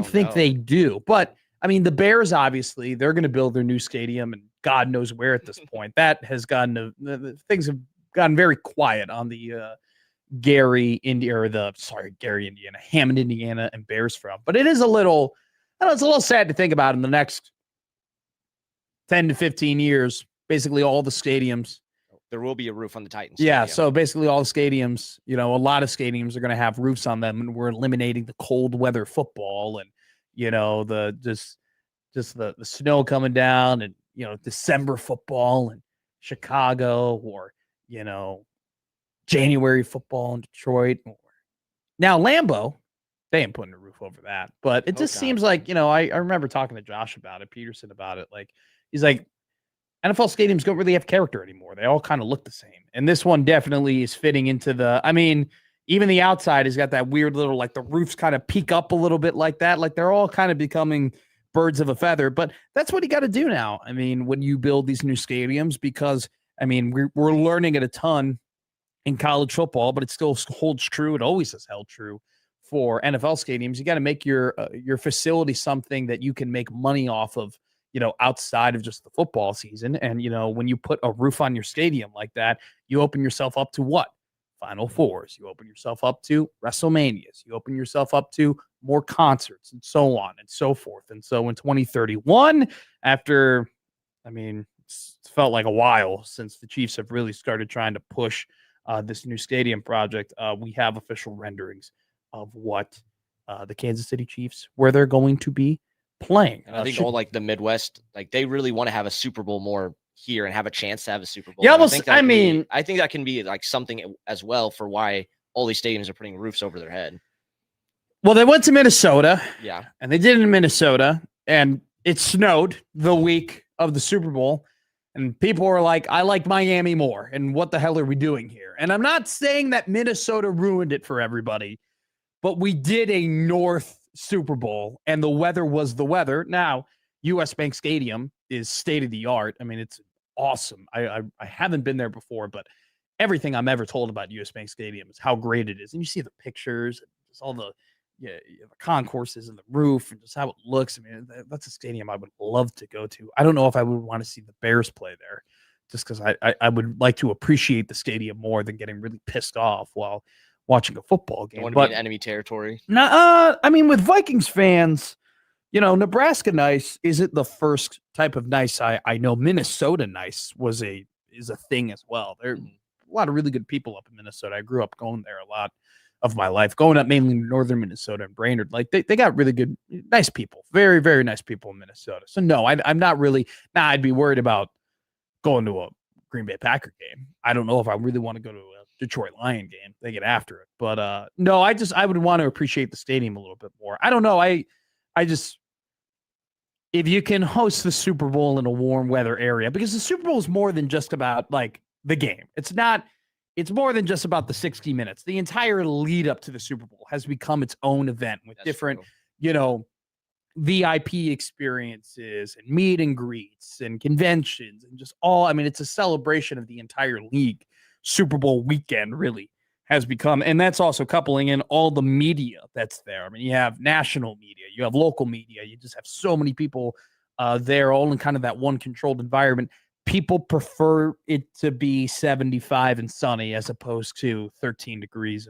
think know. they do, but I mean, the Bears, obviously, they're going to build their new stadium, and God knows where at this point. That has gotten things have gotten very quiet on the Gary, Indiana, Hammond, Indiana, and Bears front. But it is a little, I don't know, it's a little sad to think about in the next 10 to 15 years. Basically, all the stadiums. There will be a roof on the Titans. Yeah, Stadium. so basically all the stadiums, a lot of stadiums are going to have roofs on them, and we're eliminating the cold weather football and the snow coming down and December football in Chicago or January football in Detroit. Or now Lambeau, they ain't putting a roof over that, but it just seems like I remember talking to Josh about it, Peterson about it. Like he's like, NFL stadiums don't really have character anymore. They all kind of look the same. And this one definitely is fitting into even the outside has got that weird little, like the roofs kind of peek up a little bit like that. Like they're all kind of becoming birds of a feather, but that's what you got to do now. I mean, when you build these new stadiums, because we're learning it a ton in college football, but it still holds true. It always has held true for NFL stadiums. You got to make your facility something that you can make money off of, outside of just the football season. And, when you put a roof on your stadium like that, you open yourself up to what? Final Fours. You open yourself up to WrestleManias. You open yourself up to more concerts and so on and so forth. And so in 2031, after, it's felt like a while since the Chiefs have really started trying to push this new stadium project, we have official renderings of what the Kansas City Chiefs, where they're going to be playing. And I think all like the Midwest, like they really want to have a Super Bowl more here and have a chance to have a Super Bowl. Yeah, I think that can be like something as well for why all these stadiums are putting roofs over their head. Well, they went to Minnesota. Yeah. And they did it in Minnesota, and it snowed the week of the Super Bowl. And people were like, I like Miami more. And what the hell are we doing here? And I'm not saying that Minnesota ruined it for everybody, but we did a North Super Bowl, and the weather was the weather. Now, US Bank Stadium is state of the art. It's awesome. I haven't been there before, but everything I'm ever told about US Bank Stadium is how great it is. And you see the pictures, and just all the concourses and the roof and just how it looks. That's a stadium I would love to go to. I don't know if I would want to see the Bears play there, just because I would like to appreciate the stadium more than getting really pissed off while watching a football game. Want to be in enemy territory? With Vikings fans, Nebraska nice isn't the first type of nice. I know Minnesota nice is a thing as well. There are a lot of really good people up in Minnesota. I grew up going there a lot of my life, going up mainly in northern Minnesota and Brainerd. Like they got really good, nice people, very, very nice people in Minnesota. So no, I'm not really, I'd be worried about going to a Green Bay Packer game. I don't know if I really want to go to a Detroit Lion game. They get after it. But no, I would want to appreciate the stadium a little bit more. I don't know. I just, if you can host the Super Bowl in a warm weather area, because the Super Bowl is more than just about like the game. It's more than just about the 60 minutes. The entire lead up to the Super Bowl has become its own event with different, VIP experiences and meet and greets and conventions and just all, it's a celebration of the entire league. Super Bowl weekend really has become, and that's also coupling in all the media that's there. You have national media, you have local media, you just have so many people there, all in kind of that one controlled environment. People prefer it to be 75 and sunny as opposed to 13 degrees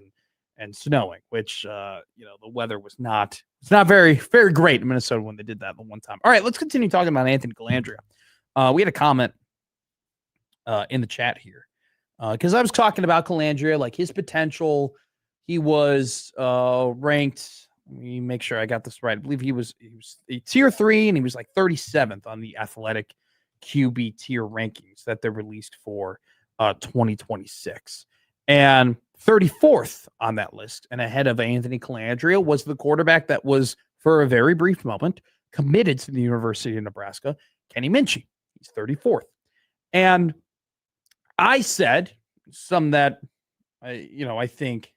and snowing, which the weather was not very, very great in Minnesota when they did that the one time. All right, let's continue talking about Anthony Calandria. We had a comment in the chat here. Because I was talking about Calandria, like his potential. He was ranked. Let me make sure I got this right. I believe he was a tier 3, and he was like 37th on the Athletic QB tier rankings that they released for 2026, and 34th on that list. And ahead of Anthony Calandria was the quarterback that was, for a very brief moment, committed to the University of Nebraska, Kenny Minchey. He's 34th, and I said some that I think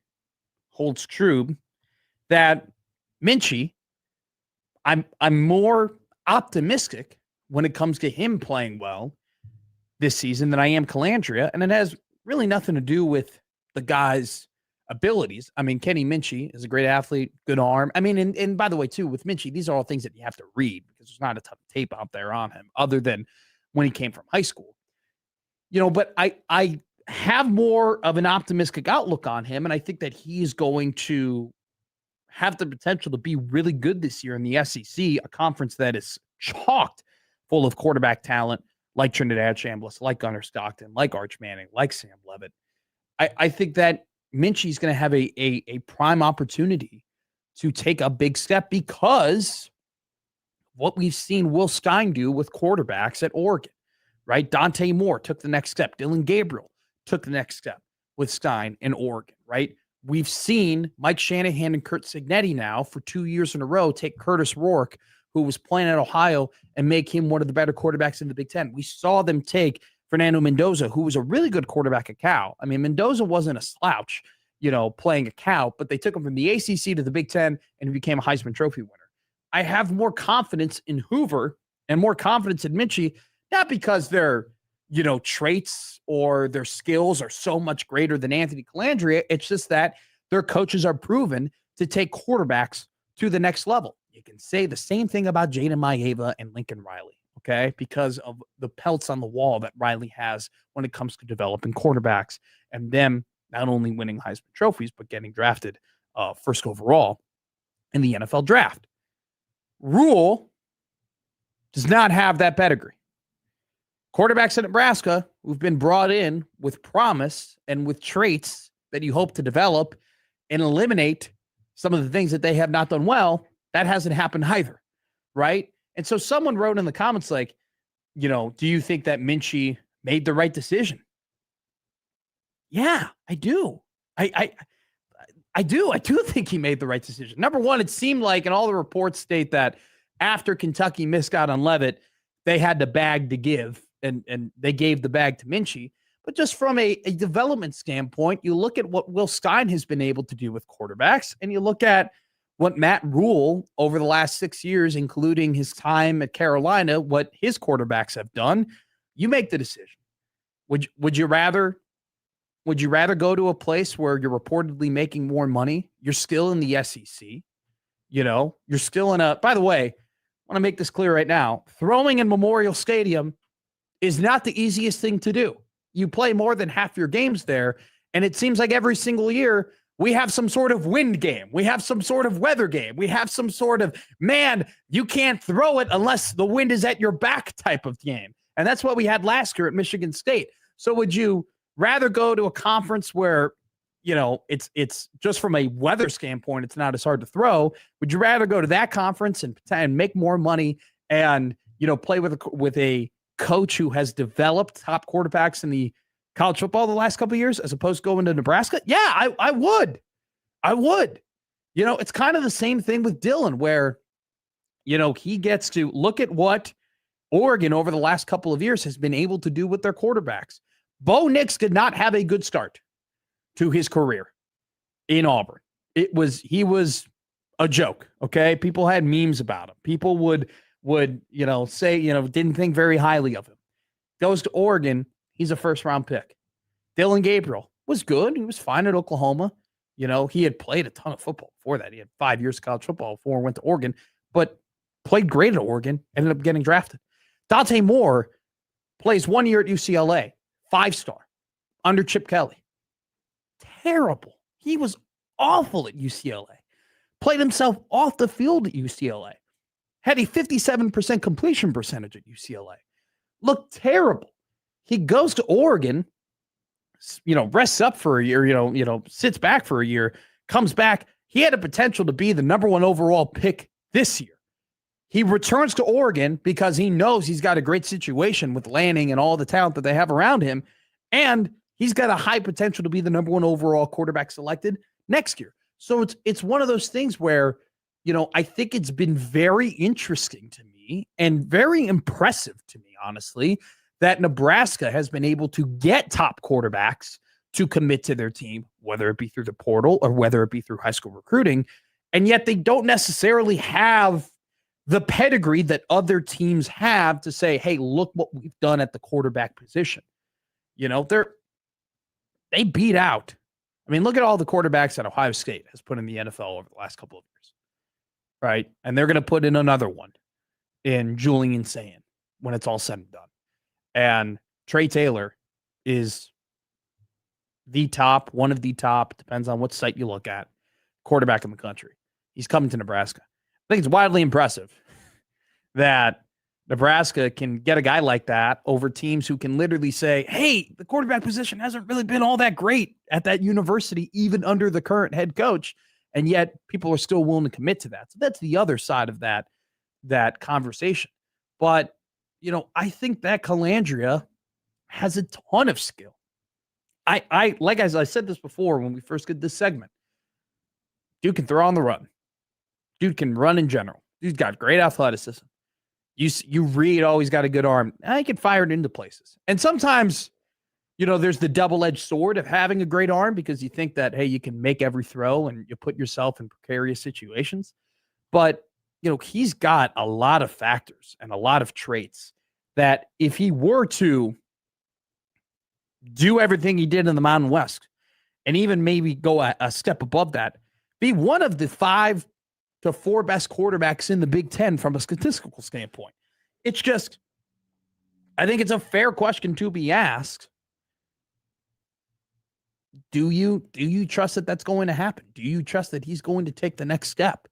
holds true, that Minchey, I'm more optimistic when it comes to him playing well this season than I am Calandria, and it has really nothing to do with the guy's abilities. I mean, Kenny Minchie is a great athlete, good arm. I mean, and by the way, too, with Minchie, these are all things that you have to read because there's not a ton of tape out there on him other than when he came from high school. But I have more of an optimistic outlook on him, and I think that he is going to have the potential to be really good this year in the SEC, a conference that is chocked full of quarterback talent like Trinidad Chambliss, like Gunnar Stockton, like Arch Manning, like Sam Levitt. I think that Minchie's going to have a prime opportunity to take a big step because what we've seen Will Stein do with quarterbacks at Oregon, right? Dante Moore took the next step. Dylan Gabriel took the next step with Stein in Oregon, right? We've seen Mike Shanahan and Kurt Cignetti now for 2 years in a row take Curtis Rourke, who was playing at Ohio, and make him one of the better quarterbacks in the Big Ten. We saw them take Fernando Mendoza, who was a really good quarterback at Cal. I mean, Mendoza wasn't a slouch, playing at Cal, but they took him from the ACC to the Big Ten, and he became a Heisman Trophy winner. I have more confidence in Hoover and more confidence in Minchie, not because their, traits or their skills are so much greater than Anthony Calandria. It's just that their coaches are proven to take quarterbacks to the next level. You can say the same thing about Jaden Maeva and Lincoln Riley, okay, because of the pelts on the wall that Riley has when it comes to developing quarterbacks and them not only winning Heisman trophies, but getting drafted first overall in the NFL draft. Rule does not have that pedigree. Quarterbacks in Nebraska who've been brought in with promise and with traits that you hope to develop and eliminate some of the things that they have not done well, that hasn't happened either, right? And so someone wrote in the comments like, do you think that Minchie made the right decision? Yeah, I do. I do think he made the right decision. Number one, it seemed like, and all the reports state that after Kentucky missed out on Levitt, they had the bag to give, and they gave the bag to Minchie. But just from a development standpoint, you look at what Will Stein has been able to do with quarterbacks, and you look at what Matt Rule over the last 6 years, including his time at Carolina, what his quarterbacks have done. You make the decision. Would you rather go to a place where you're reportedly making more money? You're still in the SEC. You're still in by the way, I want to make this clear right now. Throwing in Memorial Stadium is not the easiest thing to do. You play more than half your games there, and it seems like every single year we have some sort of wind game. We have some sort of weather game. We have some sort of, man, you can't throw it unless the wind is at your back type of game. And that's what we had last year at Michigan State. So would you rather go to a conference where, it's just from a weather standpoint, it's not as hard to throw? Would you rather go to that conference and make more money and, play with a coach who has developed top quarterbacks in the college football the last couple of years as opposed to going to Nebraska? Yeah, I would. It's kind of the same thing with Dylan where, he gets to look at what Oregon over the last couple of years has been able to do with their quarterbacks. Bo Nix did not have a good start to his career in Auburn. He was a joke. Okay. People had memes about him. People would say, didn't think very highly of him. Goes to Oregon. He's a first round pick. Dylan Gabriel was good. He was fine at Oklahoma. He had played a ton of football before that. He had 5 years of college football before he went to Oregon, but played great at Oregon, ended up getting drafted. Dante Moore plays 1 year at UCLA, 5-star, under Chip Kelly. Terrible. He was awful at UCLA. Played himself off the field at UCLA. Had a 57% completion percentage at UCLA. Looked terrible. He goes to Oregon, rests up for a year, sits back for a year, comes back. He had a potential to be the number 1 overall pick this year. He returns to Oregon because he knows he's got a great situation with Lanning and all the talent that they have around him. And he's got a high potential to be the number 1 overall quarterback selected next year. So it's one of those things where, I think it's been very interesting to me and very impressive to me, honestly, that Nebraska has been able to get top quarterbacks to commit to their team, whether it be through the portal or whether it be through high school recruiting. And yet they don't necessarily have the pedigree that other teams have to say, hey, look what we've done at the quarterback position. They beat out I mean, look at all the quarterbacks that Ohio State has put in the NFL over the last couple of years, right? And they're going to put in another one in Julian Sayin when it's all said and done. And Trey Taylor is one of the top, depends on what site you look at, quarterback in the country. He's coming to Nebraska. I think it's wildly impressive that Nebraska can get a guy like that over teams who can literally say, hey, the quarterback position hasn't really been all that great at that university, even under the current head coach. And yet people are still willing to commit to that. So that's the other side of that conversation. But, I think that Calandria has a ton of skill. I like, as I said this before when we first did this segment, dude can throw on the run. Dude can run in general. Dude's got great athleticism. You read, he's got a good arm. I can fire it into places. And sometimes, there's the double-edged sword of having a great arm because you think that, hey, you can make every throw and you put yourself in precarious situations. But, he's got a lot of factors and a lot of traits that if he were to do everything he did in the Mountain West and even maybe go a step above that, be one of the 5 to 4 best quarterbacks in the Big Ten from a statistical standpoint. It's just, I think it's a fair question to be asked. Do you trust that that's going to happen? Do you trust that he's going to take the next step?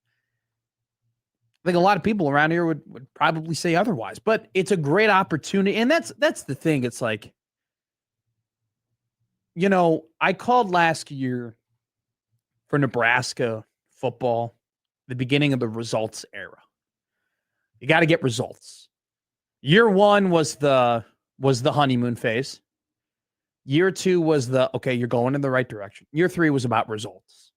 I think a lot of people around here would probably say otherwise, but it's a great opportunity. And that's the thing. It's like, I called last year for Nebraska football the beginning of the results era. You got to get results. Year 1 was the honeymoon phase. Year 2 was okay, you're going in the right direction. Year 3 was about results.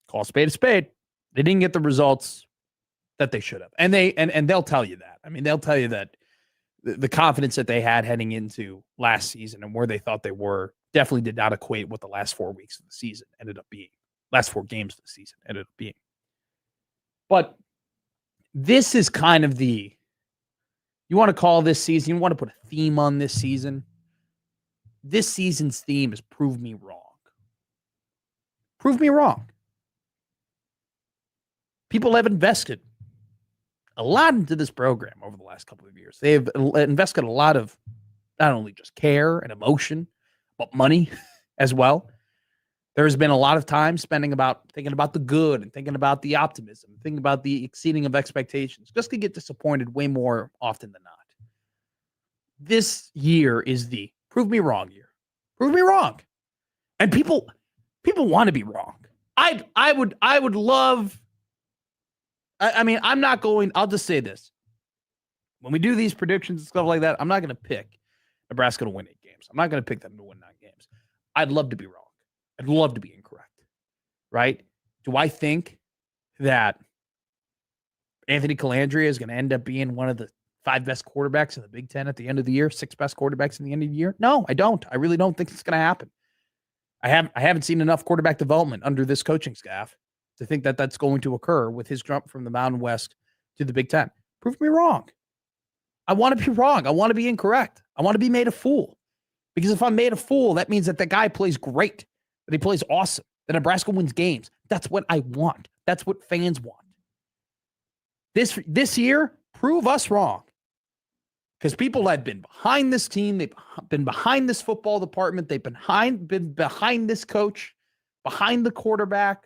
Call a spade a spade. They didn't get the results that they should have. And they'll tell you that. I mean, they'll tell you that the confidence that they had heading into last season and where they thought they were definitely did not equate what the last 4 weeks of the season ended up being. Last 4 games of the season ended up being. But this is kind of you want to call this season, you want to put a theme on this season. This season's theme is prove me wrong. Prove me wrong. People have invested a lot into this program over the last couple of years. They've invested a lot of not only just care and emotion, but money as well. There's been a lot of time thinking about the good and thinking about the optimism, thinking about the exceeding of expectations, just to get disappointed way more often than not. This year is the prove me wrong year. Prove me wrong. And people want to be wrong. I would love, I'm not going, I'll just say this. When we do these predictions and stuff like that, I'm not going to pick Nebraska to win 8 games. I'm not going to pick them to win 9 games. I'd love to be wrong. I'd love to be incorrect, right? Do I think that Anthony Calandria is going to end up being one of the 5 best quarterbacks in the Big Ten at the end of the year, 6 best quarterbacks in the end of the year? No, I don't. I really don't think it's going to happen. I haven't seen enough quarterback development under this coaching staff to think that that's going to occur with his jump from the Mountain West to the Big Ten. Prove me wrong. I want to be wrong. I want to be incorrect. I want to be made a fool. Because if I'm made a fool, that means that the guy plays great, that he plays awesome, that Nebraska wins games. That's what I want. That's what fans want. This year, prove us wrong. Because people have been behind this team. They've been behind this football department. They've been behind this coach, behind the quarterback,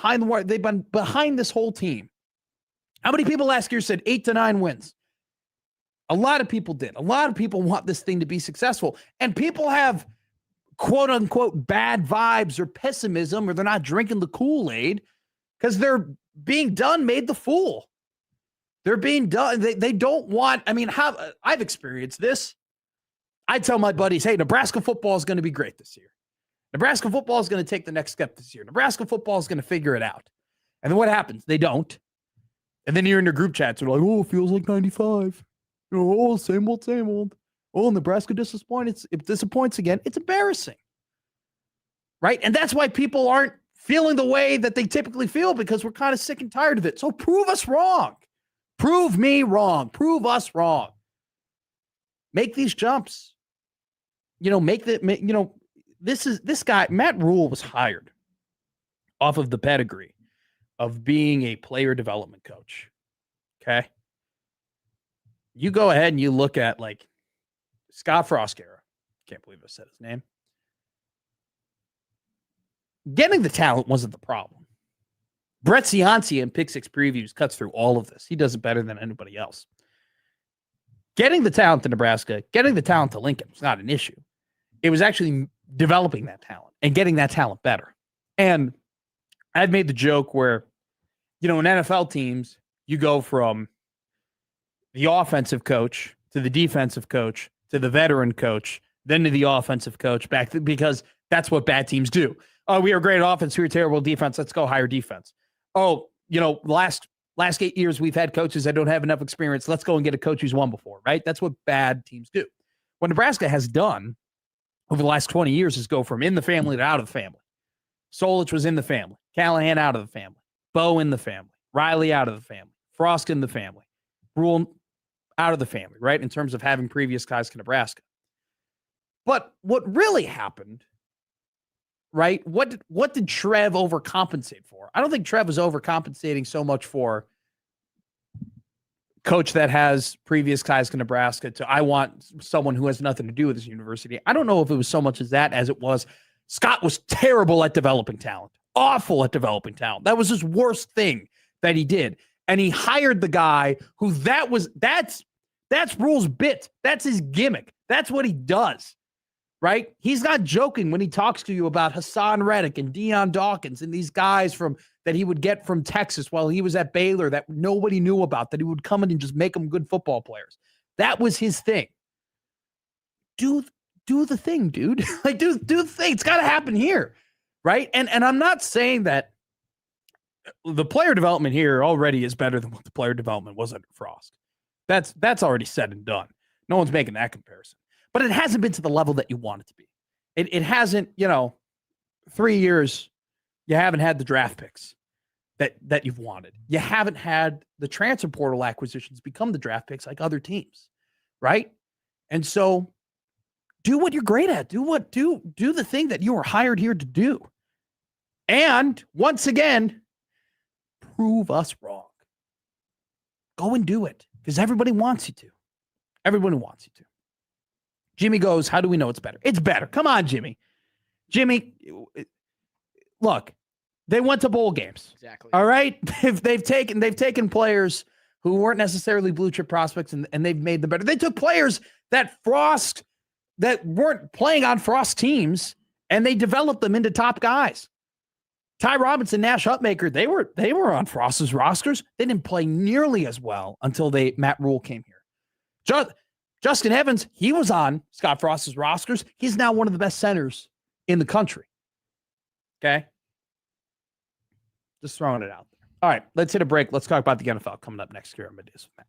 they've been behind this whole team. How many people last year said 8 to 9 wins? A lot of people did. A lot of people want this thing to be successful. And people have quote unquote bad vibes or pessimism, or they're not drinking the Kool-Aid because they're being done made the fool. They're being done. They don't want, I've experienced this. I tell my buddies, hey, Nebraska football is going to be great this year. Nebraska football is going to take the next step this year. Nebraska football is going to figure it out. And then what happens? They don't. And then you're in your group chats. They're like, oh, it feels like 95. Oh, same old, same old. Oh, Nebraska disappoints. It disappoints again. It's embarrassing. Right? And that's why people aren't feeling the way that they typically feel, because we're kind of sick and tired of it. So prove us wrong. Prove me wrong. Prove us wrong. Make these jumps. this guy, Matt Rule, was hired off of the pedigree of being a player development coach. Okay. You go ahead and you look at like Scott Frost era. Can't believe I said his name. Getting the talent wasn't the problem. Brett Ciancia in Pick Six Previews cuts through all of this. He does it better than anybody else. Getting the talent to Nebraska, getting the talent to Lincoln was not an issue. It was actually developing that talent and getting that talent better. And I've made the joke where, in NFL teams, you go from the offensive coach to the defensive coach to the veteran coach, then to the offensive coach because that's what bad teams do. Oh, we are great offense. We're terrible defense. Let's go hire defense. Oh, last 8 years we've had coaches that don't have enough experience. Let's go and get a coach who's won before, right? That's what bad teams do. What Nebraska has done over the last 20 years is go from in the family to out of the family. Solich was in the family. Callahan out of the family. Bo in the family. Riley out of the family. Frost in the family. Rule out of the family, right? In terms of having previous ties to Nebraska. But what really happened, right? What did Trev overcompensate for? I don't think Trev was overcompensating so much for coach that has previous ties to Nebraska to I want someone who has nothing to do with this university. I don't know if it was so much as that as it was Scott was terrible at developing talent, awful at developing talent. That was his worst thing that he did. And he hired the guy who that's Rule's bit. That's his gimmick. That's what he does. Right? He's not joking when he talks to you about Hassan Reddick and Deion Dawkins and these guys that he would get from Texas while he was at Baylor that nobody knew about, that he would come in and just make them good football players. That was his thing. Do the thing, dude. Like, do the thing. It's got to happen here. Right? And I'm not saying that the player development here already is better than what the player development was under Frost. That's already said and done. No one's making that comparison. But it hasn't been to the level that you want it to be. It hasn't, 3 years, you haven't had the draft picks that you've wanted. You haven't had the transfer portal acquisitions become the draft picks like other teams, right? And so do what you're great at. Do the thing that you were hired here to do. And once again, prove us wrong. Go and do it because everybody wants you to. Everybody wants you to. Jimmy goes, how do we know it's better? It's better. Come on, Jimmy. Jimmy, look, they went to bowl games. Exactly. All right? They've taken players who weren't necessarily blue chip prospects and they've made them better. They took players that weren't playing on Frost teams and they developed them into top guys. Ty Robinson, Nash Hutmaker, they were on Frost's rosters. They didn't play nearly as well until Matt Rule came here. Justin Evans, he was on Scott Frost's rosters. He's now one of the best centers in the country. Okay? Just throwing it out there. All right, let's hit a break. Let's talk about the NFL coming up next here on Middays with Matt.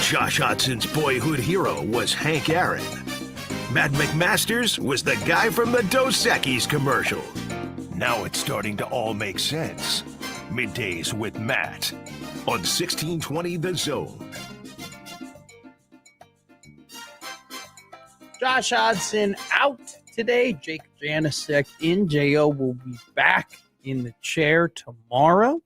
Josh Hodson's boyhood hero was Hank Aaron. Matt McMasters was the guy from the Dos Equis commercial. Now it's starting to all make sense. Middays with Matt on 1620 The Zone. Josh Hodson out today. Jake Janicek in. J.O. will be back in the chair tomorrow.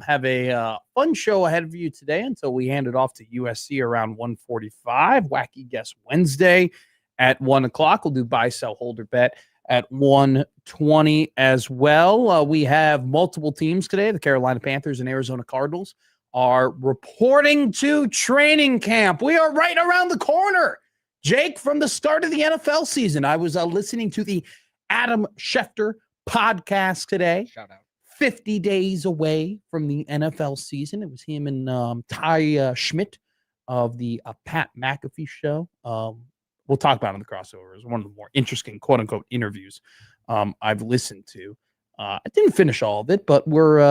Have a fun show ahead of you today until we hand it off to USC around 1:45. Wacky Guess Wednesday at 1 o'clock. We'll do buy, sell, hold, or bet at 1:20 as well. We have multiple teams today. The Carolina Panthers and Arizona Cardinals are reporting to training camp. We are right around the corner, Jake, from the start of the NFL season. I was listening to the Adam Schefter podcast today. Shout out. 50 days away from the NFL season. It was him and Ty Schmidt of the Pat McAfee show. We'll talk about it in the crossover. It was one of the more interesting, quote unquote, interviews I've listened to. I didn't finish all of it, but we're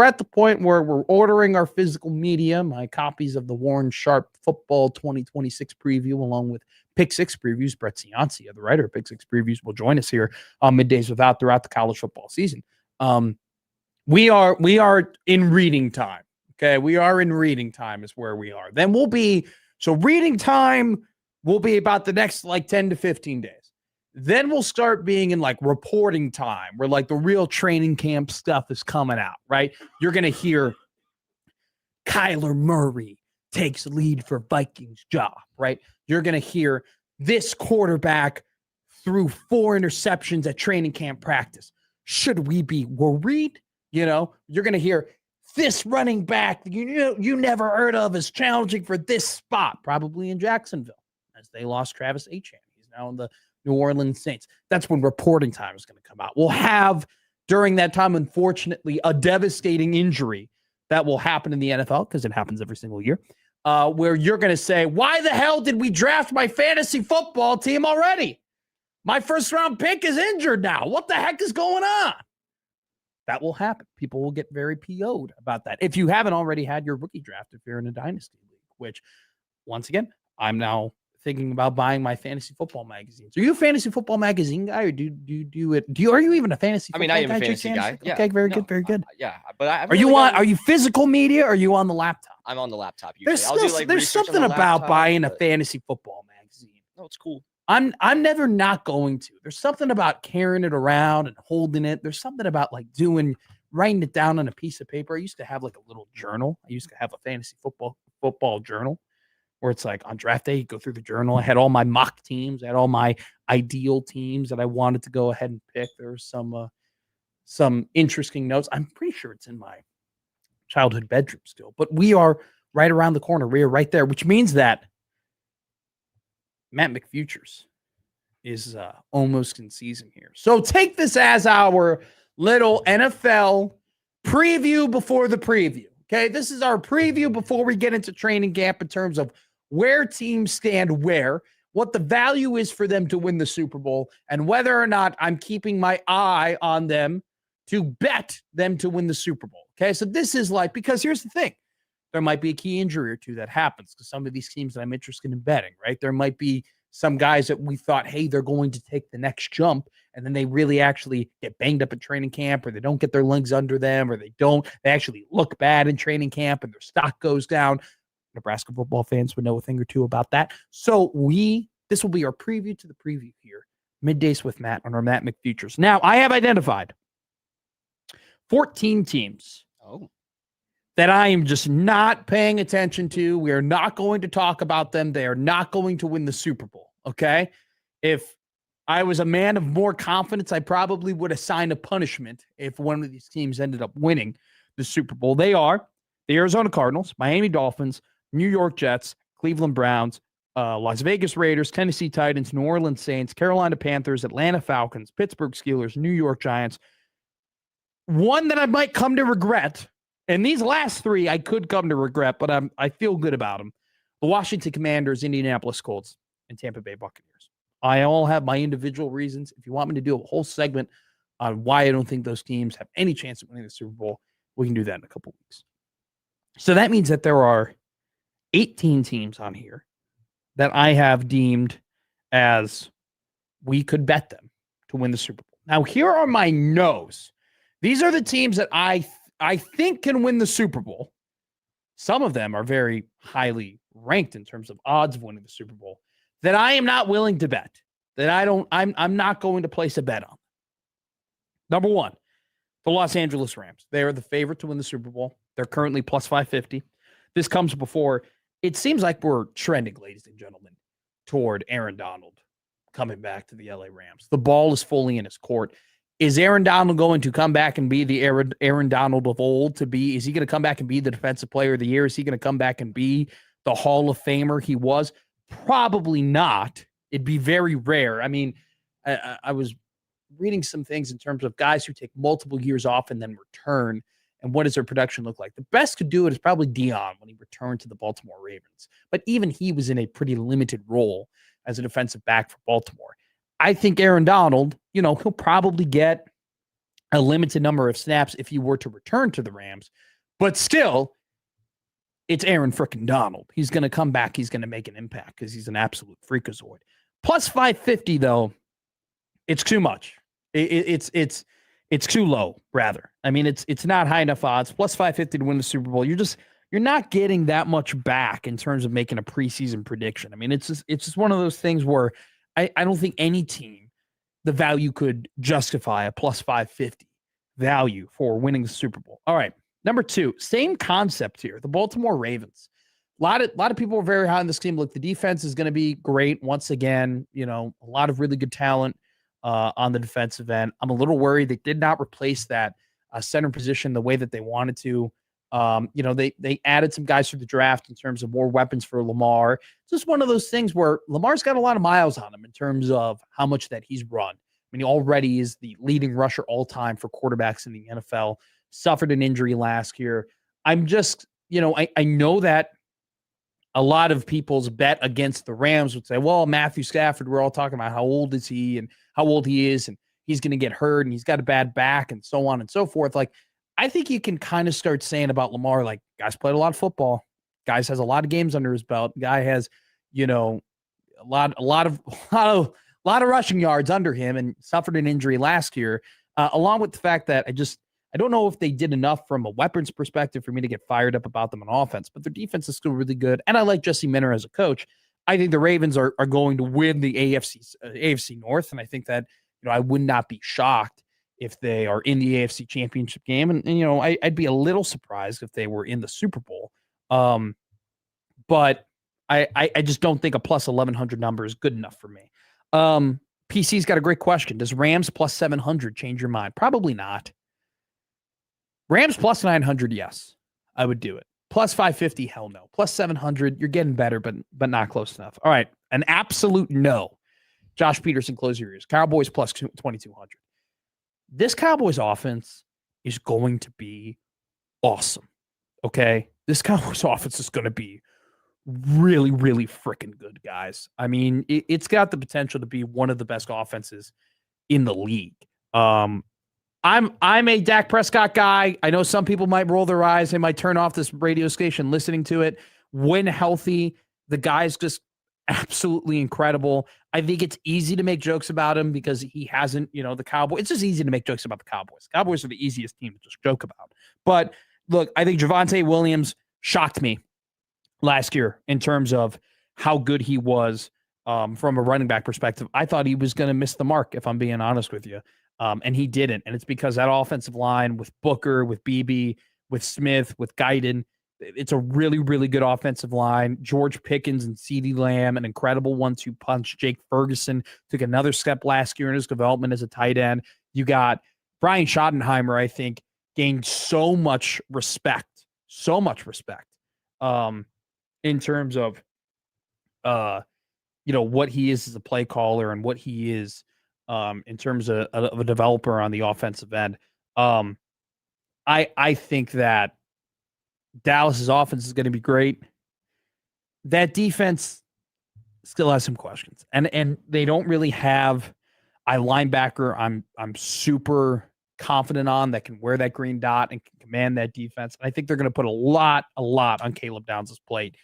at the point where we're ordering our physical media, my copies of the Warren Sharp Football 2026 preview, along with Pick Six previews. Brett Ciancia, the writer of Pick Six previews, will join us here on Middays Without throughout the college football season. We are in reading time. Okay. We are in reading time is where we are. Then reading time will be about the next 10 to 15 days. Then we'll start being in reporting time where the real training camp stuff is coming out, right? You're going to hear Kyler Murray takes lead for Vikings job, right? You're going to hear this quarterback threw 4 interceptions at training camp practice. Should we be worried? You're going to hear this running back you never heard of is challenging for this spot, probably in Jacksonville, as they lost Travis Etienne. He's now in the New Orleans Saints. That's when reporting time is going to come out. We'll have, during that time, unfortunately, a devastating injury that will happen in the NFL, because it happens every single year, where you're going to say, why the hell did we draft my fantasy football team already? My first-round pick is injured now. What the heck is going on? That will happen. People will get very PO'd about that. If you haven't already had your rookie draft, if you're in a dynasty league, which, once again, I'm now thinking about buying my fantasy football magazines. Are you a fantasy football magazine guy, or do you do it? Are you even a fantasy football guy? I am a fantasy guy. Yeah. Okay, very good, very good. Yeah, but are you physical media, or are you on the laptop? I'm on the laptop usually. There's something about buying a fantasy football magazine. No, it's cool. I'm never not going to. There's something about carrying it around and holding it. There's something about writing it down on a piece of paper. I used to have a little journal. I used to have a fantasy football journal where it's on draft day, you go through the journal. I had all my mock teams. I had all my ideal teams that I wanted to go ahead and pick. There were some interesting notes. I'm pretty sure it's in my childhood bedroom still, but we are right around the corner. We are right there, which means that Matt McFutures is almost in season here. So take this as our little NFL preview before the preview. Okay, this is our preview before we get into training camp in terms of where teams stand what the value is for them to win the Super Bowl, and whether or not I'm keeping my eye on them to bet them to win the Super Bowl. Okay, so this is because here's the thing. There might be a key injury or two that happens to some of these teams that I'm interested in betting, right? There might be some guys that we thought, hey, they're going to take the next jump, and then they really actually get banged up at training camp, or they don't get their legs under them, or they actually look bad in training camp and their stock goes down. Nebraska football fans would know a thing or two about that. So this will be our preview to the preview here. Middays with Matt on our Matt McFutures. Now, I have identified 14 teams. That I am just not paying attention to. We are not going to talk about them. They are not going to win the Super Bowl, okay? If I was a man of more confidence, I probably would assign a punishment if one of these teams ended up winning the Super Bowl. They are the Arizona Cardinals, Miami Dolphins, New York Jets, Cleveland Browns, Las Vegas Raiders, Tennessee Titans, New Orleans Saints, Carolina Panthers, Atlanta Falcons, Pittsburgh Steelers, New York Giants. One that I might come to regret, and these last 3 I could come to regret, but I feel good about them. The Washington Commanders, Indianapolis Colts, and Tampa Bay Buccaneers. I all have my individual reasons. If you want me to do a whole segment on why I don't think those teams have any chance of winning the Super Bowl, we can do that in a couple weeks. So that means that there are 18 teams on here that I have deemed as we could bet them to win the Super Bowl. Now, here are my no's. These are the teams that I think can win the Super Bowl. Some of them are very highly ranked in terms of odds of winning the Super Bowl that I am not willing to bet. I'm not going to place a bet on. Number one, the Los Angeles Rams. They are the favorite to win the Super Bowl. They're currently plus 550. This comes before. It seems like we're trending, ladies and gentlemen, toward Aaron Donald coming back to the LA Rams. The ball is fully in his court. Is Aaron Donald going to come back and be the Aaron Donald of old to be? Is he going to come back and be the defensive player of the year? Is he going to come back and be the Hall of Famer he was? Probably not. It'd be very rare. I mean, I was reading some things in terms of guys who take multiple years off and then return, and what does their production look like? The best could do it is probably Dion when he returned to the Baltimore Ravens. But even he was in a pretty limited role as a defensive back for Baltimore. I think Aaron Donald, he'll probably get a limited number of snaps if he were to return to the Rams. But still, it's Aaron frickin' Donald. He's going to come back. He's going to make an impact because he's an absolute freakazoid. Plus 550, though, it's too much. It's too low, rather. I mean, it's not high enough odds. Plus 550 to win the Super Bowl. You're not getting that much back in terms of making a preseason prediction. I mean, it's just one of those things where I don't think any team, the value could justify a plus 550 value for winning the Super Bowl. All right. Number two, same concept here. The Baltimore Ravens. A lot of people are very high on this team. Look, the defense is going to be great once again. A lot of really good talent on the defensive end. I'm a little worried they did not replace that center position the way that they wanted to. They added some guys through the draft in terms of more weapons for Lamar. It's just one of those things where Lamar's got a lot of miles on him in terms of how much that he's run. I mean, he already is the leading rusher all time for quarterbacks in the NFL. Suffered an injury last year. I'm just, I know that a lot of people's bet against the Rams would say, well, Matthew Stafford, we're all talking about how old is he and how old he is, and he's going to get hurt and he's got a bad back and so on and so forth. Like, I think you can kind of start saying about Lamar, like, guys played a lot of football. Guys has a lot of games under his belt. Guy has, a lot of rushing yards under him and suffered an injury last year, along with the fact that I don't know if they did enough from a weapons perspective for me to get fired up about them on offense, but their defense is still really good. And I like Jesse Minter as a coach. I think the Ravens are going to win the AFC North. And I think that, I would not be shocked if they are in the AFC Championship game. And I'd be a little surprised if they were in the Super Bowl. But I just don't think a plus 1,100 number is good enough for me. PC's got a great question. Does Rams plus 700 change your mind? Probably not. Rams plus 900, yes, I would do it. Plus 550, hell no. Plus 700, you're getting better, but not close enough. All right, an absolute no. Josh Peterson, close your ears. Cowboys plus 2,200. This Cowboys offense is going to be awesome, okay? This Cowboys offense is going to be really, really freaking good, guys. I mean, it's got the potential to be one of the best offenses in the league. I'm a Dak Prescott guy. I know some people might roll their eyes. They might turn off this radio station listening to it. When healthy, the guy's just absolutely incredible. I think it's easy to make jokes about him because he hasn't, the Cowboys. It's just easy to make jokes about the Cowboys. Cowboys are the easiest team to just joke about. But look, I think Javonte Williams shocked me last year in terms of how good he was from a running back perspective. I thought he was going to miss the mark, if I'm being honest with you. And he didn't. And it's because that offensive line with Booker, with Beebe, with Smith, with Guyton, it's a really, really good offensive line. George Pickens and CeeDee Lamb, an incredible 1-2 punch. Jake Ferguson took another step last year in his development as a tight end. You got Brian Schottenheimer, I think, gained so much respect in terms of, what he is as a play caller and what he is in terms of a developer on the offensive end. I think that Dallas's offense is going to be great. That defense still has some questions, and they don't really have a linebacker I'm super confident on that can wear that green dot and can command that defense. And I think they're going to put a lot on Caleb Downs' plate.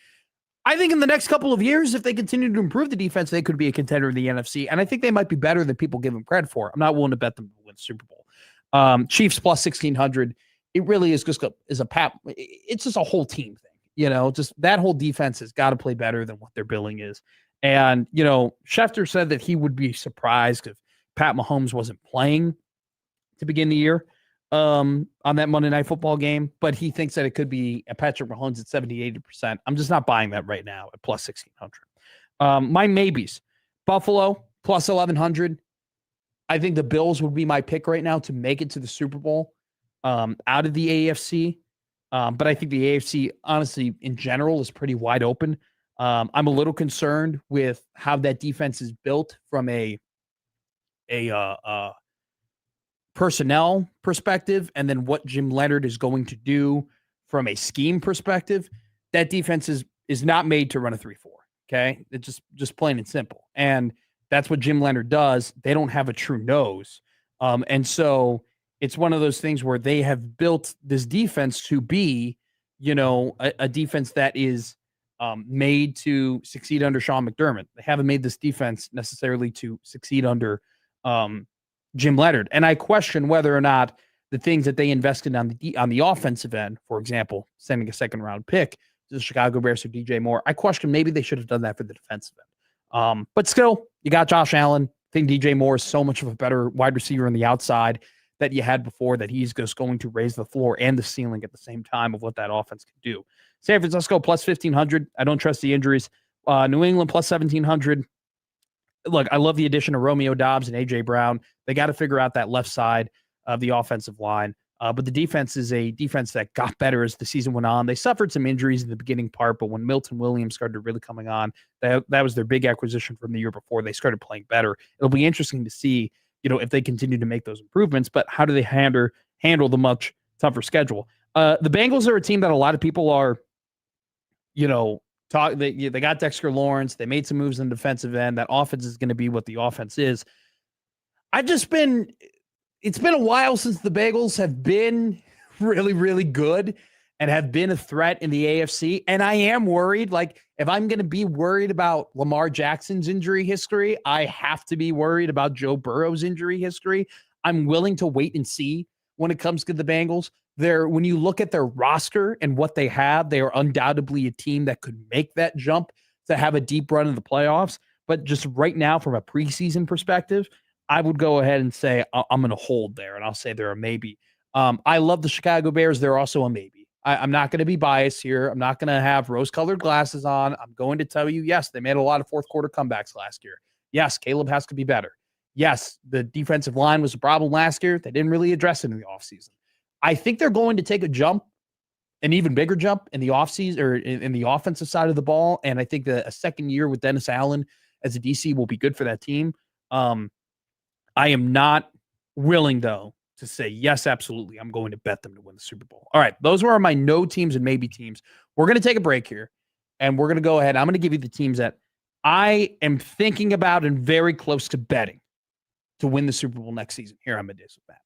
I think in the next couple of years, if they continue to improve the defense, they could be a contender in the NFC. And I think they might be better than people give them credit for. I'm not willing to bet them to win the Super Bowl. Chiefs plus 1,600. It really is just it's just a whole team thing. Just that whole defense has got to play better than what their billing is. And, Schefter said that he would be surprised if Pat Mahomes wasn't playing to begin the year on that Monday Night Football game, but he thinks that it could be a Patrick Mahomes at 70-80%. I'm just not buying that right now at plus 1,600. My maybes: Buffalo plus 1,100. I think the Bills would be my pick right now to make it to the Super Bowl out of the AFC. But I think the AFC, honestly, in general, is pretty wide open. I'm a little concerned with how that defense is built from a personnel perspective, and then what Jim Leonard is going to do from a scheme perspective. That defense is not made to run a 3-4. Okay, it's just plain and simple, and that's what Jim Leonard does. They don't have a true nose, and so it's one of those things where they have built this defense to be, a defense that is made to succeed under Sean McDermott. They haven't made this defense necessarily to succeed under Jim Leonard. And I question whether or not the things that they invested on the offensive end, for example, sending a second round pick to the Chicago Bears or DJ Moore, I question maybe they should have done that for the defensive end. But still, you got Josh Allen. I think DJ Moore is so much of a better wide receiver on the outside that you had before, that he's just going to raise the floor and the ceiling at the same time of what that offense can do. San Francisco plus 1,500. I don't trust the injuries. New England plus 1,700. Look, I love the addition of Romeo Doubs and A.J. Brown. They got to figure out that left side of the offensive line. But the defense is a defense that got better as the season went on. They suffered some injuries in the beginning part, but when Milton Williams started really coming on, that was their big acquisition from the year before. They started playing better. It'll be interesting to see, if they continue to make those improvements, but how do they handle the much tougher schedule? The Bengals are a team that a lot of people are, they got Dexter Lawrence. They made some moves on the defensive end. That offense is going to be what the offense is. It's been a while since the Bengals have been really, really good and have been a threat in the AFC. And I am worried. Like, if I'm going to be worried about Lamar Jackson's injury history, I have to be worried about Joe Burrow's injury history. I'm willing to wait and see when it comes to the Bengals. When you look at their roster and what they have, they are undoubtedly a team that could make that jump to have a deep run in the playoffs. But just right now, from a preseason perspective, I would go ahead and say I'm going to hold there, and I'll say they're a maybe. I love the Chicago Bears. They're also a maybe. I'm not going to be biased here. I'm not going to have rose-colored glasses on. I'm going to tell you, yes, they made a lot of fourth-quarter comebacks last year. Yes, Caleb has to be better. Yes, the defensive line was a problem last year. They didn't really address it in the offseason. I think they're going to take a jump, an even bigger jump in the offseason or in the offensive side of the ball. And I think that a second year with Dennis Allen as a DC will be good for that team. I am not willing, though, to say, yes, absolutely, I'm going to bet them to win the Super Bowl. All right, those were my no teams and maybe teams. We're going to take a break here, and we're going to go ahead. I'm going to give you the teams that I am thinking about and very close to betting to win the Super Bowl next season here on Middays with Matt.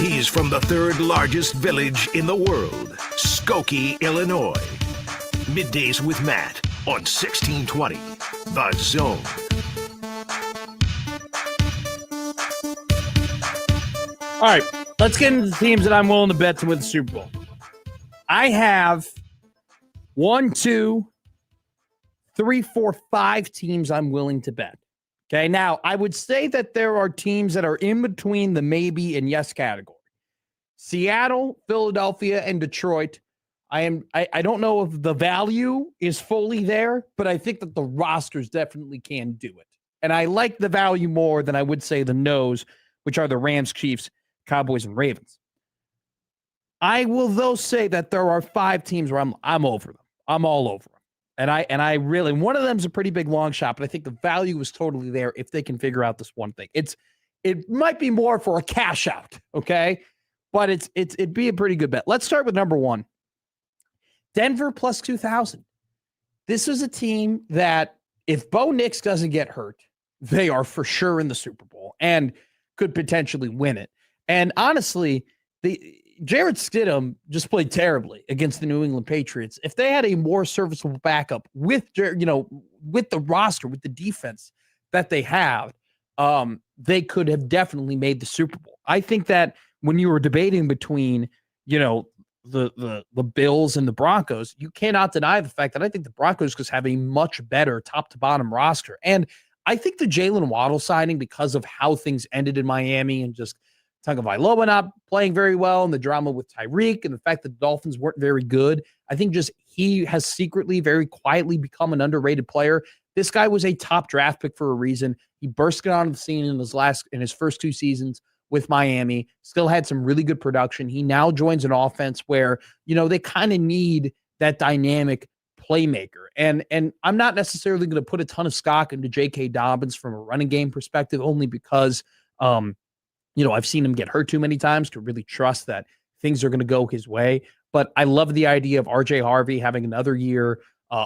He's from the third largest village in the world, Skokie, Illinois. Middays with Matt on 1620, The Zone. All right, let's get into the teams that I'm willing to bet to win the Super Bowl. I have 1, 2, 3, 4, 5 teams I'm willing to bet. Okay, now I would say that there are teams that are in between the maybe and yes category. Seattle, Philadelphia, and Detroit. I don't know if the value is fully there, but I think that the rosters definitely can do it. And I like the value more than I would say the no's, which are the Rams, Chiefs, Cowboys, and Ravens. I will, though, say that there are 5 teams where I'm over them. I'm all over them. And I really, one of them is a pretty big long shot, but I think the value is totally there if they can figure out this one thing. It might be more for a cash out, okay? But it'd be a pretty good bet. Let's start with number 1. Denver plus 2,000. This is a team that if Bo Nix doesn't get hurt, they are for sure in the Super Bowl and could potentially win it. And honestly, Jarrett Stidham just played terribly against the New England Patriots. If they had a more serviceable backup with the roster, with the defense that they have, they could have definitely made the Super Bowl. I think that when you were debating between, the Bills and the Broncos, you cannot deny the fact that I think the Broncos just have a much better top to bottom roster. And I think the Jalen Waddle signing, because of how things ended in Miami and just Tagovailoa not playing very well and the drama with Tyreek and the fact that the Dolphins weren't very good, I think just he has secretly, very quietly become an underrated player. This guy was a top draft pick for a reason. He bursted onto the scene in his first 2 seasons with Miami, still had some really good production. He now joins an offense where, they kind of need that dynamic playmaker. And I'm not necessarily going to put a ton of stock into J.K. Dobbins from a running game perspective, only because, I've seen him get hurt too many times to really trust that things are going to go his way. But I love the idea of R.J. Harvey having another year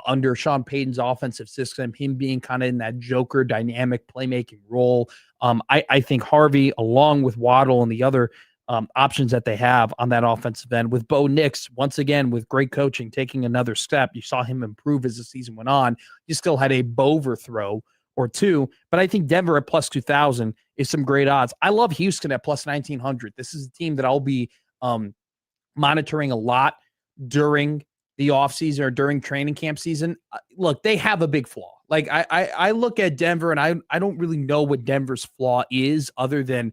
under Sean Payton's offensive system, him being kind of in that Joker dynamic playmaking role. I think Harvey, along with Waddle and the other options that they have on that offensive end, with Bo Nix, once again, with great coaching, taking another step. You saw him improve as the season went on. You still had a overthrow or 2, but I think Denver at plus 2,000 is some great odds. I love Houston at plus 1,900. This is a team that I'll be monitoring a lot during the offseason or during training camp season. Look, they have a big flaw. Like I look at Denver and I don't really know what Denver's flaw is other than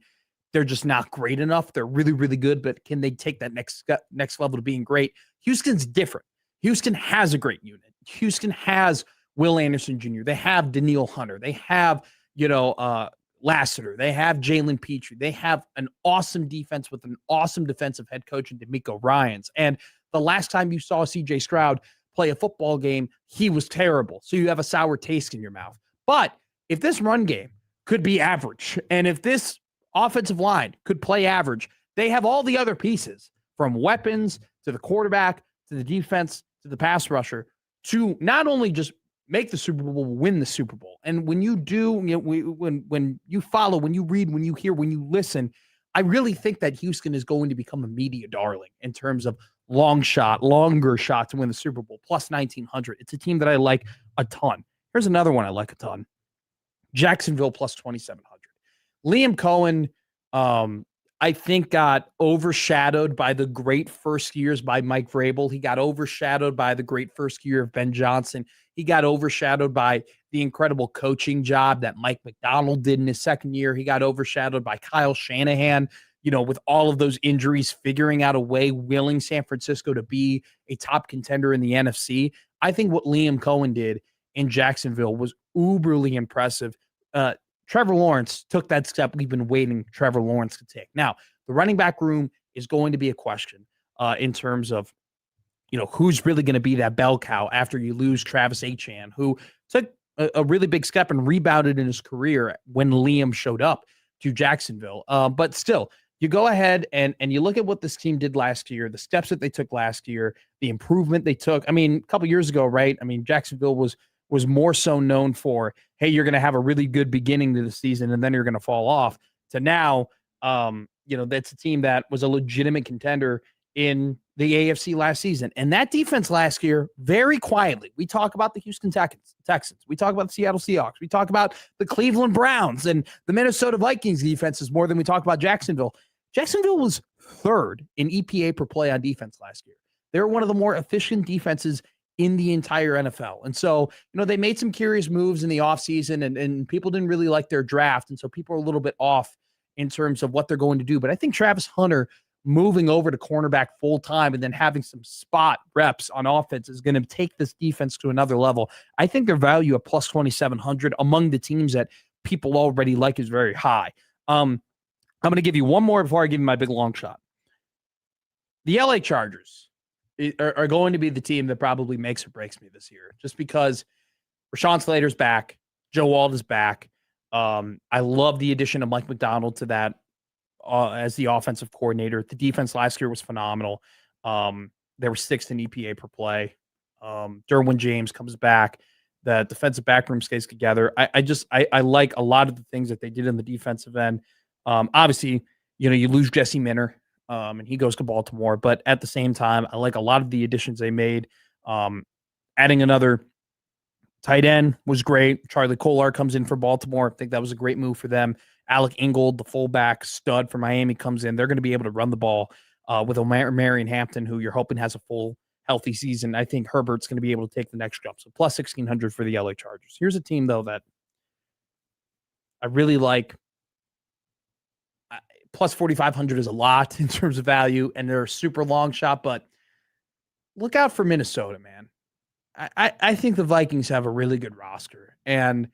they're just not great enough. They're really, really good, but can they take that next level to being great? Houston's different. Houston has a great unit. Houston has Will Anderson Jr. They have Danielle Hunter. They have, Lassiter. They have Jalen Petrie. They have an awesome defense with an awesome defensive head coach in D'Amico Ryans. And the last time you saw C.J. Stroud play a football game, he was terrible. So you have a sour taste in your mouth. But if this run game could be average, and if this offensive line could play average, they have all the other pieces, from weapons to the quarterback to the defense to the pass rusher, to not only just make the Super Bowl, win the Super Bowl. And when you do, when you follow, when you read, when you hear, when you listen, I really think that Houston is going to become a media darling in terms of longer shot to win the Super Bowl, plus 1,900. It's a team that I like a ton. Here's another one I like a ton. Jacksonville plus 2,700. Liam Cohen, I think, got overshadowed by the great first years by Mike Vrabel. He got overshadowed by the great first year of Ben Johnson. He got overshadowed by the incredible coaching job that Mike McDonald did in his second year. He got overshadowed by Kyle Shanahan, with all of those injuries, figuring out a way, willing San Francisco to be a top contender in the NFC. I think what Liam Cohen did in Jacksonville was uberly impressive. Trevor Lawrence took that step we've been waiting Trevor Lawrence to take. Now, the running back room is going to be a question in terms of, who's really going to be that bell cow after you lose Travis Etienne, who took a really big step and rebounded in his career when Liam showed up to Jacksonville. But still, you go ahead and you look at what this team did last year, the steps that they took last year, the improvement they took. I mean, a couple years ago, right? I mean, Jacksonville was more so known for, hey, you're going to have a really good beginning to the season and then you're going to fall off, to now, that's a team that was a legitimate contender in the AFC last season. And that defense last year, very quietly, we talk about the Houston Texans. We talk about the Seattle Seahawks. We talk about the Cleveland Browns and the Minnesota Vikings defenses more than we talk about Jacksonville. Jacksonville was third in EPA per play on defense last year. They're one of the more efficient defenses in the entire NFL. And so, they made some curious moves in the offseason and people didn't really like their draft. And so people are a little bit off in terms of what they're going to do. But I think Travis Hunter moving over to cornerback full time and then having some spot reps on offense is going to take this defense to another level. I think their value at plus 2,700 among the teams that people already like is very high. I'm going to give you one more before I give you my big long shot. The LA Chargers are going to be the team that probably makes or breaks me this year, just because Rashawn Slater's back, Joe Wald is back. I love the addition of Mike McDonald to that as the offensive coordinator. The defense last year was phenomenal. They were sixth in EPA per play. Derwin James comes back. The defensive backroom stays together. I like a lot of the things that they did in the defensive end. Obviously, you lose Jesse Minter, and he goes to Baltimore. But at the same time, I like a lot of the additions they made. Adding another tight end was great. Charlie Kolar comes in for Baltimore. I think that was a great move for them. Alec Ingold, the fullback stud for Miami, comes in. They're going to be able to run the ball with Marion Hampton, who you're hoping has a full, healthy season. I think Herbert's going to be able to take the next jump. So plus 1,600 for the LA Chargers. Here's a team, though, that I really like. Plus 4,500 is a lot in terms of value, and they're a super long shot, but look out for Minnesota, man. I think the Vikings have a really good roster, and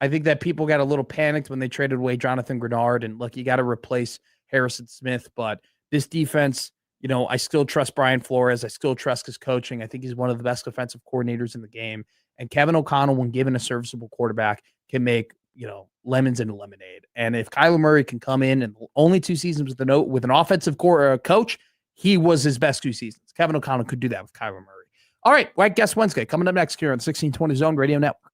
I think that people got a little panicked when they traded away Jonathan Grenard, and look, you got to replace Harrison Smith, but this defense, I still trust Brian Flores. I still trust his coaching. I think he's one of the best defensive coordinators in the game, and Kevin O'Connell, when given a serviceable quarterback, can make lemons into lemonade. And if Kyler Murray can come in and only 2 seasons with an offensive coach, he was his best 2 seasons. Kevin O'Connell could do that with Kyler Murray. All right, White Guest Wednesday coming up next here on the 1620 Zone Radio Network.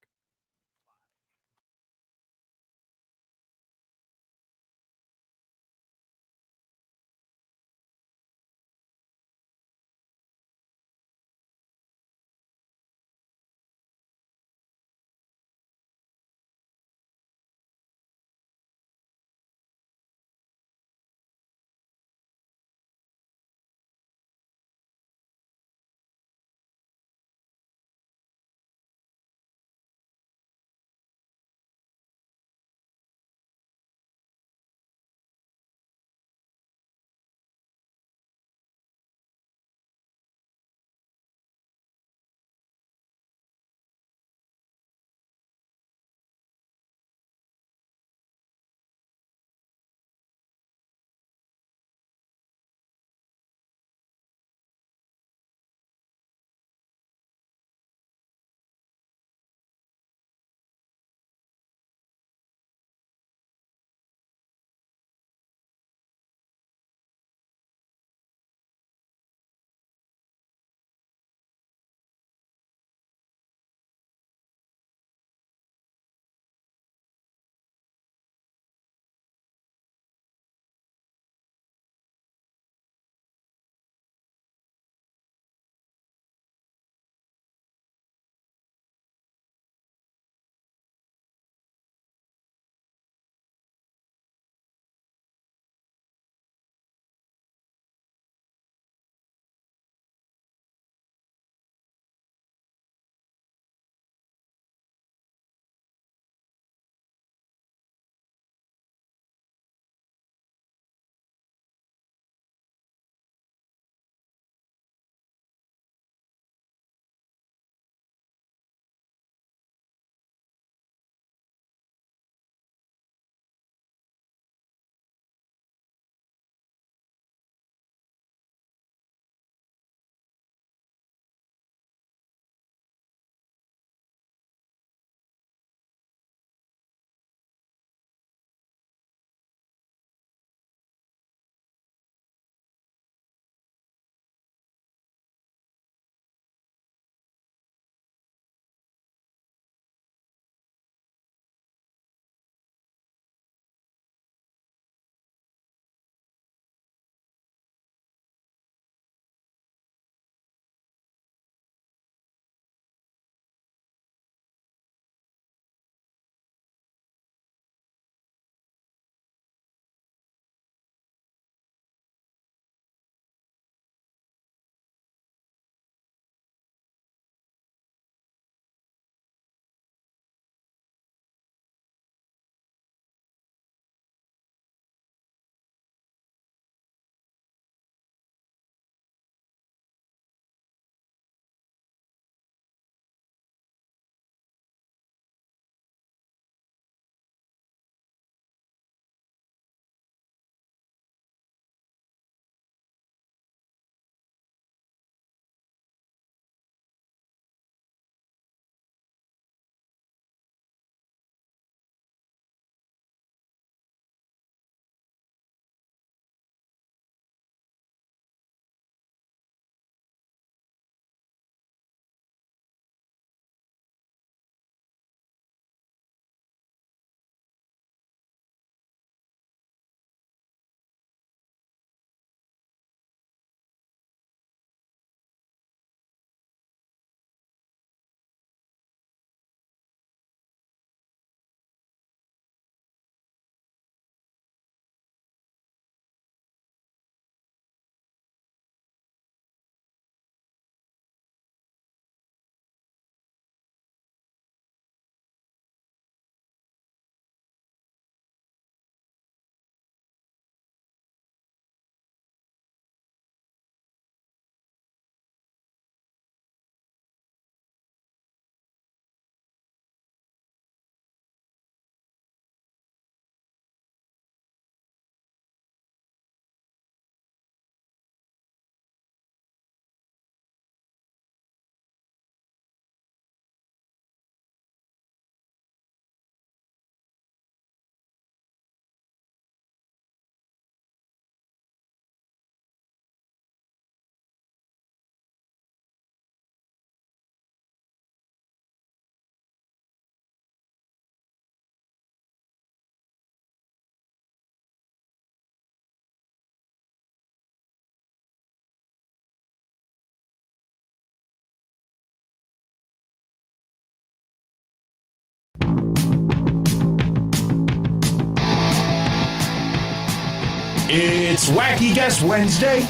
It's Wacky Guest Wednesday.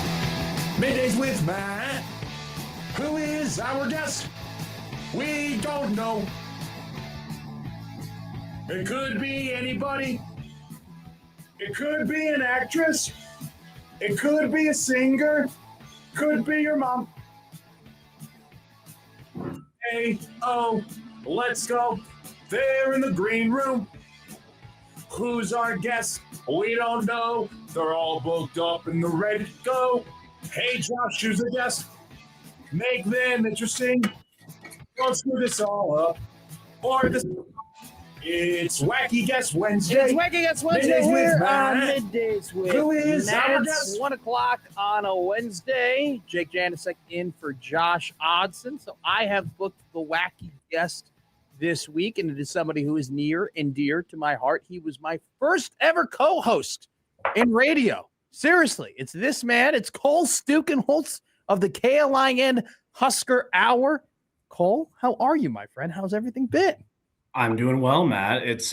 Middays with Matt. Who is our guest? We don't know. It could be anybody. It could be an actress. It could be a singer. Could be your mom. Hey, oh, let's go. They're in the green room. Who's our guest? We don't know. They're all booked up and they're ready to go. Hey, Josh, who's the guest? Make them interesting. Don't screw this all up. Or this. It's Wacky Guest Wednesday. It's Wacky Guest Wednesday Middays with here on Matt. Middays with Who is Matt. our It's guest? 1 o'clock on a Wednesday. Jake Janicek in for Josh Odson. So I have booked the Wacky Guest this week, and it is somebody who is near and dear to my heart. He was my first ever co-host in radio. Seriously, it's this man. It's Cole Stukenholtz of the KLIN Husker Hour. Cole, how are you, my friend? How's everything been? I'm doing well, Matt. It's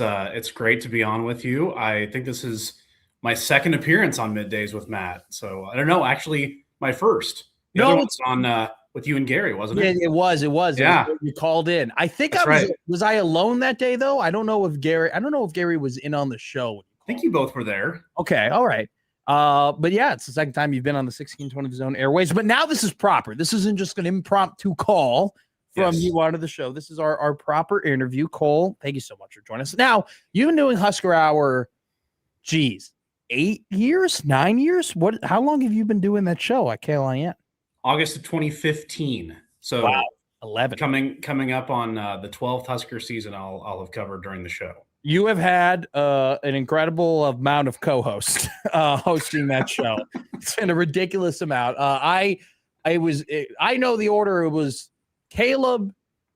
great to be on with you. I think this is my second appearance on Middays with Matt. So I don't know, actually my first. The other one's on with you and Gary, wasn't it? It was. Yeah. You called in. I think That's I was. right. Was I alone that day though? I don't know if Gary was in on the show. I think you both were there. Okay, all right. But yeah, it's the second time you've been on the 1620 Zone Airways. But now this is proper. This isn't just an impromptu call from you onto the show. This is our proper interview. Cole, thank you so much for joining us. Now, you've been doing Husker Hour, 8 years, 9 years? How long have you been doing that show at KLIN? August of 2015. So wow, 11. Coming up on the 12th Husker season, I'll have covered during the show. You have had an incredible amount of co-hosts hosting that show. It's been a ridiculous amount. I know the order. It was Caleb,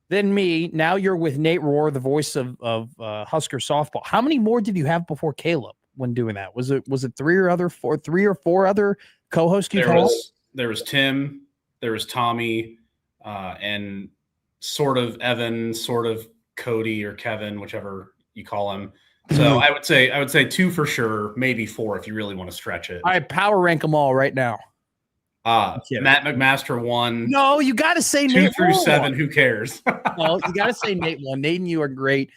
then me. Now you're with Nate Rohr, the voice of Husker softball. How many more did you have before Caleb when doing that? Was it three or four other co-hosts you had? There was Tim, there was Tommy, and sort of Evan, sort of Cody or Kevin, whichever you call him. So I would say 2 for sure, maybe 4 if you really want to stretch it. All right, power rank them all right now. Matt McMaster 1. No, you got to say 2 Nate through Rohr. 7. Who cares? Well, you got to say Nate 1. Nate and you are great.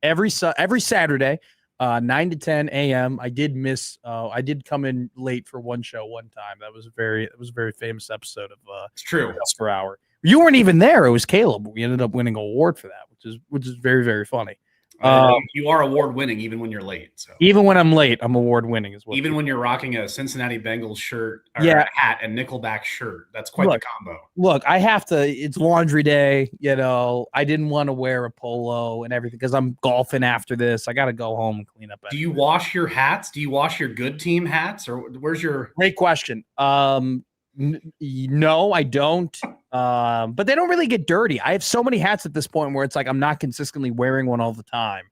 Every Saturday, 9 to 10 a.m. I did come in late for one show one time. It was a very famous episode of it's true. Husker Hour. You weren't even there. It was Caleb. We ended up winning an award for that, which is very, very funny. You are award winning even when you're late. So even when I'm late, I'm award winning as well. Even when you're rocking a Cincinnati Bengals shirt or a hat and Nickelback shirt, that's quite the combo. Look, I have to. It's laundry day. I didn't want to wear a polo and everything because I'm golfing after this. I got to go home and clean up. Do you wash your hats? Do you wash your good team hats, or where's your? Great question. No, I don't. But they don't really get dirty. I have so many hats at this point where it's like I'm not consistently wearing one all the time,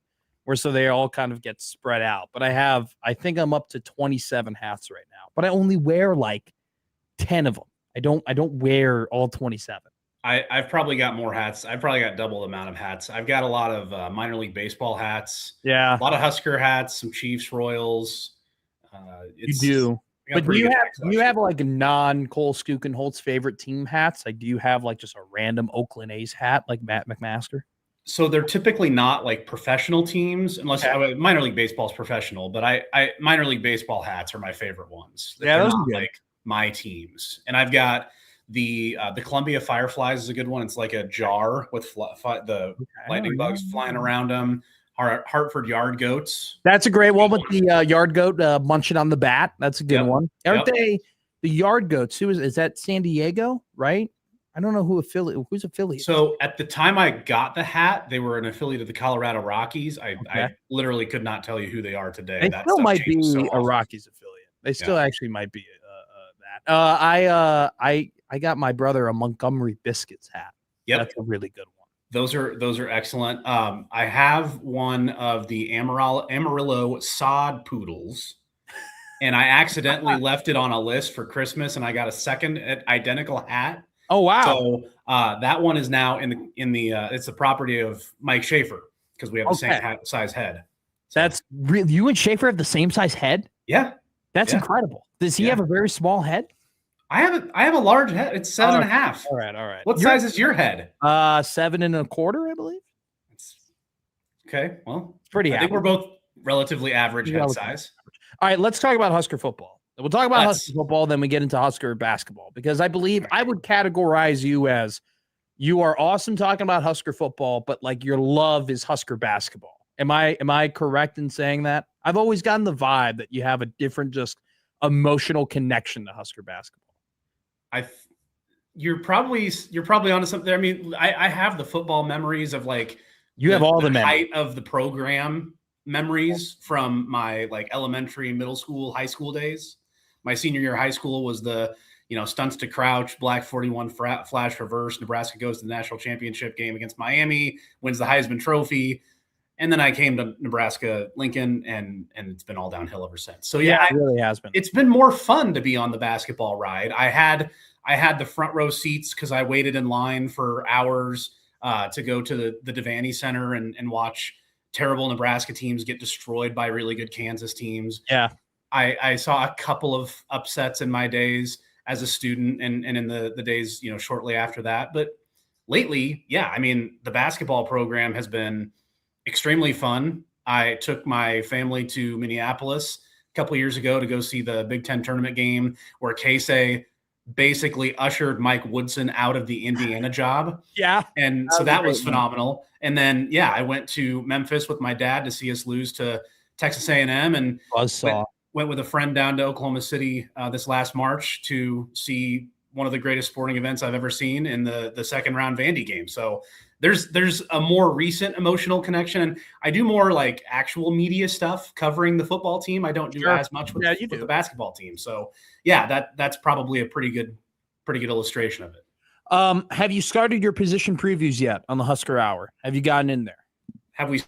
so they all kind of get spread out. But I think I'm up to 27 hats right now, but I only wear like 10 of them. I don't wear all 27. I've probably got more hats. I've probably got double the amount of hats. I've got a lot of minor league baseball hats. Yeah, a lot of Husker hats, some Chiefs, Royals. You do. But do you have like a non-Cole Stukenholtz favorite team hats? Like, do you have like just a random Oakland A's hat like Matt McMaster? So they're typically not like professional teams, unless minor league baseball is professional. But I minor league baseball hats are my favorite ones. Yeah, those are are good. like my teams, and I've got the Columbia Fireflies is a good one. It's like a jar with the lightning bugs flying around them. Hartford Yard Goats. That's a great one with the Yard Goat munching on the bat. That's a good one. Aren't they the Yard Goats? Who is that? San Diego, right? I don't know who's affiliate. So at the time I got the hat, they were an affiliate of the Colorado Rockies. I literally could not tell you who they are today. They still might be a Rockies affiliate. They still actually might be that. I got my brother a Montgomery Biscuits hat. Yep. That's a really good one. Those are excellent. I have one of the Amarillo sod poodles, and I accidentally left it on a list for Christmas, and I got a second identical hat. Oh wow! So that one is now in the it's the property of Mike Schaefer because we have the same size head. So. That's real. You and Schaefer have the same size head? Yeah. That's Yeah. incredible. Does he Yeah. have a very small head? I have a large head. It's 7.5. All right. What size is your head? 7.25, I believe. Okay, well, Pretty I think we're average. both relatively average head Relatively size. All right, let's talk about Husker football. We'll talk about Let's. Husker football, then we get into Husker basketball, because I believe I would categorize you as you are awesome talking about Husker football, but like your love is Husker basketball. Am I correct in saying that? I've always gotten the vibe that you have a different, just emotional connection to Husker basketball. You're probably onto something there. I mean, I have the football memories of like you have all the height of the program memories from my like elementary, middle school, high school days. My senior year of high school was the stunts to crouch, black 41 flash reverse. Nebraska goes to the national championship game against Miami, wins the Heisman Trophy. And then I came to Nebraska Lincoln, and it's been all downhill ever since. So yeah, it really has been. It's been more fun to be on the basketball ride. I had the front row seats because I waited in line for hours to go to the Devaney Center and watch terrible Nebraska teams get destroyed by really good Kansas teams. Yeah. I saw a couple of upsets in my days as a student and in the days, shortly after that. But lately, yeah, I mean, the basketball program has been extremely fun. I took my family to Minneapolis a couple of years ago to go see the Big Ten tournament game where Casey basically ushered Mike Woodson out of the Indiana job. Yeah. And so that was phenomenal. And then, yeah, I went to Memphis with my dad to see us lose to Texas A&M and went with a friend down to Oklahoma City this last March to see one of the greatest sporting events I've ever seen in the second round Vandy game. So there's a more recent emotional connection. And I do more like actual media stuff covering the football team. I don't do as much with the basketball team. So yeah, that's probably a pretty good illustration of it. Have you started your position previews yet on the Husker Hour? Have you gotten in there? Have we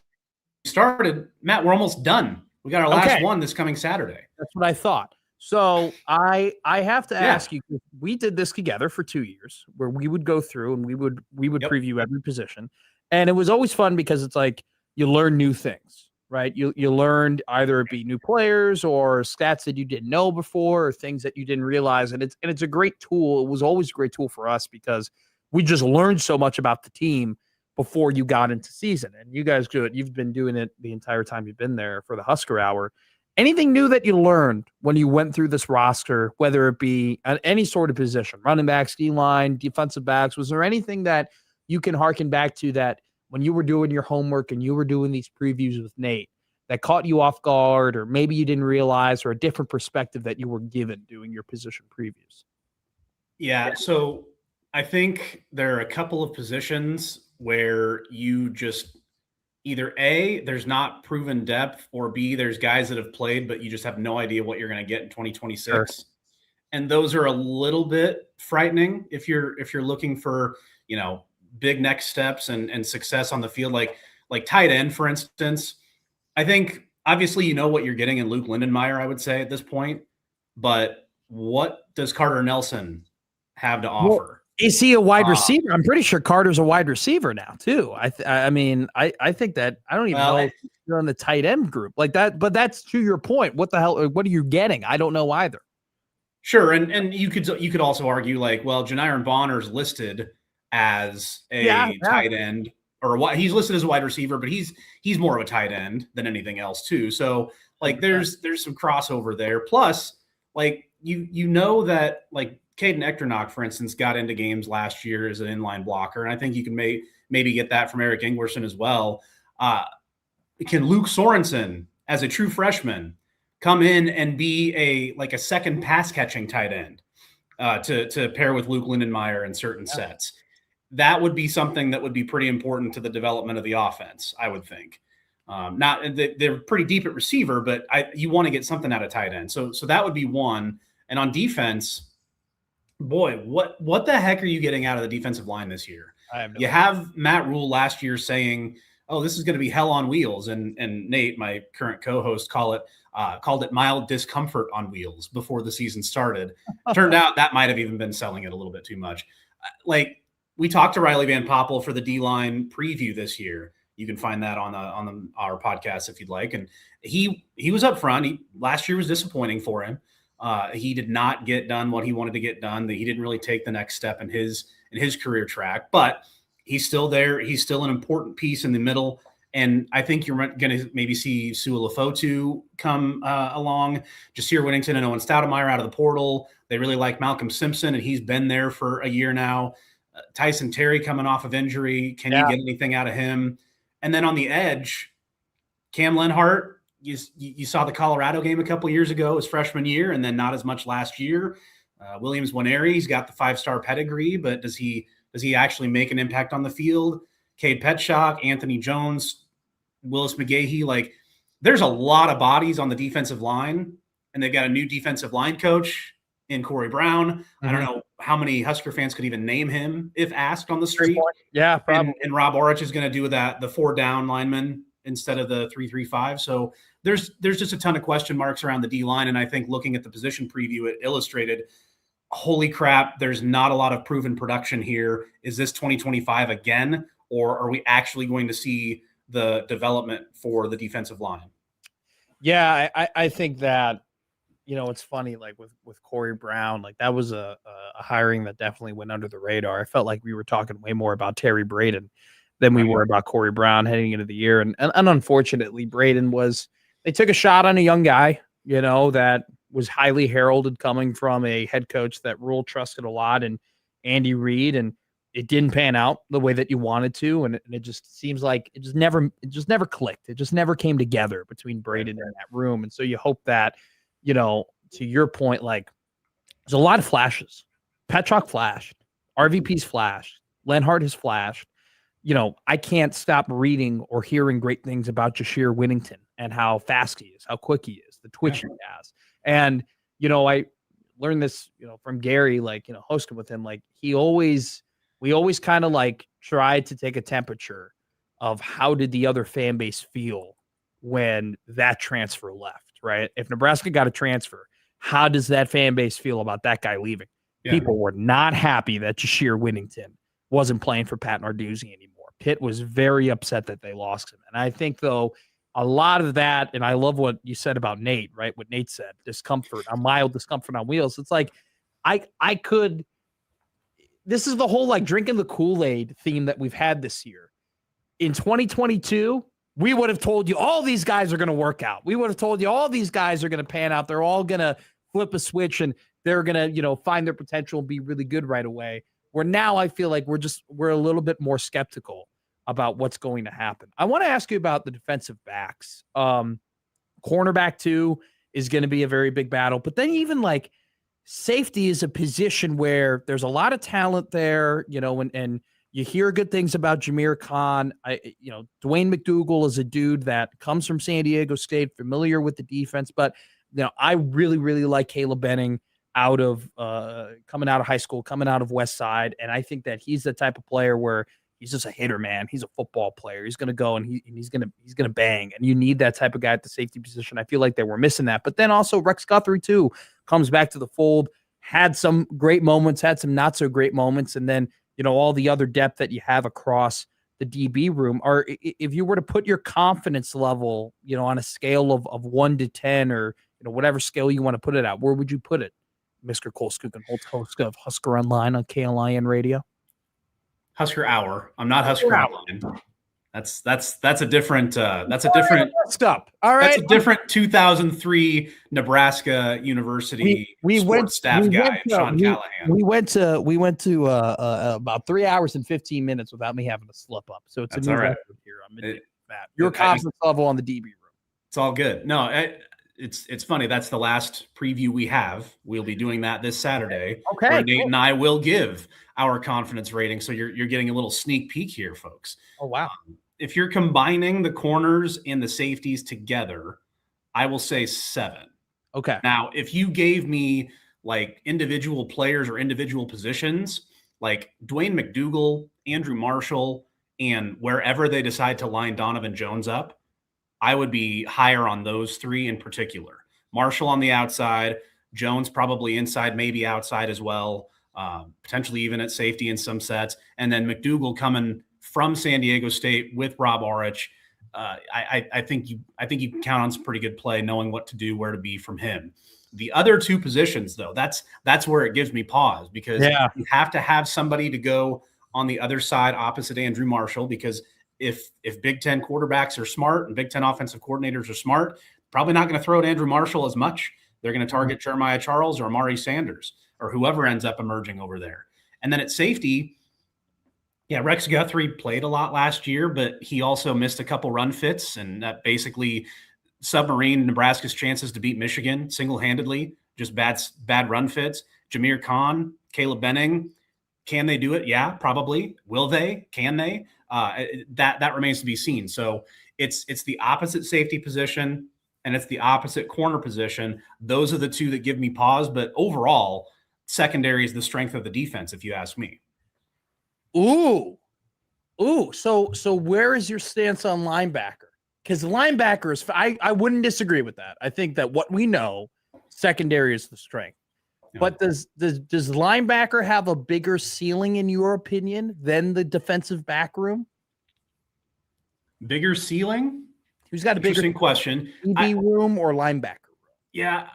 started? Matt, we're almost done. We got our last one this coming Saturday. That's what I thought. So I have to ask you, we did this together for 2 years where we would go through and we would preview every position. And it was always fun because it's like you learn new things, right? You learned either it be new players or stats that you didn't know before or things that you didn't realize. And it's a great tool. It was always a great tool for us because we just learned so much about the team before you got into season. And you guys do it. You've been doing it the entire time you've been there for the Husker Hour. Anything new that you learned when you went through this roster, whether it be at any sort of position, running backs, D-line, defensive backs, was there anything that you can harken back to that when you were doing your homework and you were doing these previews with Nate that caught you off guard or maybe you didn't realize or a different perspective that you were given doing your position previews? Yeah, so I think there are a couple of positions where you just either A, there's not proven depth, or B, there's guys that have played, but you just have no idea what you're going to get in 2026. Sure. And those are a little bit frightening if you're looking for, big next steps and success on the field, like tight end, for instance. I think obviously you know what you're getting in Luke Lindenmeyer, I would say at this point, but what does Carter Nelson have to offer? Well, is he a wide receiver? I'm pretty sure Carter's a wide receiver now too. I think that I don't even know if you're on the tight end group like that, but that's to your point. What the hell? What are you getting? I don't know either. Sure. And you could also argue like, well, Janiron Bonner's listed as a tight end or what he's listed as a wide receiver, but he's more of a tight end than anything else too. So like there's some crossover there. Plus like, you know that like Caden Echternock, for instance, got into games last year as an inline blocker. And I think you can maybe get that from Eric Ingwerson as well. Can Luke Sorensen, as a true freshman, come in and be a second pass catching tight end to pair with Luke Lindenmeyer in certain sets? That would be something that would be pretty important to the development of the offense, I would think. They're pretty deep at receiver, but you want to get something out of tight end. So that would be one. And on defense, boy, what the heck are you getting out of the defensive line this year? You have Matt Rule last year saying, "Oh, this is going to be hell on wheels," and Nate, my current co-host, called it mild discomfort on wheels before the season started. Turned out that might have even been selling it a little bit too much. Like we talked to Riley Van Poppel for the D-line preview this year, You can find that on our podcast if you'd like. And he was up front. Last year was disappointing for him. He did not get done what he wanted to get done. He didn't really take the next step in his career track, but he's still there. He's still an important piece in the middle. And I think you're going to maybe see Su'Alafotu come along. Jasir Whittington and Owen Stoudemire out of the portal. They really like Malcolm Simpson, and he's been there for a year now. Tyson Terry coming off of injury. Can you get anything out of him? And then on the edge, Cam Lenhart, you saw the Colorado game a couple years ago, his freshman year, and then not as much last year. Williams Nwaneri, he's got the 5-star pedigree, but does he actually make an impact on the field? Cade Petschok, Anthony Jones, Willis McGahee, like there's a lot of bodies on the defensive line, and they've got a new defensive line coach in Corey Brown. Mm-hmm. I don't know how many Husker fans could even name him if asked on the street. Yeah, probably. And Rob Orich is going to do that, the 4-down lineman instead of the 3-3-5. So there's just a ton of question marks around the D line. And I think looking at the position preview, it illustrated, holy crap, there's not a lot of proven production here. Is this 2025 again, or are we actually going to see the development for the defensive line? Yeah, I think that, it's funny, like with Corey Brown, like that was a hiring that definitely went under the radar. I felt like we were talking way more about Terry Braden than we were about Corey Brown heading into the year. And unfortunately, Braden they took a shot on a young guy, that was highly heralded coming from a head coach that Rule trusted a lot, and Andy Reid, and it didn't pan out the way that you wanted to. And it just seems like it just never clicked. It just never came together between Braden and that room. And so you hope that, to your point, like there's a lot of flashes. Petschok flashed, RVP's flashed, Lenhart has flashed. I can't stop reading or hearing great things about Jasir Whittington and how fast he is, how quick he is, the twitch he has. And, I learned this, from Gary, like, hosting with him, like we always kind of like tried to take a temperature of how did the other fan base feel when that transfer left, right? If Nebraska got a transfer, how does that fan base feel about that guy leaving? Yeah. People were not happy that Jasir Whittington wasn't playing for Pat Narduzzi anymore. Pitt was very upset that they lost him. And I think, though, a lot of that, and I love what you said about Nate, right? What Nate said, discomfort, a mild discomfort on wheels. It's like, this is the whole like drinking the Kool-Aid theme that we've had this year. In 2022, we would have told you all these guys are going to work out. We would have told you all these guys are going to pan out. They're all going to flip a switch and they're going to, find their potential and be really good right away. Where now I feel like we're a little bit more skeptical about what's going to happen. I want to ask you about the defensive backs. Cornerback 2 is going to be a very big battle, but then even like safety is a position where there's a lot of talent there, and you hear good things about Jameer Khan. Dwayne McDougal is a dude that comes from San Diego State, familiar with the defense, but I really, really like Caleb Benning coming out of high school, coming out of West Side. And I think that he's the type of player where he's just a hitter, man. He's a football player. He's going to go and he's going to bang. And you need that type of guy at the safety position. I feel like they were missing that. But then also Rex Guthrie too comes back to the fold, had some great moments, had some not so great moments. And then, all the other depth that you have across the DB room. Or if you were to put your confidence level, on a scale of 1 to 10 or, whatever scale you want to put it at, where would you put it? Mr. Cole Skukenholtz, host of Husker Online on KLIN Radio. Husker Hour. I'm not Husker Online. That's a different stop. All right. That's a different 2003 Nebraska University sports staff guy, Sean Callahan. We went to about 3 hours and 15 minutes without me having to slip up. So it's a new record here. Your confidence level on the DB room. It's all good. No, it's funny. That's the last preview we have. We'll be doing that this Saturday. Okay. Where Nate and I will give our confidence rating. So you're getting a little sneak peek here, folks. Oh, wow. If you're combining the corners and the safeties together, I will say 7. Okay. Now, if you gave me like individual players or individual positions, like Dwayne McDougal, Andrew Marshall, and wherever they decide to line Donovan Jones up, I would be higher on those 3 in particular. Marshall on the outside, Jones probably inside, maybe outside as well, potentially even at safety in some sets, and then McDougal coming from San Diego State with Rob Orich. I think you can count on some pretty good play, knowing what to do, where to be from him. The other two positions, though, that's where it gives me pause, because you have to have somebody to go on the other side opposite Andrew Marshall, because if Big Ten quarterbacks are smart and Big Ten offensive coordinators are smart, probably not going to throw at Andrew Marshall as much. They're going to target Jeremiah Charles or Amari Sanders or whoever ends up emerging over there. And then at safety, Rex Guthrie played a lot last year, but he also missed a couple run fits, and that basically submarined Nebraska's chances to beat Michigan single-handedly. Just bad run fits. Jameer Khan, Caleb Benning, can they do it? Yeah, probably. Will they? Can they? That remains to be seen. So it's the opposite safety position and it's the opposite corner position. Those are the two that give me pause. But overall, secondary is the strength of the defense, if you ask me. Ooh. So where is your stance on linebacker? Because linebackers, I wouldn't disagree with that. I think that what we know, secondary is the strength. Yeah. But does linebacker have a bigger ceiling, in your opinion, than the defensive back room? Bigger ceiling? Who's got a bigger question? DB room or linebacker room? Yeah,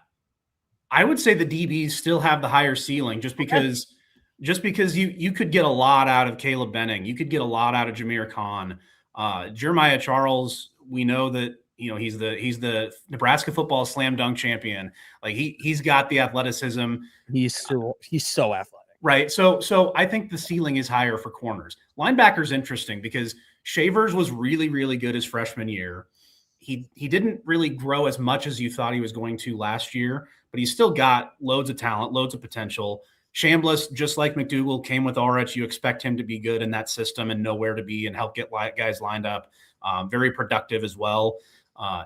I would say the DBs still have the higher ceiling, just because you could get a lot out of Caleb Benning, you could get a lot out of Jameer Khan, Jeremiah Charles. We know that he's the Nebraska football slam dunk champion. Like he's got the athleticism. He's so athletic. Right. So I think the ceiling is higher for corners. Linebacker's interesting because Shavers was really, really good his freshman year. He didn't really grow as much as you thought he was going to last year, but he's still got loads of talent, loads of potential. Chambliss, just like McDougal, came with Orich. You expect him to be good in that system and know where to be and help get guys lined up. Very productive as well.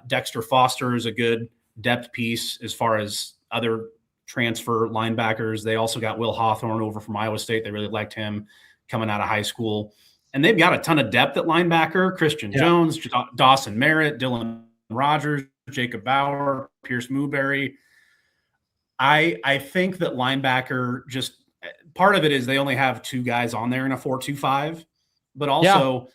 Dexter Foster is a good depth piece as far as other transfer linebackers. They also got Will Hawthorne over from Iowa State. They really liked him coming out of high school. And they've got a ton of depth at linebacker. Christian Jones, Dawson Merritt, Dylan Rogers, Jacob Bauer, Pierce Mooberry. I think that linebacker, just part of it is they only have two guys on there in a 4-2-5, but also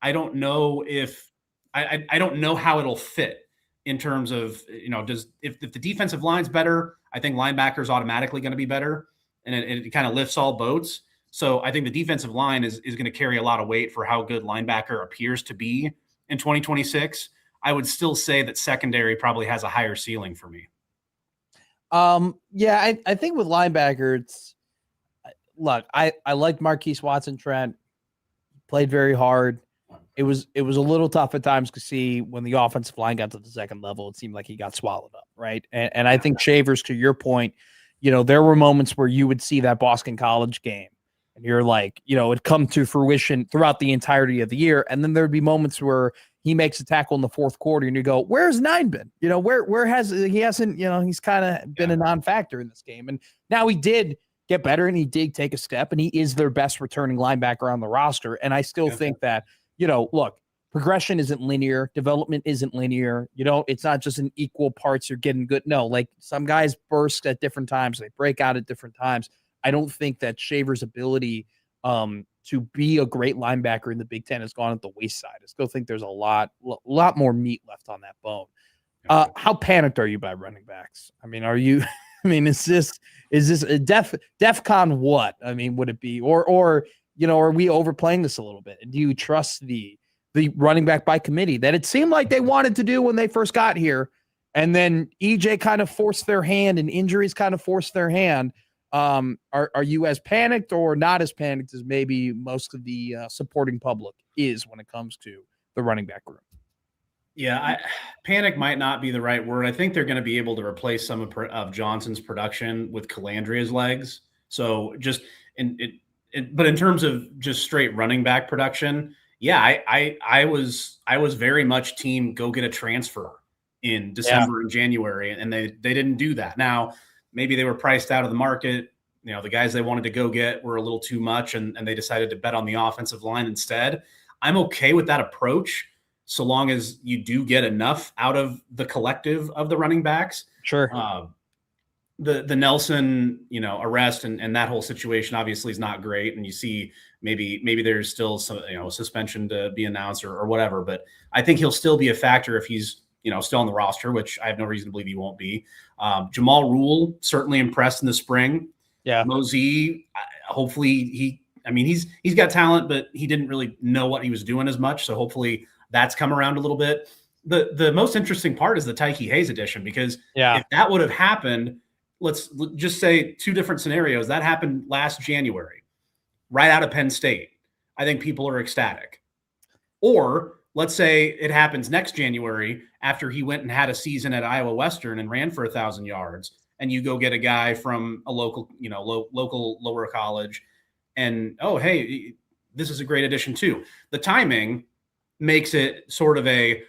I don't know if I don't know how it'll fit in terms of, if the defensive line's better, I think linebacker is automatically going to be better, and it kind of lifts all boats. So I think the defensive line is going to carry a lot of weight for how good linebacker appears to be in 2026. I would still say that secondary probably has a higher ceiling for me. I think with linebacker, I liked Marquise Watson Trent, played very hard. It was a little tough at times to see when the offensive line got to the second level. It seemed like he got swallowed up, right? And I think Shavers, to your point, there were moments where you would see that Boston College game, and you're like, it'd come to fruition throughout the entirety of the year, and then there'd be moments where he makes a tackle in the fourth quarter, and you go, "Where's Nine been? Where has he hasn't? He's kind of been a non-factor in this game." And now he did get better, and he did take a step, and he is their best returning linebacker on the roster. And I still think that, look, progression isn't linear, development isn't linear. It's not just in equal parts you're getting good. No, like some guys burst at different times, they break out at different times. I don't think that Shavers' ability to be a great linebacker in the Big Ten has gone at the wayside. I still think there's a lot more meat left on that bone. How panicked are you by running backs? I mean, are you? I mean, is this a DEFCON what? I mean, would it be or are we overplaying this a little bit? And do you trust the running back by committee that it seemed like they wanted to do when they first got here, and then EJ kind of forced their hand and injuries kind of forced their hand? Are you as panicked or not as panicked as maybe most of the supporting public is when it comes to the running back room? Yeah, panic might not be the right word. I think they're going to be able to replace some of Johnson's production with Calandria's legs. So but in terms of just straight running back production, I was very much team go get a transfer in December and January, and they didn't do that. Now, maybe they were priced out of the market. The guys they wanted to go get were a little too much, and they decided to bet on the offensive line instead. I'm okay with that approach, so long as you do get enough out of the collective of the running backs. Sure. the Nelson, arrest and that whole situation obviously is not great. And you see maybe there's still some, suspension to be announced or whatever, but I think he'll still be a factor if he's, still on the roster, which I have no reason to believe he won't be. Jamal Rule certainly impressed in the spring. Yeah. Mosey, hopefully he's got talent, but he didn't really know what he was doing as much. So hopefully that's come around a little bit. The most interesting part is the Tyke Hayes edition, because if that would have happened, let's just say two different scenarios. That happened last January, right out of Penn State. I think people are ecstatic. Or let's say it happens next January after he went and had a season at Iowa Western and ran for 1,000 yards, and you go get a guy from a local, local lower college, and hey, this is a great addition too. The timing makes it sort of a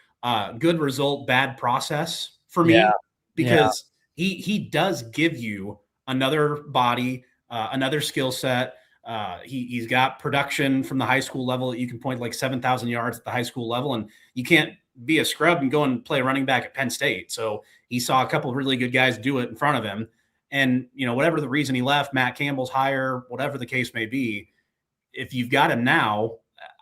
good result, bad process for me, because he does give you another body, another skill set. He's got production from the high school level that you can point like 7,000 yards at the high school level, and you can't be a scrub and go and play running back at Penn State. So he saw a couple of really good guys do it in front of him. And, whatever the reason he left, Matt Campbell's hire, whatever the case may be, if you've got him now,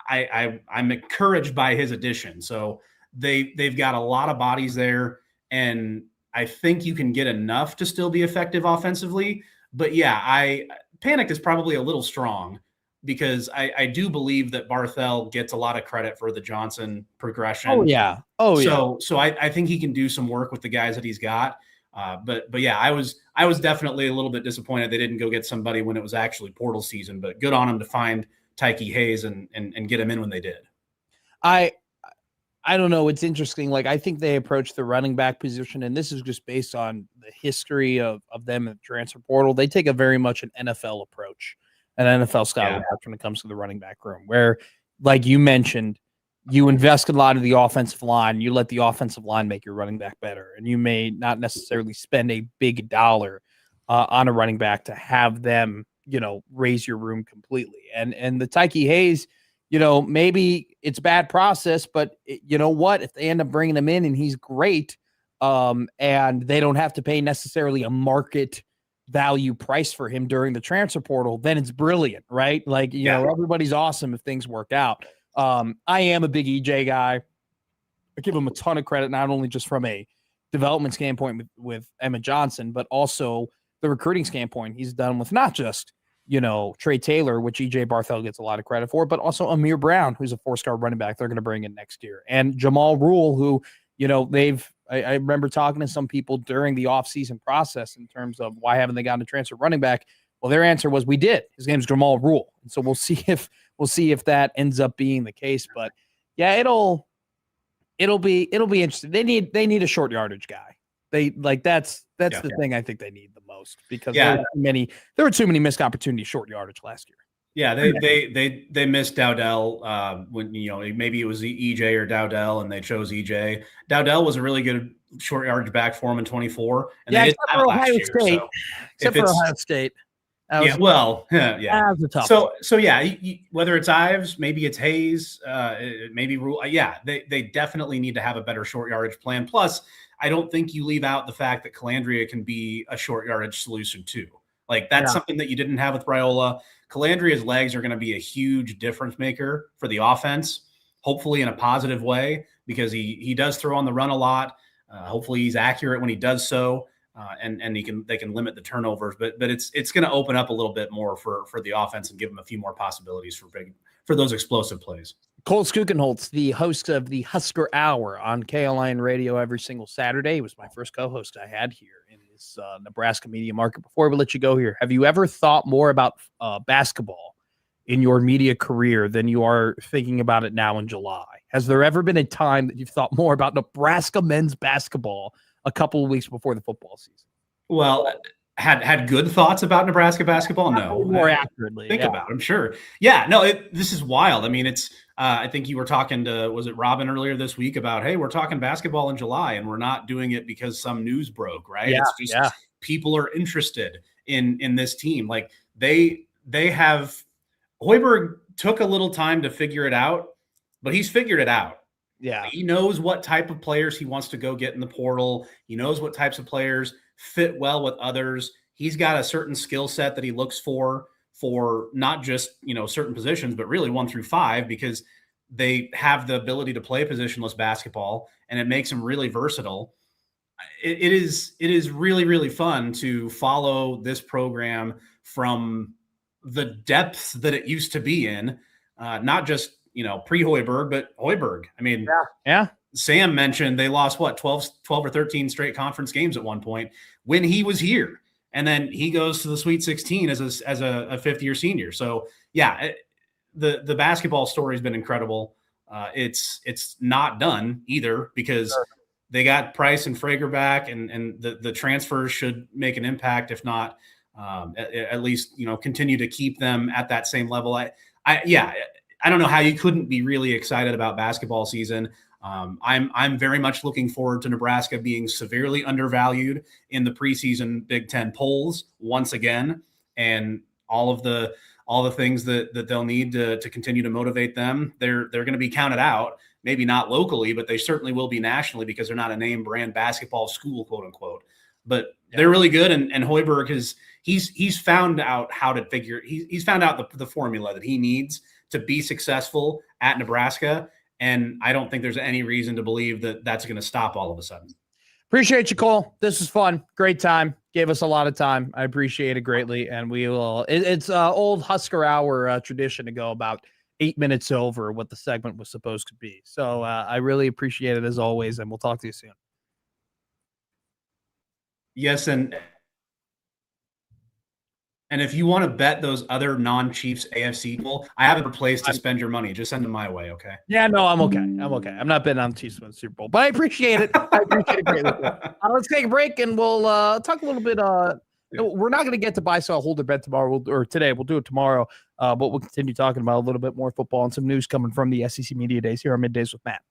I'm encouraged by his addition. So they've got a lot of bodies there, and I think you can get enough to still be effective offensively. But yeah, panicked is probably a little strong, because I do believe that Barthel gets a lot of credit for the Johnson progression. Oh yeah. So I think he can do some work with the guys that he's got. But yeah, I was definitely a little bit disappointed they didn't go get somebody when it was actually portal season, but good on him to find Tyke Hayes and get him in when they did. I don't know. It's interesting. Like, I think they approach the running back position, and this is just based on the history of them in the transfer portal. They take a very much an NFL approach, an NFL style approach when it comes to the running back room, where, like you mentioned, you invest a lot of the offensive line. You let the offensive line make your running back better, and you may not necessarily spend a big dollar on a running back to have them, raise your room completely. And the Tyke Hayes, maybe it's bad process, but you know what? If they end up bringing him in and he's great, and they don't have to pay necessarily a market value price for him during the transfer portal, then it's brilliant, right? Like, everybody's awesome if things work out. I am a big EJ guy. I give him a ton of credit, not only just from a development standpoint with Emma Johnson, but also the recruiting standpoint he's done with not just, Trey Taylor, which EJ Barthel gets a lot of credit for, but also Amir Brown, who's a 4-star running back they're going to bring in next year. And Jamal Rule, who, I remember talking to some people during the offseason process in terms of why haven't they gotten a transfer running back? Well, their answer was, we did. His name's Jamal Rule. And so we'll see if that ends up being the case. But yeah, it'll be interesting. They need a short yardage guy. That's the thing I think they need the most, because there were too many missed opportunities short yardage last year. Yeah, they missed Dowdell when maybe it was EJ or Dowdell, and they chose EJ. Dowdell was a really good short yardage back for him in 24, and they didn't have it last year. State. So except for Ohio State. Yeah, well, yeah. That was a tough so yeah, whether it's Ives, maybe it's Hayes, maybe Rule. Yeah, they definitely need to have a better short yardage plan. Plus, I don't think you leave out the fact that Calandria can be a short yardage solution too. Like, that's something that you didn't have with Raiola. Calandria's legs are going to be a huge difference maker for the offense, hopefully in a positive way, because he does throw on the run a lot. Hopefully he's accurate when he does so. And they can limit the turnovers, but it's going to open up a little bit more for the offense and give them a few more possibilities for those explosive plays. Cole Skukenholtz, the host of the Husker Hour on KLIN Radio every single Saturday. He was my first co-host I had here in this Nebraska media market. Before we let you go here, have you ever thought more about basketball in your media career than you are thinking about it now in July? Has there ever been a time that you've thought more about Nebraska men's basketball a couple of weeks before the football season? Well, had good thoughts about Nebraska basketball? No. More accurately. Think about it, I'm sure. Yeah, no, this is wild. I mean, it's I think you were talking to, was it Robin earlier this week about, hey, we're talking basketball in July and we're not doing it because some news broke, right? Yeah, it's just people are interested in this team. Like they have, Hoiberg took a little time to figure it out, but he's figured it out. Yeah. He knows what type of players he wants to go get in the portal. He knows what types of players fit well with others. He's got a certain skill set that he looks for not just, certain positions, but really 1 through 5, because they have the ability to play positionless basketball, and it makes them really versatile. It is really, really fun to follow this program from the depths that it used to be in, not just, pre-Hoiberg, but Hoiberg. I mean, yeah. Sam mentioned they lost 12 or 13 straight conference games at one point when he was here. And then he goes to the Sweet 16 as a fifth-year senior. So, yeah, the basketball story has been incredible. It's not done either, because they got Price and Frager back, and the transfers should make an impact, if not at least continue to keep them at that same level. I don't know how you couldn't be really excited about basketball season. I'm very much looking forward to Nebraska being severely undervalued in the preseason Big Ten polls once again, and all the things that they'll need to continue to motivate them. They're going to be counted out, maybe not locally, but they certainly will be nationally, because they're not a name brand basketball school, quote unquote. But they're really good, and Hoiberg he's found out how to figure. He's found out the formula that he needs to be successful at Nebraska. And I don't think there's any reason to believe that that's going to stop all of a sudden. Appreciate you, Cole. This was fun. Great time. Gave us a lot of time. I appreciate it greatly. And we will, it's old Husker Hour tradition to go about 8 minutes over what the segment was supposed to be. So I really appreciate it as always. And we'll talk to you soon. Yes. And if you want to bet those other non-Chiefs AFC people, I have a place to spend your money. Just send them my way, okay? Yeah, no, I'm okay. I'm not betting on the Chiefs win the Super Bowl, but I appreciate it. I appreciate it greatly. Let's take a break, and we'll talk a little bit. We're not going to get to buy, sell, hold, or bet tomorrow or today. We'll do it tomorrow, but we'll continue talking about a little bit more football and some news coming from the SEC Media Days here on Middays with Matt.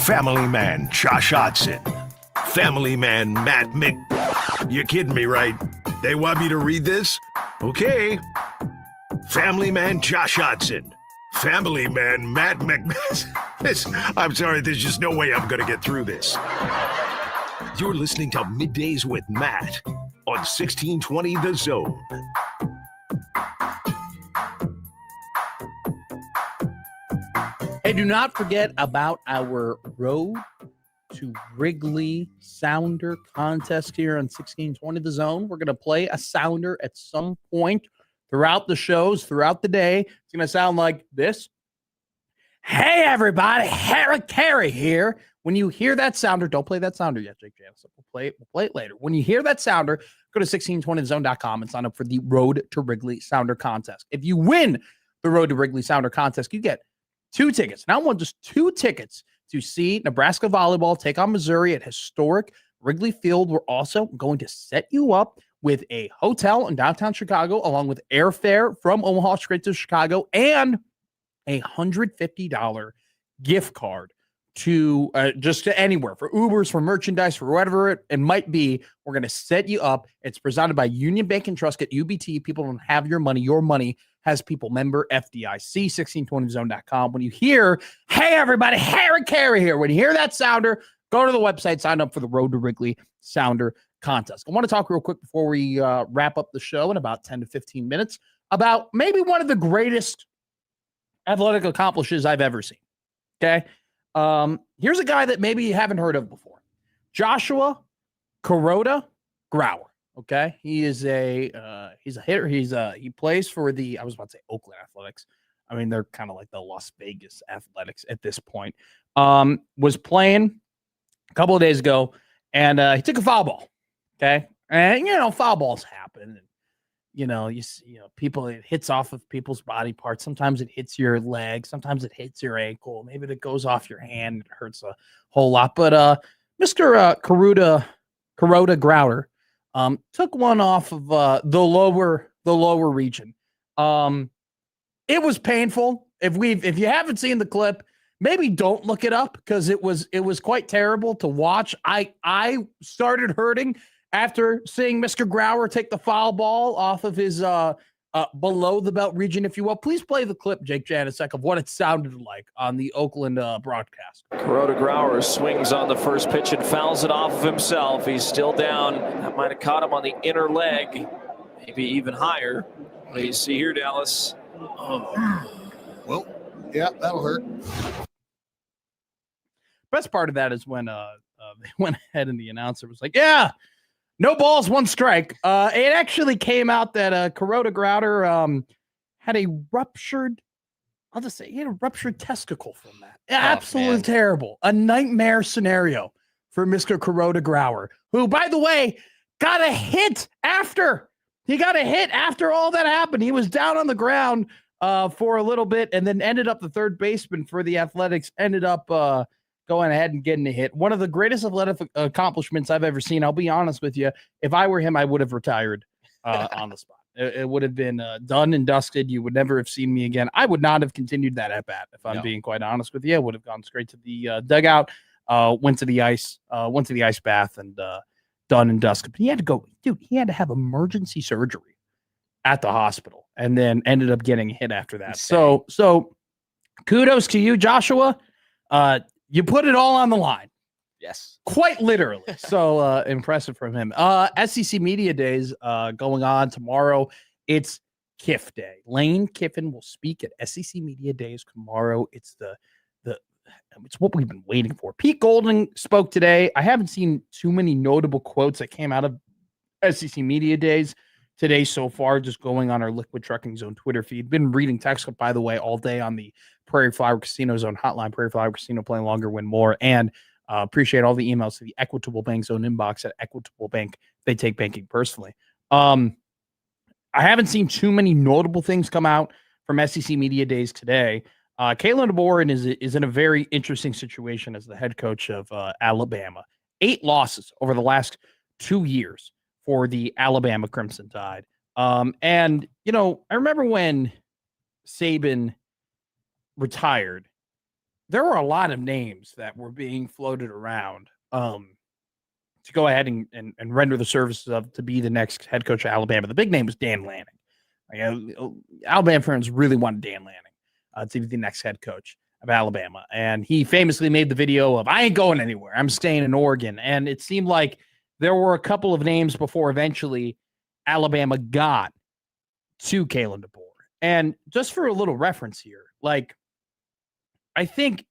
Family Man Josh Hodson. Family Man Matt Mc... You're kidding me, right? They want me to read this? Okay. Family Man Josh Hodson. Family Man Matt McMahon. I'm sorry, there's just no way I'm going to get through this. You're listening to Middays with Matt on 1620 The Zone. Hey, do not forget about our Road to Wrigley Sounder contest here on 1620 The Zone. We're going to play a sounder at some point throughout the shows, throughout the day. It's going to sound like this. Hey, everybody. Harry Carey here. When you hear that sounder, don't play that sounder yet, Jake Janice. We'll play it later. When you hear that sounder, go to 1620thezone.com and sign up for the Road to Wrigley Sounder contest. If you win the Road to Wrigley Sounder contest, you get 2 tickets. Not one, just 2 tickets to see Nebraska volleyball take on Missouri at historic Wrigley Field. We're also going to set you up with a hotel in downtown Chicago, along with airfare from Omaha straight to Chicago, and a $150 gift card to just to anywhere, for Ubers, for merchandise, for whatever it might be. We're going to set you up. It's presented by Union Bank and Trust at UBT. People don't have your money. Your money has people. Member FDIC, 1620zone.com. When you hear, hey, everybody, Harry Carey here. When you hear that sounder, go to the website, sign up for the Road to Wrigley Sounder contest. I want to talk real quick before we wrap up the show in about 10 to 15 minutes about maybe one of the greatest athletic accomplishments I've ever seen. Okay. Here's a guy that maybe you haven't heard of before. Joshua Kuroda Grauer. Okay. He is he's a hitter. He plays for the, I was about to say Oakland Athletics. I mean, they're kind of like the Las Vegas Athletics at this point. Was playing a couple of days ago, and he took a foul ball. Okay. And, foul balls happen. And, people, it hits off of people's body parts. Sometimes it hits your leg. Sometimes it hits your ankle. Maybe it goes off your hand. It hurts a whole lot. But Mr. Kuroda Grauer took one off of the lower region. It was painful. If you haven't seen the clip, maybe don't look it up, because it was quite terrible to watch. I started hurting after seeing Mr. Grauer take the foul ball off of his below the belt region, if you will. Please play the clip, Jake Janicek, of what it sounded like on the Oakland broadcast. Kuroda Grauer swings on the first pitch and fouls it off of himself. He's still down. That might have caught him on the inner leg, maybe even higher. What do you see here, Dallas? Oh. Well, yeah, that'll hurt. Best part of that is when they went ahead and the announcer was like, yeah, no balls, 1 strike. It actually came out that Kuroda Grauer had a ruptured, I'll just say, he had a ruptured testicle from that. Absolutely terrible. A nightmare scenario for Mr. Kuroda Grauer, who, by the way, got a hit after. He got a hit after all that happened. He was down on the ground for a little bit, and then ended up the third baseman for the Athletics, ended up going ahead and getting a hit. One of the greatest athletic accomplishments I've ever seen. I'll be honest with you. If I were him, I would have retired on the spot. It would have been done and dusted. You would never have seen me again. I would not have continued that at bat, if I'm being quite honest with you. I would have gone straight to the dugout, went to the ice bath, and done and dusted. But he had to go, dude. He had to have emergency surgery at the hospital, and then ended up getting hit after that. Insane. So kudos to you, Joshua. You put it all on the line. Yes. Quite literally. So impressive from him. SEC Media Days going on tomorrow. It's Kiff Day. Lane Kiffin will speak at SEC Media Days tomorrow. It's it's what we've been waiting for. Pete Golding spoke today. I haven't seen too many notable quotes that came out of SEC Media Days today so far, just going on our Liquid Trucking Zone Twitter feed. Been reading text, by the way, all day on the Prairie Flower Casino Zone hotline. Prairie Flower Casino, playing longer, win more. And appreciate all the emails to the Equitable Bank Zone inbox at Equitable Bank. They take banking personally. I haven't seen too many notable things come out from SEC Media Days today. Kalen DeBoer is in a very interesting situation as the head coach of Alabama. 8 losses over the last 2 years for the Alabama Crimson Tide. And, I remember when Saban retired, there were a lot of names that were being floated around to go ahead and render the services of to be the next head coach of Alabama. The big name was Dan Lanning. Alabama fans really wanted Dan Lanning to be the next head coach of Alabama. And he famously made the video of, I ain't going anywhere. I'm staying in Oregon. And it seemed like there were a couple of names before eventually Alabama got to Kalen DeBoer. And just for a little reference here, like, I think,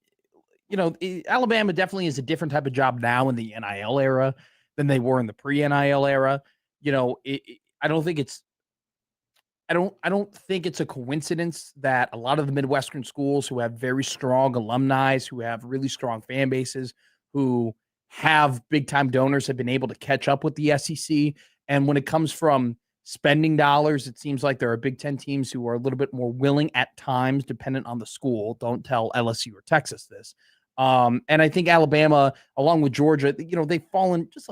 Alabama definitely is a different type of job now in the NIL era than they were in the pre-NIL era. I don't think it's a coincidence that a lot of the Midwestern schools who have very strong alumni, who have really strong fan bases, who have big time donors have been able to catch up with the SEC. And when it comes from spending dollars, it seems like there are Big Ten teams who are a little bit more willing at times, dependent on the school. Don't tell LSU or Texas this. And I think Alabama, along with Georgia, they've fallen just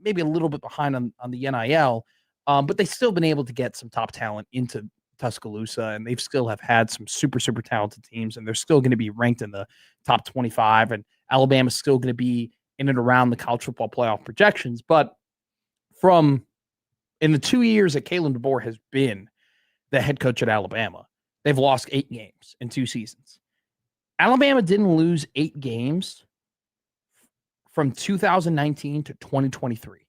maybe a little bit behind on the NIL, but they've still been able to get some top talent into Tuscaloosa, and they've still have had some super, super talented teams, and they're still going to be ranked in the top 25, and Alabama's still going to be in and around the college football playoff projections. But in the 2 years that Kalen DeBoer has been the head coach at Alabama, they've lost 8 games in 2 seasons. Alabama didn't lose 8 games from 2019 to 2023.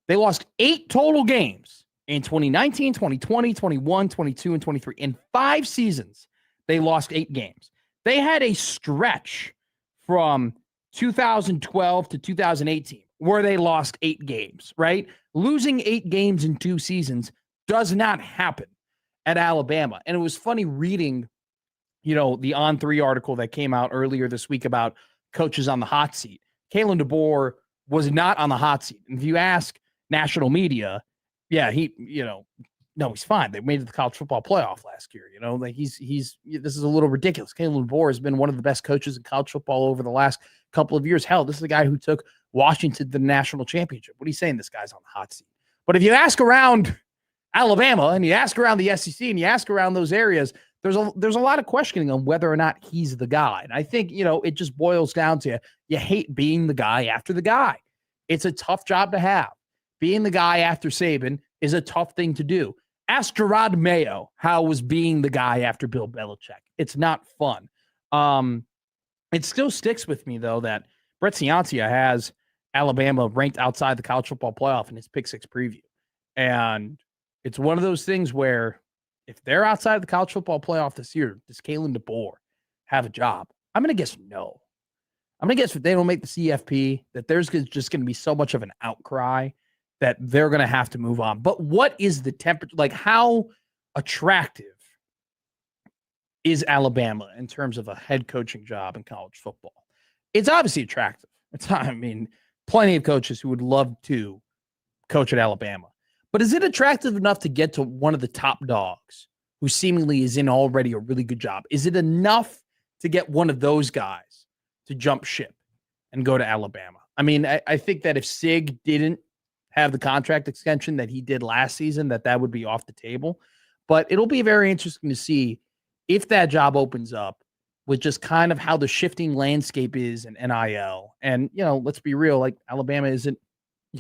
They lost 8 total games in 2019, 2020, 21, 22, and 23. In 5 seasons, they lost 8 games. They had a stretch from 2012 to 2018 where they lost 8 games, right? Losing 8 games in 2 seasons does not happen at Alabama. And it was funny reading, the On3 article that came out earlier this week about coaches on the hot seat. Kalen DeBoer was not on the hot seat. And if you ask national media, yeah, no, he's fine. They made it to the college football playoff last year. This is a little ridiculous. Kalen DeBoer has been one of the best coaches in college football over the last couple of years. Hell, this is the guy who took Washington to the national championship. What are you saying? This guy's on the hot seat. But if you ask around Alabama and you ask around the SEC and you ask around those areas, there's a lot of questioning on whether or not he's the guy. And I think, it just boils down to you hate being the guy after the guy. It's a tough job to have. Being the guy after Saban is a tough thing to do. Ask Gerard Mayo how was being the guy after Bill Belichick. It's not fun. It still sticks with me, though, that Brett Ciancia has Alabama ranked outside the college football playoff in his Pick 6 preview. And it's one of those things where if they're outside the college football playoff this year, does Kalen DeBoer have a job? I'm going to guess no. I'm going to guess if they don't make the CFP, that there's just going to be so much of an outcry that they're going to have to move on. But what is the temperature? Like, how attractive is Alabama in terms of a head coaching job in college football? It's obviously attractive. Plenty of coaches who would love to coach at Alabama. But is it attractive enough to get to one of the top dogs who seemingly is in already a really good job? Is it enough to get one of those guys to jump ship and go to Alabama? I think that if Sig didn't have the contract extension that he did last season, that would be off the table. But it'll be very interesting to see if that job opens up with just kind of how the shifting landscape is in NIL. And, let's be real, like Alabama isn't,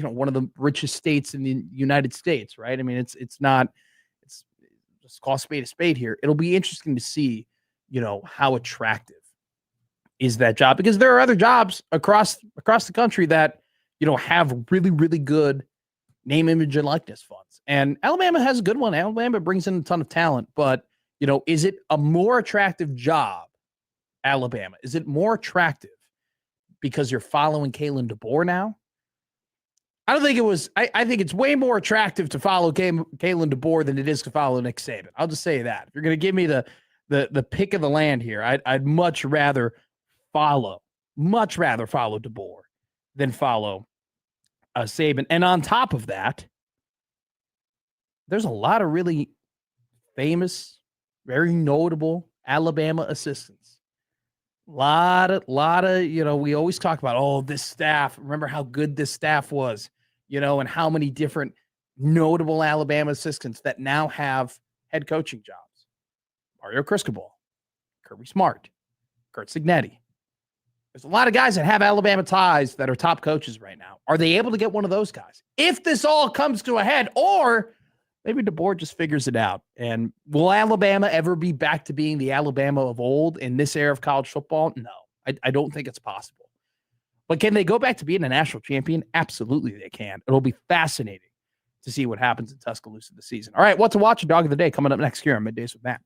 one of the richest states in the United States, right? It's just call spade a spade here. It'll be interesting to see, how attractive is that job, because there are other jobs across the country that, have really, really good name, image, and likeness funds. And Alabama has a good one. Alabama brings in a ton of talent, but, is it a more attractive job, Alabama? Is it more attractive because you're following Kalen DeBoer now? I don't think it was. I think it's way more attractive to follow Kalen DeBoer than it is to follow Nick Saban. I'll just say that. If you're going to give me the pick of the land here, I'd much rather follow DeBoer than follow Saban. And on top of that, there's a lot of really famous, very notable Alabama assistants. Lot of, we always talk about, this staff. Remember how good this staff was, and how many different notable Alabama assistants that now have head coaching jobs. Mario Cristobal, Kirby Smart, Kurt Cignetti. There's a lot of guys that have Alabama ties that are top coaches right now. Are they able to get one of those guys? If this all comes to a head, or maybe DeBoer just figures it out. And will Alabama ever be back to being the Alabama of old in this era of college football? No, I don't think it's possible. But can they go back to being a national champion? Absolutely they can. It'll be fascinating to see what happens in Tuscaloosa this season. All right, what to watch? A dog of the day coming up next year on Middays with Matt.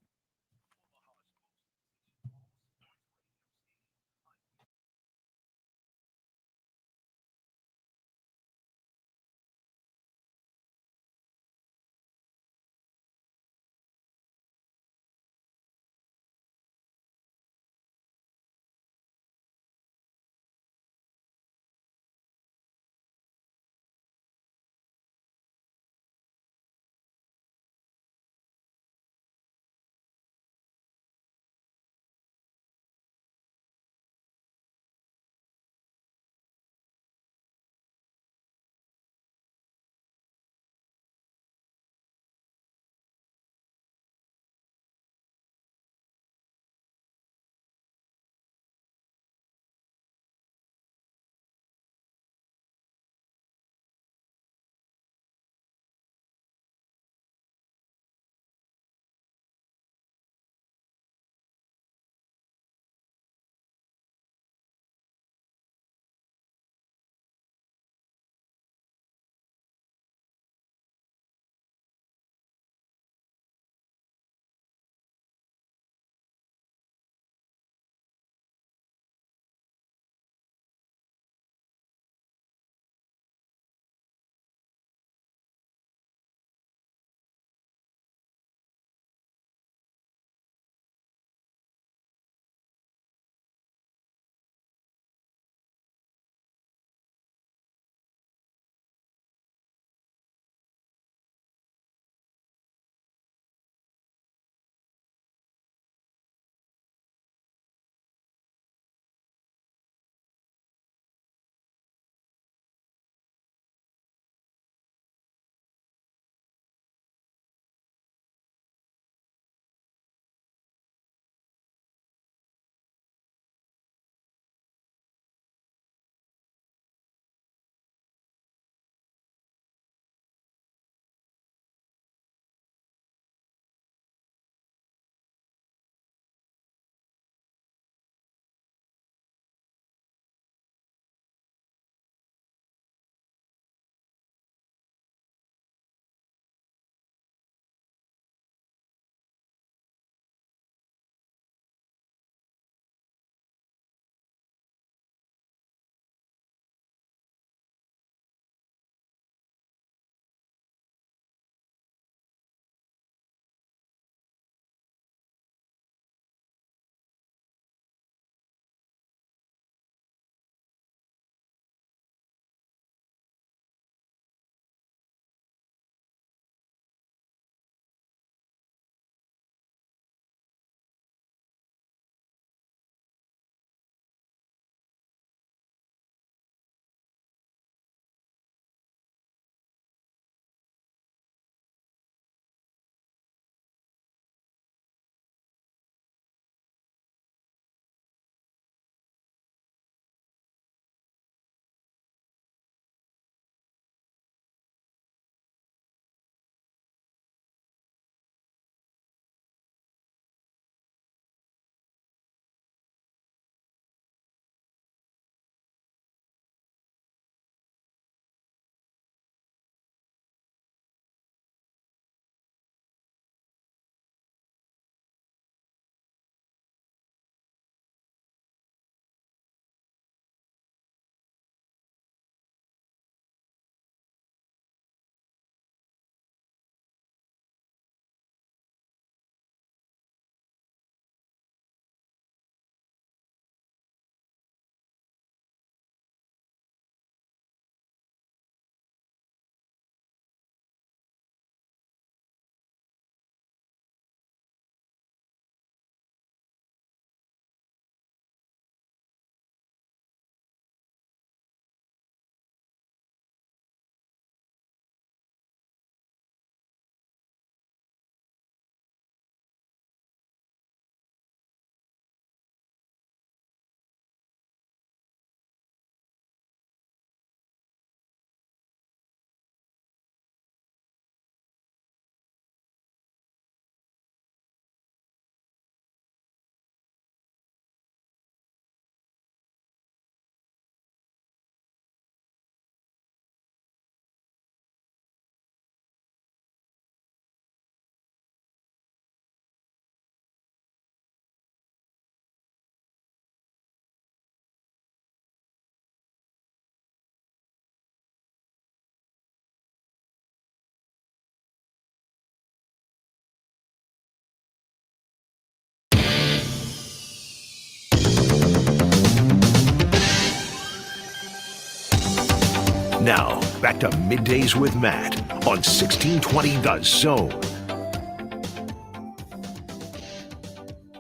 Now, back to Middays with Matt on 1620 The Zone.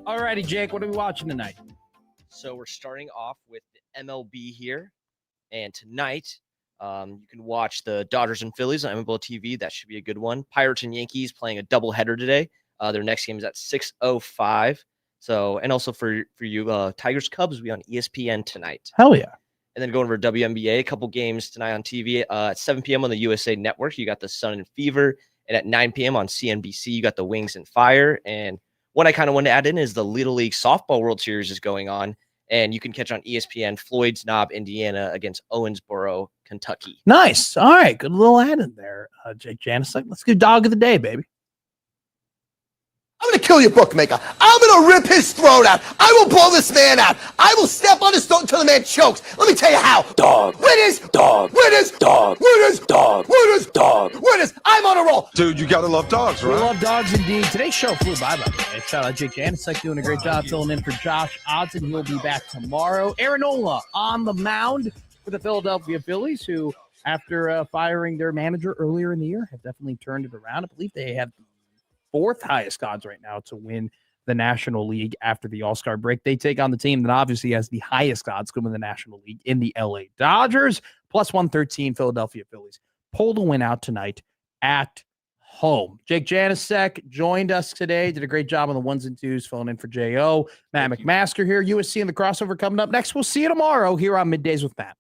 All righty, Jake, what are we watching tonight? So we're starting off with the MLB here. And tonight, you can watch the Dodgers and Phillies on MLB TV. That should be a good one. Pirates and Yankees playing a doubleheader today. Their next game is at 6:05. So, and also for you, Tigers Cubs will be on ESPN tonight. Hell yeah. And then going over WNBA, a couple games tonight on TV. At 7 p.m. on the USA Network, you got the Sun and Fever. And at 9 p.m. on CNBC, you got the Wings and Fire. And what I kind of want to add in is the Little League Softball World Series is going on. And you can catch on ESPN Floyd's Knob, Indiana against Owensboro, Kentucky. Nice. All right. Good little add in there, Jake Janicek. Let's go dog of the day, baby. I'm going to kill your bookmaker. I'm going to rip his throat out. I will blow this man out. I will step on his throat until the man chokes. Let me tell you how. Dog. Winners. Dog. Winners. Dog. Winners. Dog. Winners. Dog. Winners. I'm on a roll. Dude, you got to love dogs, right? We love dogs indeed. Today's show flew by the way. Shout out Jake Janicek doing a great job filling in for Josh Odson. He'll be back tomorrow. Aaron Nola on the mound for the Philadelphia Phillies, who, after firing their manager earlier in the year, have definitely turned it around. I believe they have the fourth highest odds right now to win the National League after the All-Star break. They take on the team that obviously has the highest odds to win the National League in the LA Dodgers, plus 113 Philadelphia Phillies. Pull the win out tonight at home. Jake Janicek joined us today, did a great job on the ones and twos, filling in for J.O. Matt McMaster here. USC and the crossover coming up next. We'll see you tomorrow here on Middays with Matt.